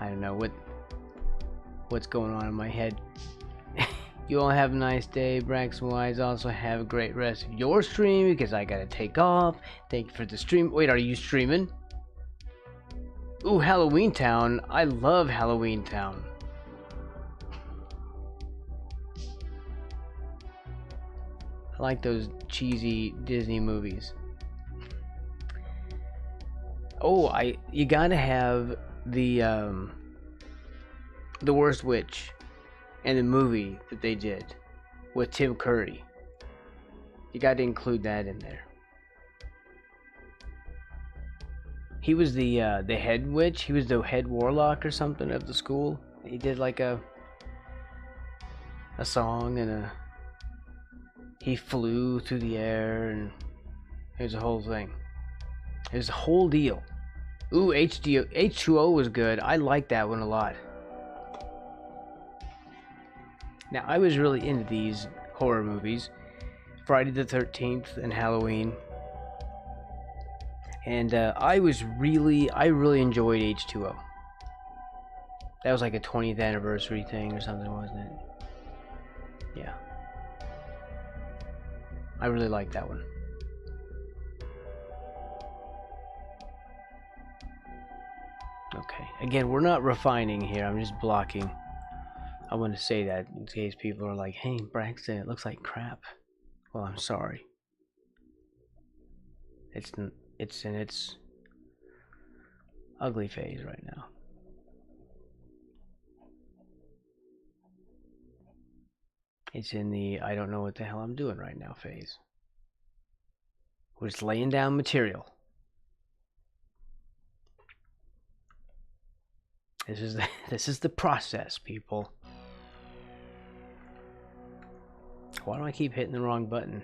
I don't know what's going on in my head. You all have a nice day. Braxton Wise, also have a great rest of your stream because I gotta take off. Thank you for the stream. Wait, are you streaming? Ooh, Halloween Town. I love Halloween Town. I like those cheesy Disney movies. Oh, you gotta have the Worst Witch and the movie that they did with Tim Curry. You got to include that in there. He was the head witch. He was the head warlock or something of the school. He did like a song and he flew through the air and it was a whole thing. It was a whole deal. Ooh, H2O was good. I liked that one a lot. Now, I was really into these horror movies. Friday the 13th and Halloween. And I really enjoyed H2O. That was like a 20th anniversary thing or something, wasn't it? Yeah. I really liked that one. Okay. Again, we're not refining here. I'm just blocking. I want to say that in case people are like, hey, Braxton, it looks like crap. Well, I'm sorry. It's in its ugly phase right now. It's in the I don't know what the hell I'm doing right now phase. We're just laying down material. This is the process, people. Why do I keep hitting the wrong button?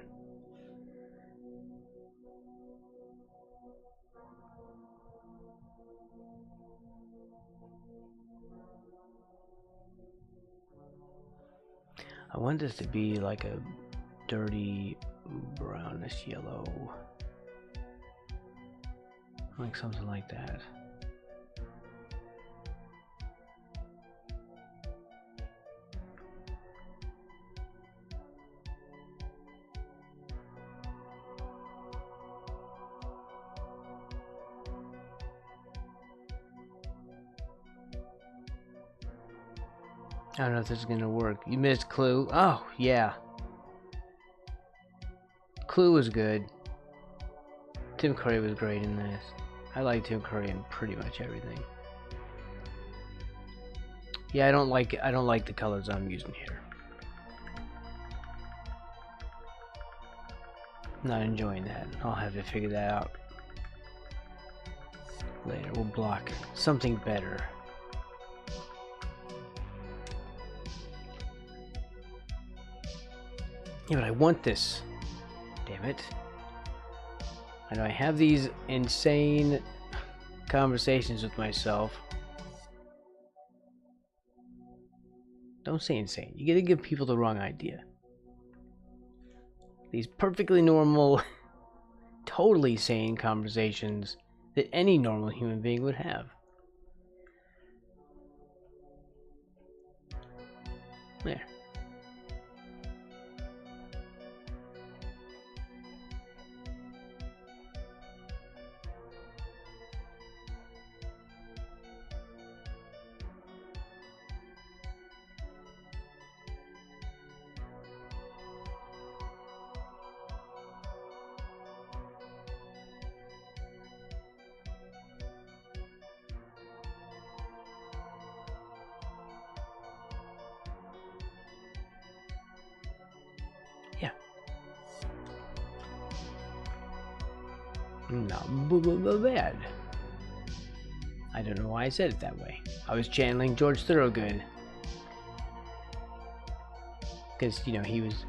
I want this to be like a dirty brownish yellow. Like something like that. I don't know if this is gonna work. You missed Clue. Oh, yeah. Clue was good. Tim Curry was great in this. I like Tim Curry in pretty much everything. Yeah, I don't like the colors I'm using here. Not enjoying that. I'll have to figure that out later. We'll block something better. Yeah, but I want this. Damn it. I know I have these insane conversations with myself. Don't say insane. You gotta give people the wrong idea. These perfectly normal, totally sane conversations that any normal human being would have. There. Yeah. Not bad. I don't know why I said it that way. I was channeling George Thorogood. Because, you know, he was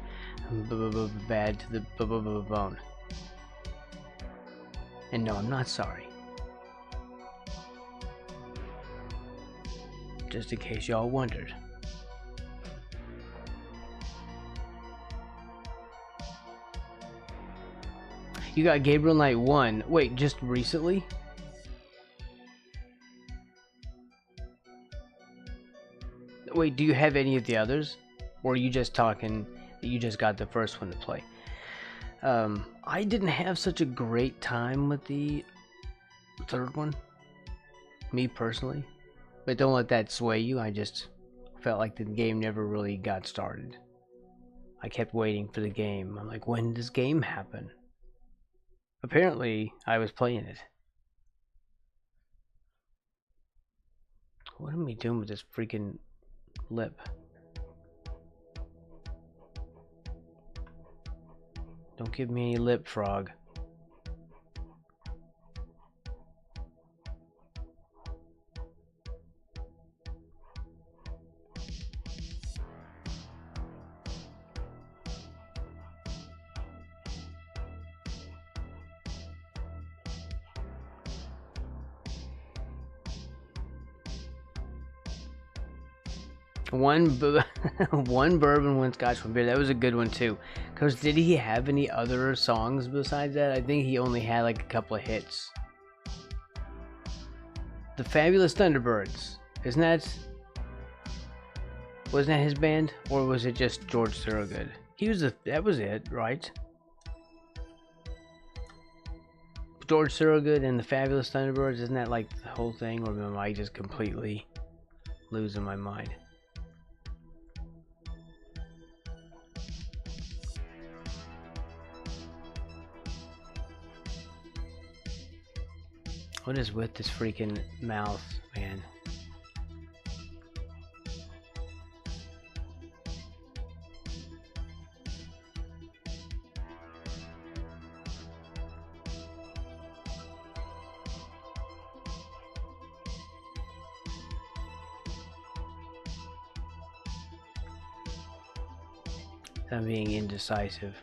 bad to the bone. And no, I'm not sorry. Just in case y'all wondered. You got Gabriel Knight 1. Wait, just recently? Wait, do you have any of the others? Or are you just talking that you just got the first one to play? I didn't have such a great time with the third one. Me personally. But don't let that sway you. I just felt like the game never really got started. I kept waiting for the game. I'm like, when does game happen? Apparently, I was playing it. What am I doing with this freaking lip? Don't give me any lip, frog. One bourbon, one scotch, one beer. That was a good one too. Cause did he have any other songs besides that? I think he only had like a couple of hits. The Fabulous Thunderbirds. Wasn't that his band? Or was it just George Thorogood? That was it, right? George Thorogood and the Fabulous Thunderbirds, isn't that like the whole thing? Or am I just completely losing my mind? What is with this freaking mouth, man? I'm being indecisive.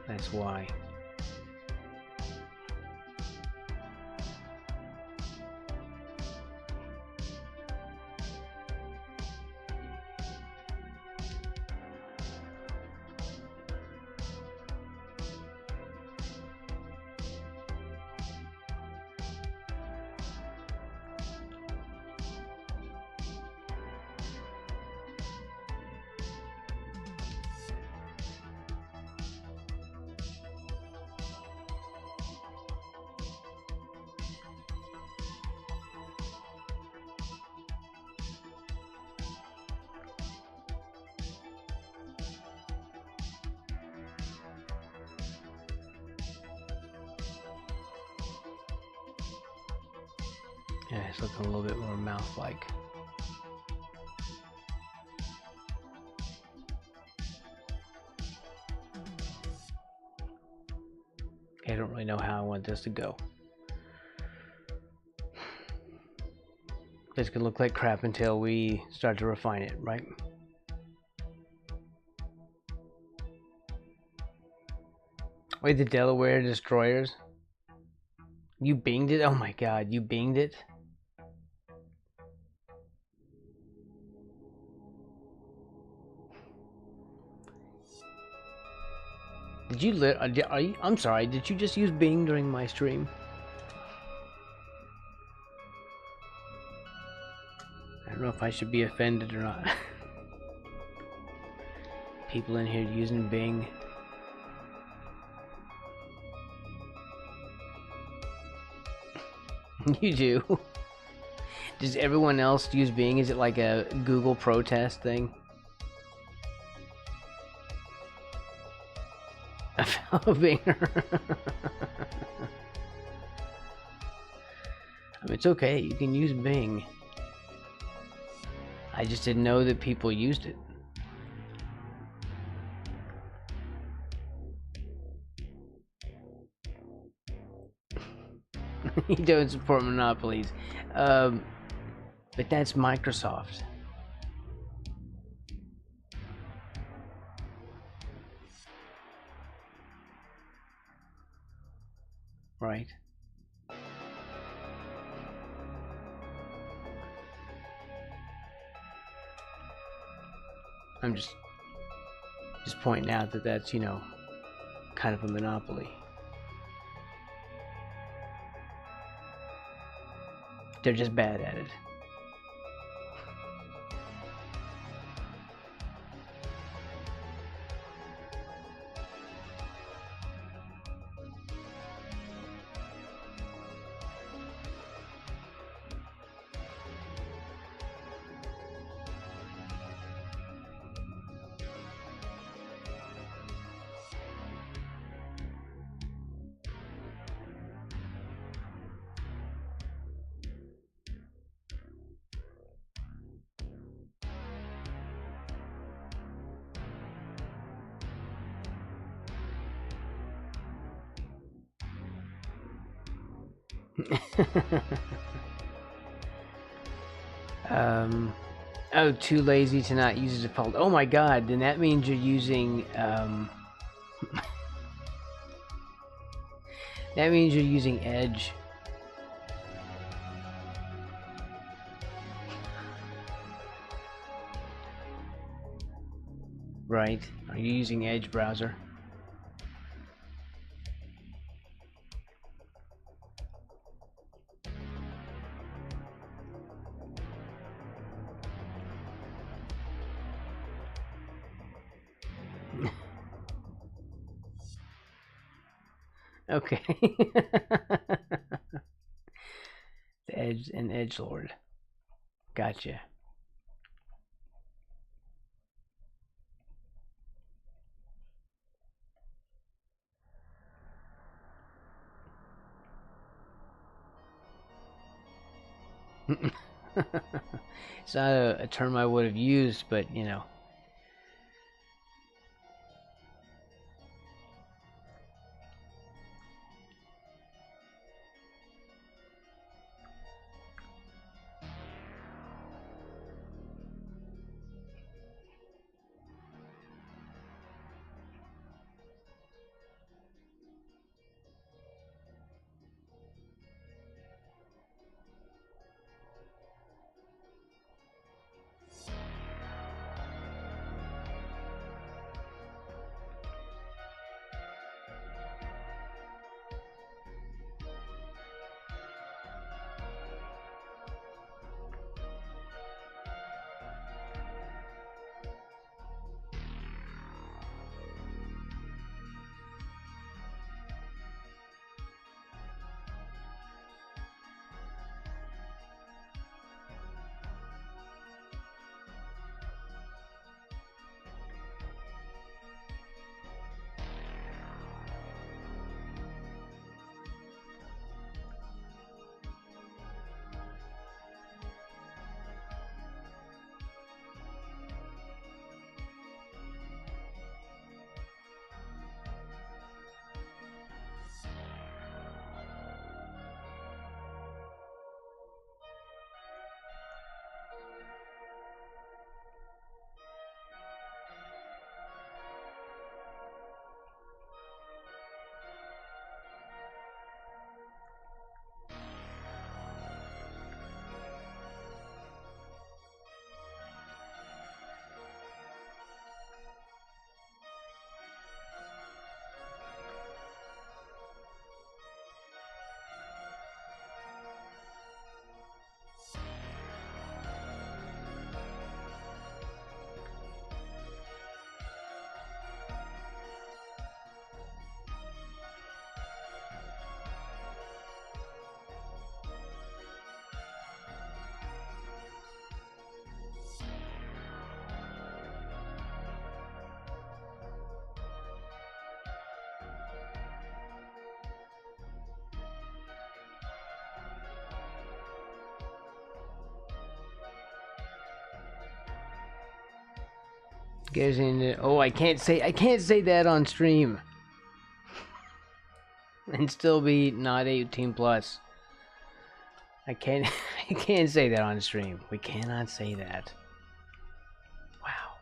That's why. Yeah, it's looking a little bit more mouth-like. Okay, I don't really know how I want this to go. This could look like crap until we start to refine it, right? Wait, the Delaware Destroyers? You binged it? Oh my god, you binged it? Did you I'm sorry, did you just use Bing during my stream? I don't know if I should be offended or not. People in here using Bing. You do? Does everyone else use Bing? Is it like a Google protest thing? A fellow Binger. I mean, it's okay. You can use Bing. I just didn't know that people used it. You don't support monopolies. But that's Microsoft. Right? I'm just pointing out that that's, you know, kind of a monopoly. They're just bad at it. Oh, too lazy to not use a default. Oh my god, then that means you're using, that means you're using Edge. Right? Are you using Edge browser? Okay. The Edge and Edgelord. Gotcha. It's not a term I would have used, but you know. Goes into, oh, I can't say that on stream. And still be not 18 plus. I can't say that on stream. We cannot say that. Wow.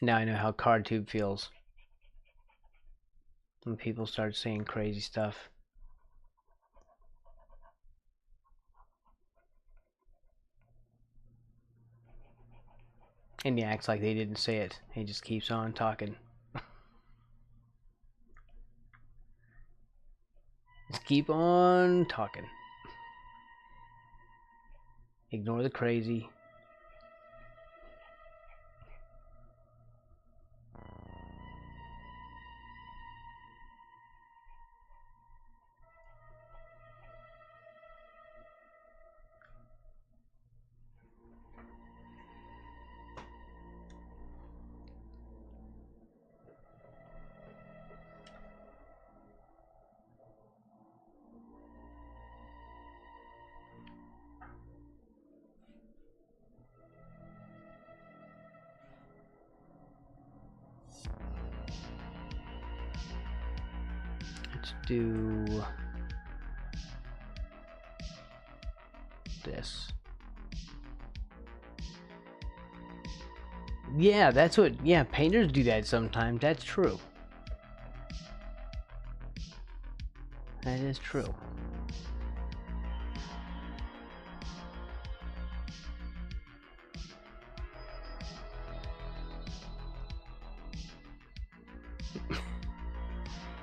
Now I know how CardTube feels. When people start saying crazy stuff. And he acts like they didn't say it. He just keeps on talking. Just keep on talking. Ignore the crazy. Let's do this. Yeah, that's what, yeah, painters do that sometimes. That's true. That is true.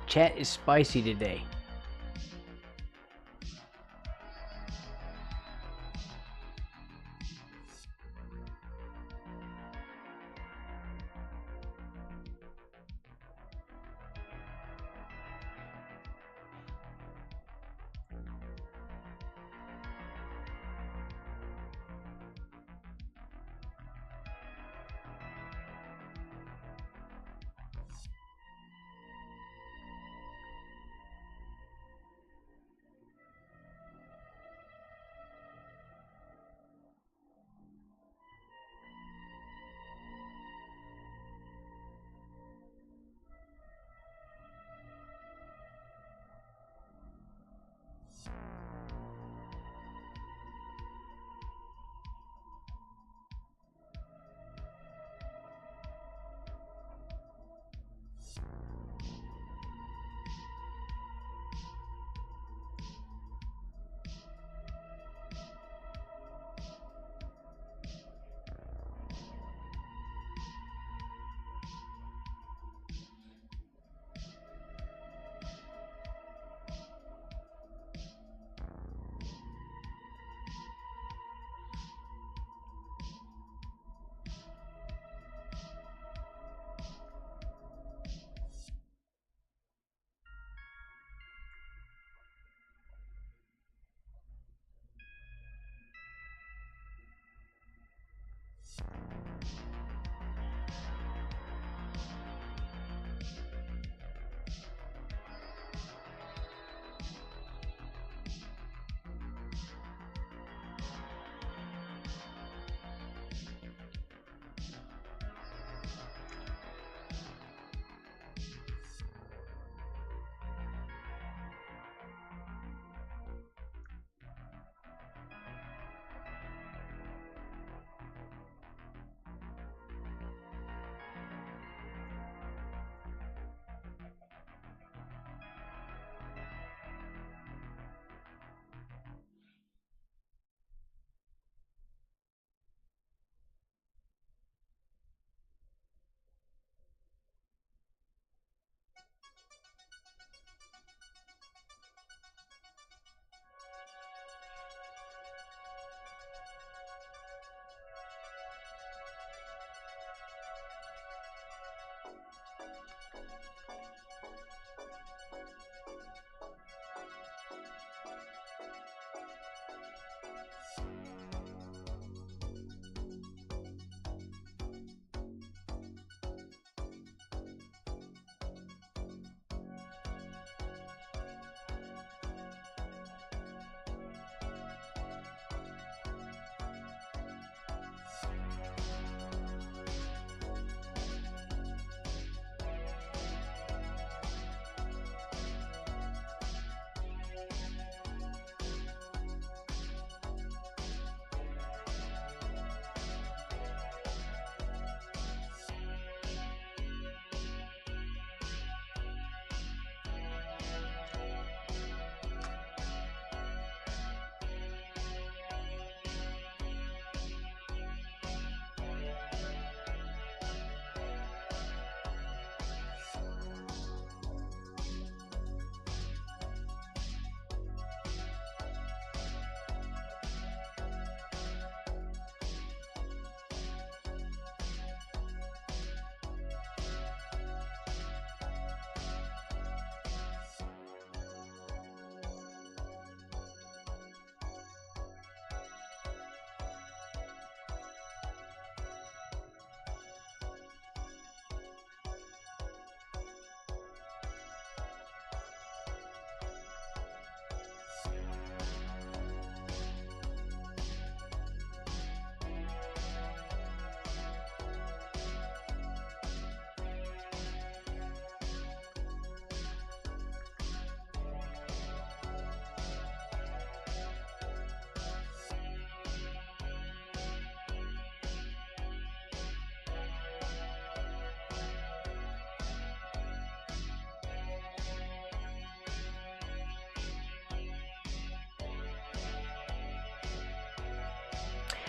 Chat is spicy today.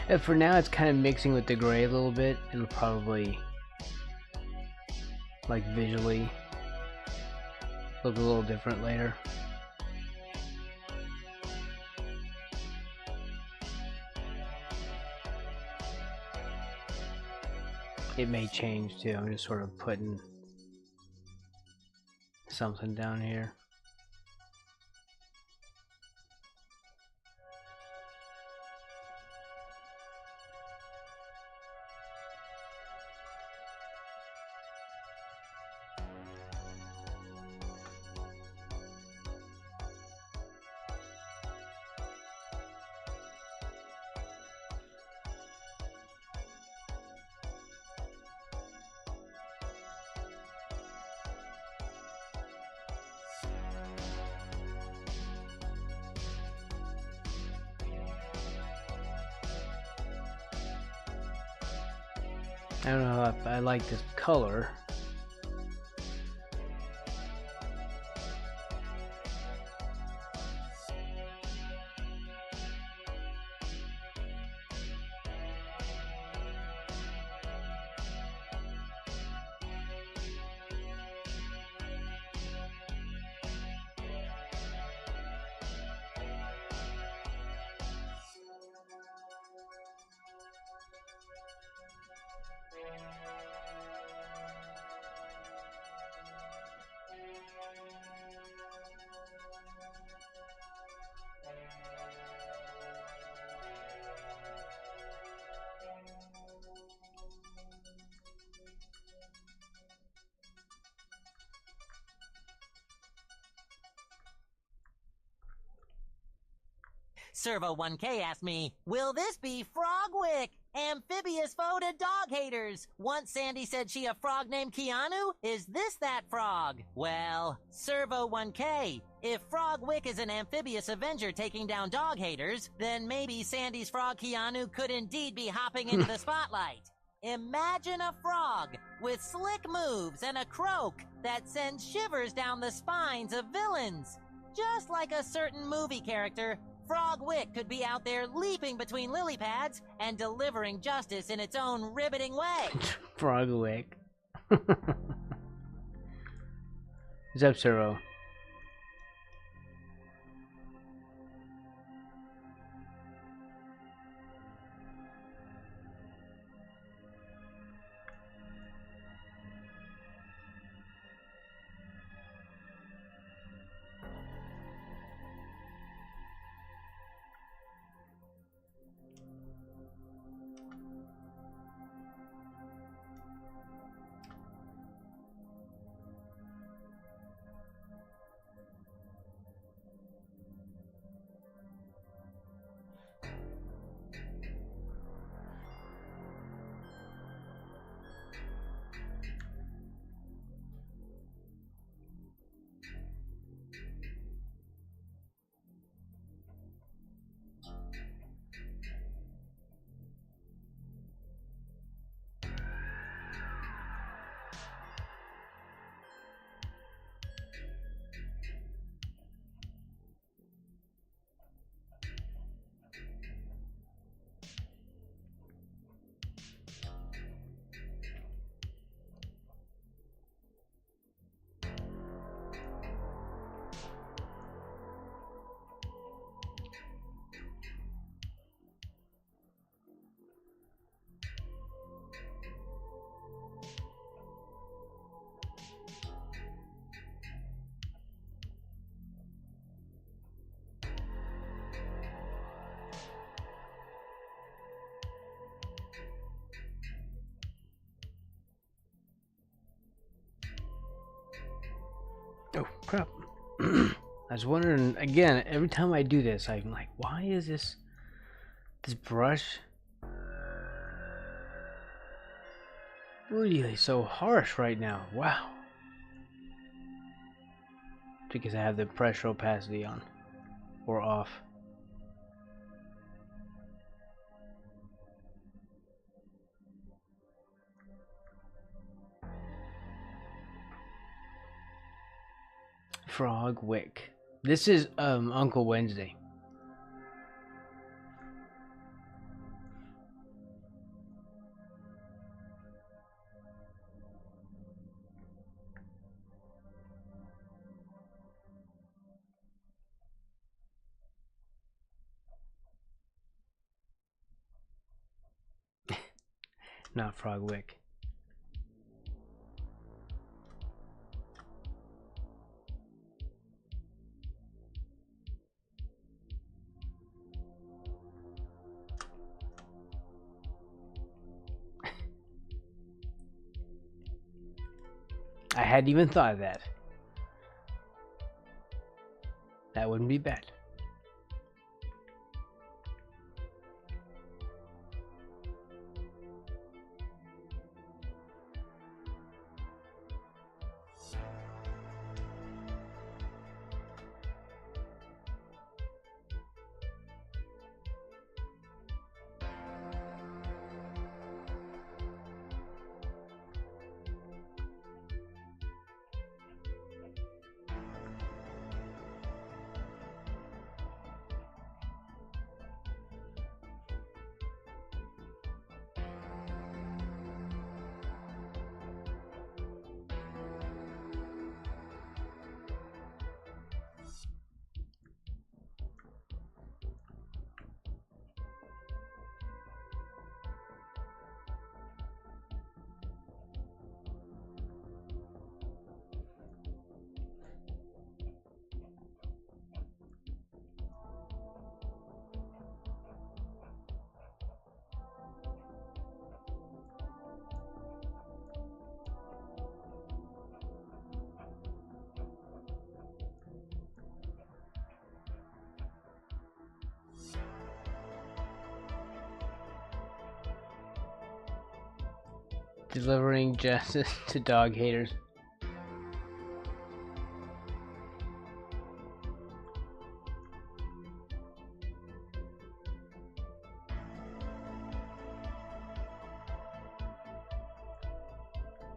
And for now, it's kind of mixing with the gray a little bit. It'll probably, like, visually look a little different later. It may change too. I'm just sort of putting something down here. I don't know if I like this color. Servo 1K asked me, will this be Frogwick? Amphibious foe to dog haters. Once Sandy said she a frog named Keanu. Is this that frog? Well, Servo 1K, if Frogwick is an amphibious avenger taking down dog haters, then maybe Sandy's frog Keanu could indeed be hopping into the spotlight. Imagine a frog with slick moves and a croak that sends shivers down the spines of villains. Just like a certain movie character, Frogwick could be out there leaping between lily pads and delivering justice in its own riveting way. Frogwick. What's up, Servo? Oh, crap. I was wondering, again, every time I do this, I'm like, why is this brush really so harsh right now? Wow. Because I have the pressure opacity on, or off. Frogwick. This is Uncle Wednesday. not Frogwick. I hadn't even thought of that. That wouldn't be bad. Delivering justice to dog haters.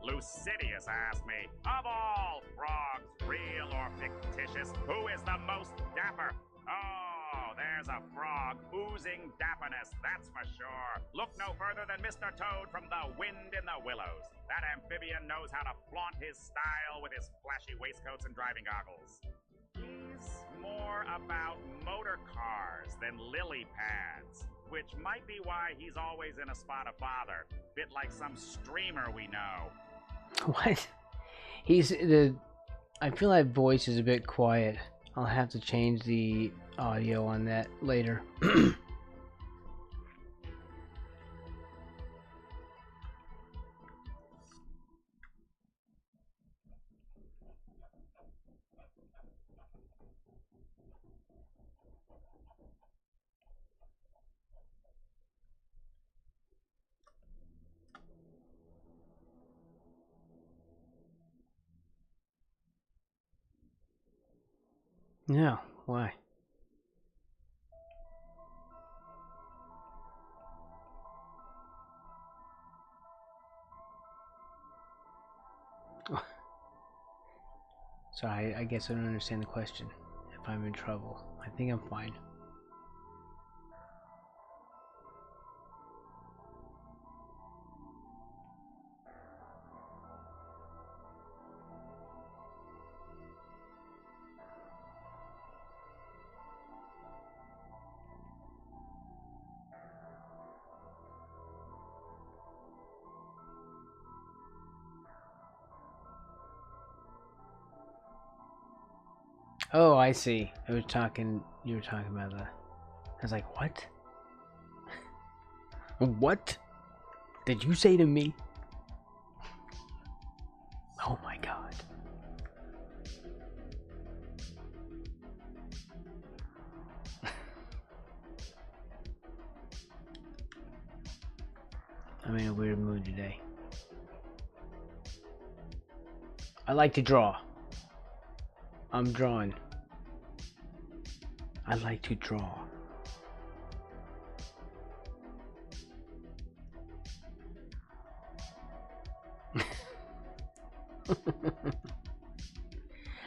Lucidius asked me, of all frogs, real or fictitious, who is the most dapper? Oh, there's a frog oozing dapperness, that's for sure. Look no further than Mr. Toad from the Wind in the Willows. That amphibian knows how to flaunt his style with his flashy waistcoats and driving goggles. He's more about motor cars than lily pads, which might be why he's always in a spot of bother. Bit like some streamer we know. What? He's the. I feel like voice is a bit quiet. I'll have to change the audio on that later. No, why? Sorry, I guess I don't understand the question. If I'm in trouble, I think I'm fine. Oh, I see. You were talking about that. I was like, what? What did you say to me? Oh my god. I'm in a weird mood today. I like to draw. I'm drawing. I like to draw.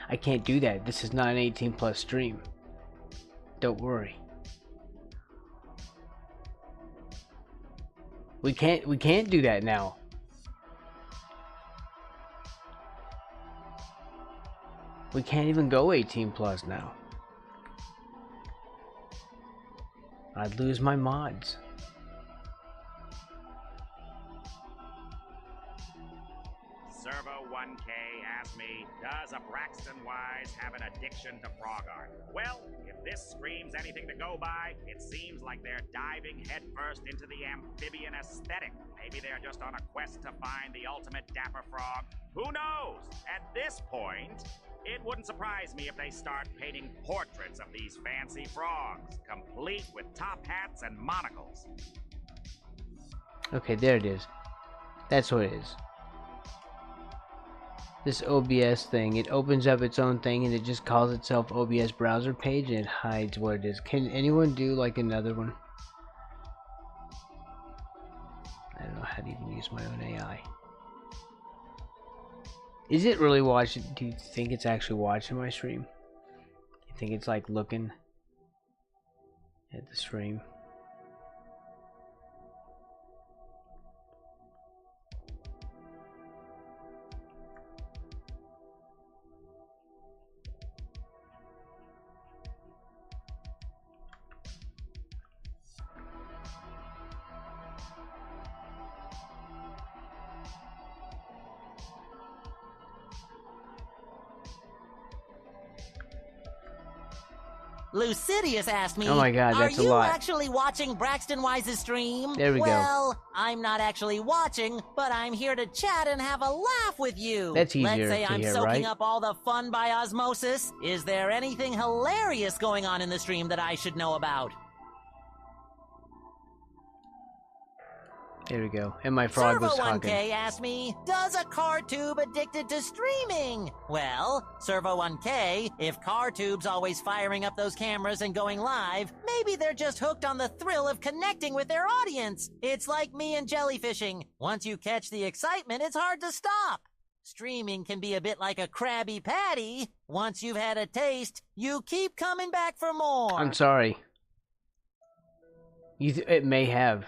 I can't do that. This is not an 18+ stream. Don't worry. We can't do that now. We can't even go 18+ now. I'd lose my mods. Servo1K asked me, does a Braxton Wise have an addiction to frog art? Well, if this screams anything to go by, it seems like they're diving headfirst into the amphibian aesthetic. Maybe they're just on a quest to find the ultimate dapper frog. Who knows? At this point, it wouldn't surprise me if they start painting portraits of these fancy frogs, complete with top hats and monocles. Okay, there it is. That's what it is. This OBS thing, it opens up its own thing and it just calls itself OBS browser page and it hides what it is. Can anyone do like another one? I don't know how to even use my own AI. Is it really watching? Do you think it's actually watching my stream? You think it's like looking at the stream? Lucidius asked me, Oh my God, that's a are you lot. actually watching Braxton Wise's stream? There we go. Well, I'm not actually watching, but I'm here to chat and have a laugh with you. That's easier Let's say to I'm hear, soaking right? up all the fun by osmosis. Is there anything hilarious going on in the stream that I should know about? There we go. And my frog was talking. Servo1K asked me, does a car tube addicted to streaming? Well, Servo1K, if car tubes always firing up those cameras and going live, maybe they're just hooked on the thrill of connecting with their audience. It's like me and jellyfishing. Once you catch the excitement, it's hard to stop. Streaming can be a bit like a Krabby Patty. Once you've had a taste, you keep coming back for more. I'm sorry. It may have.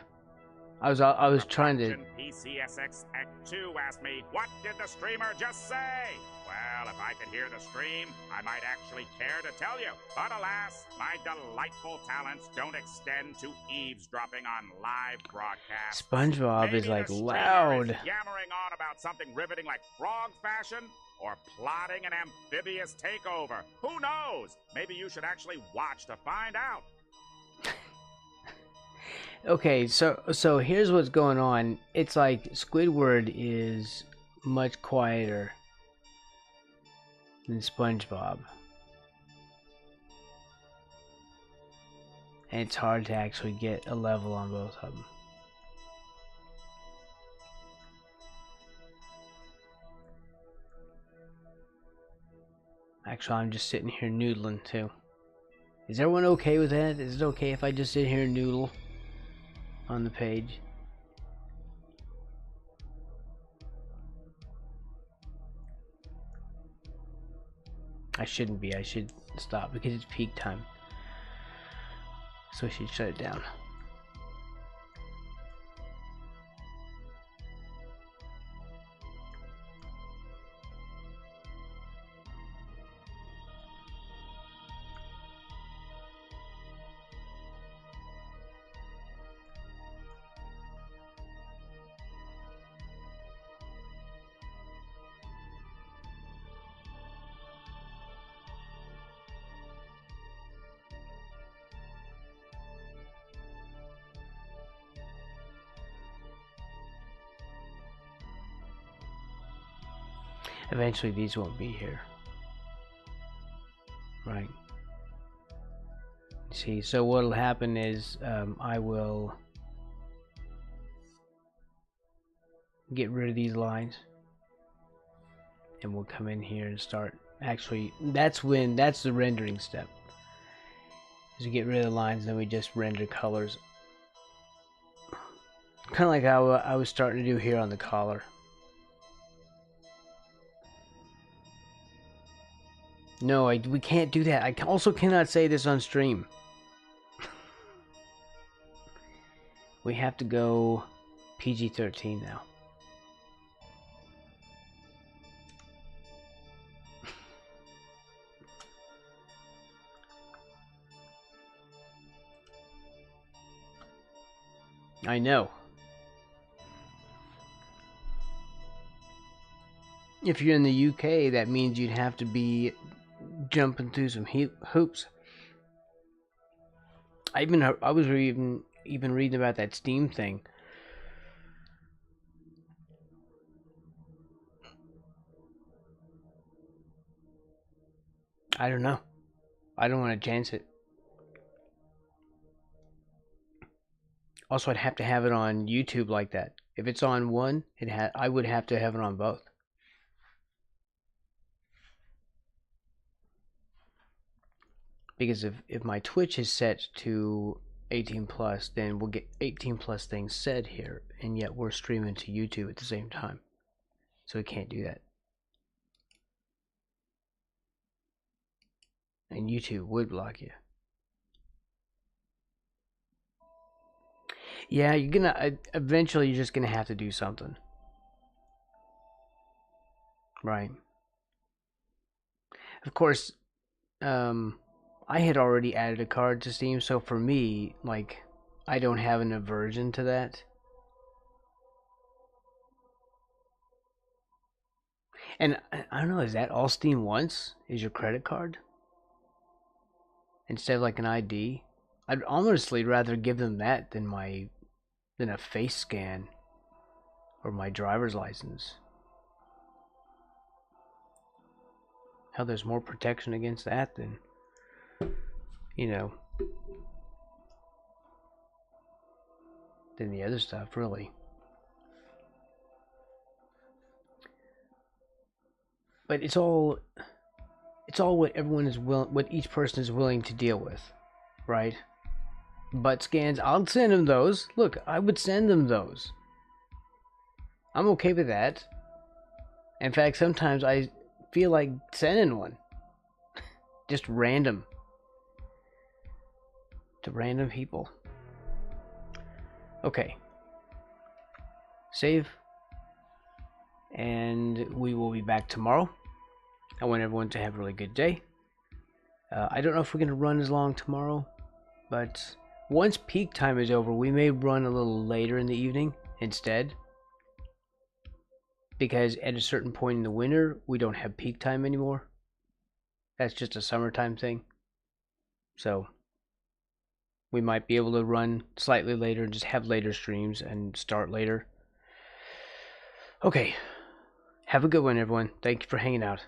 I was trying to. PCSX Act 2 asked me, what did the streamer just say? Well, if I could hear the stream, I might actually care to tell you. But alas, my delightful talents don't extend to eavesdropping on live broadcasts. SpongeBob Maybe is like the streamer loud. is yammering on about something riveting like frog fashion, or plotting an amphibious takeover. Who knows? Maybe you should actually watch to find out. Okay, so here's what's going on. It's like Squidward is much quieter than SpongeBob. And it's hard to actually get a level on both of them. Actually, I'm just sitting here noodling too. Is everyone okay with that? Is it okay if I just sit here and noodle on the page? I shouldn't be. I should stop because it's peak time. So I should shut it down. Eventually these won't be here. Right. See, so what'll happen is I will get rid of these lines and we'll come in here and start actually that's the rendering step. Is we get rid of the lines, then we just render colors. Kinda like how I was starting to do here on the collar. No, we can't do that. I also cannot say this on stream. We have to go PG-13 now. I know. If you're in the UK, that means you'd have to be jumping through some hoops. I was even reading about that Steam thing. I don't know. I don't want to chance it. Also, I'd have to have it on YouTube like that. If it's on one, I would have to have it on both. Because if my Twitch is set to 18 plus, then we'll get 18 plus things said here, and yet we're streaming to YouTube at the same time. So we can't do that. And YouTube would block you. Yeah, you're gonna eventually you're just gonna have to do something. Right. Of course, I had already added a card to Steam, so for me, like, I don't have an aversion to that. And I don't know, is that all Steam wants? Is your credit card? Instead of like an ID? I'd honestly rather give them that than a face scan or my driver's license. Hell, there's more protection against that than, you know, than the other stuff, really. But it's all what everyone is what each person is willing to deal with, right? Butt scans, I'll send them those. Look, I would send them those. I'm okay with that. In fact, sometimes I feel like sending one. Just random. To random people. Okay. Save. And we will be back tomorrow. I want everyone to have a really good day. I don't know if we're going to run as long tomorrow, but once peak time is over, we may run a little later in the evening instead. Because at a certain point in the winter, we don't have peak time anymore. That's just a summertime thing. So, we might be able to run slightly later and just have later streams and start later. Okay. Have a good one, everyone. Thank you for hanging out.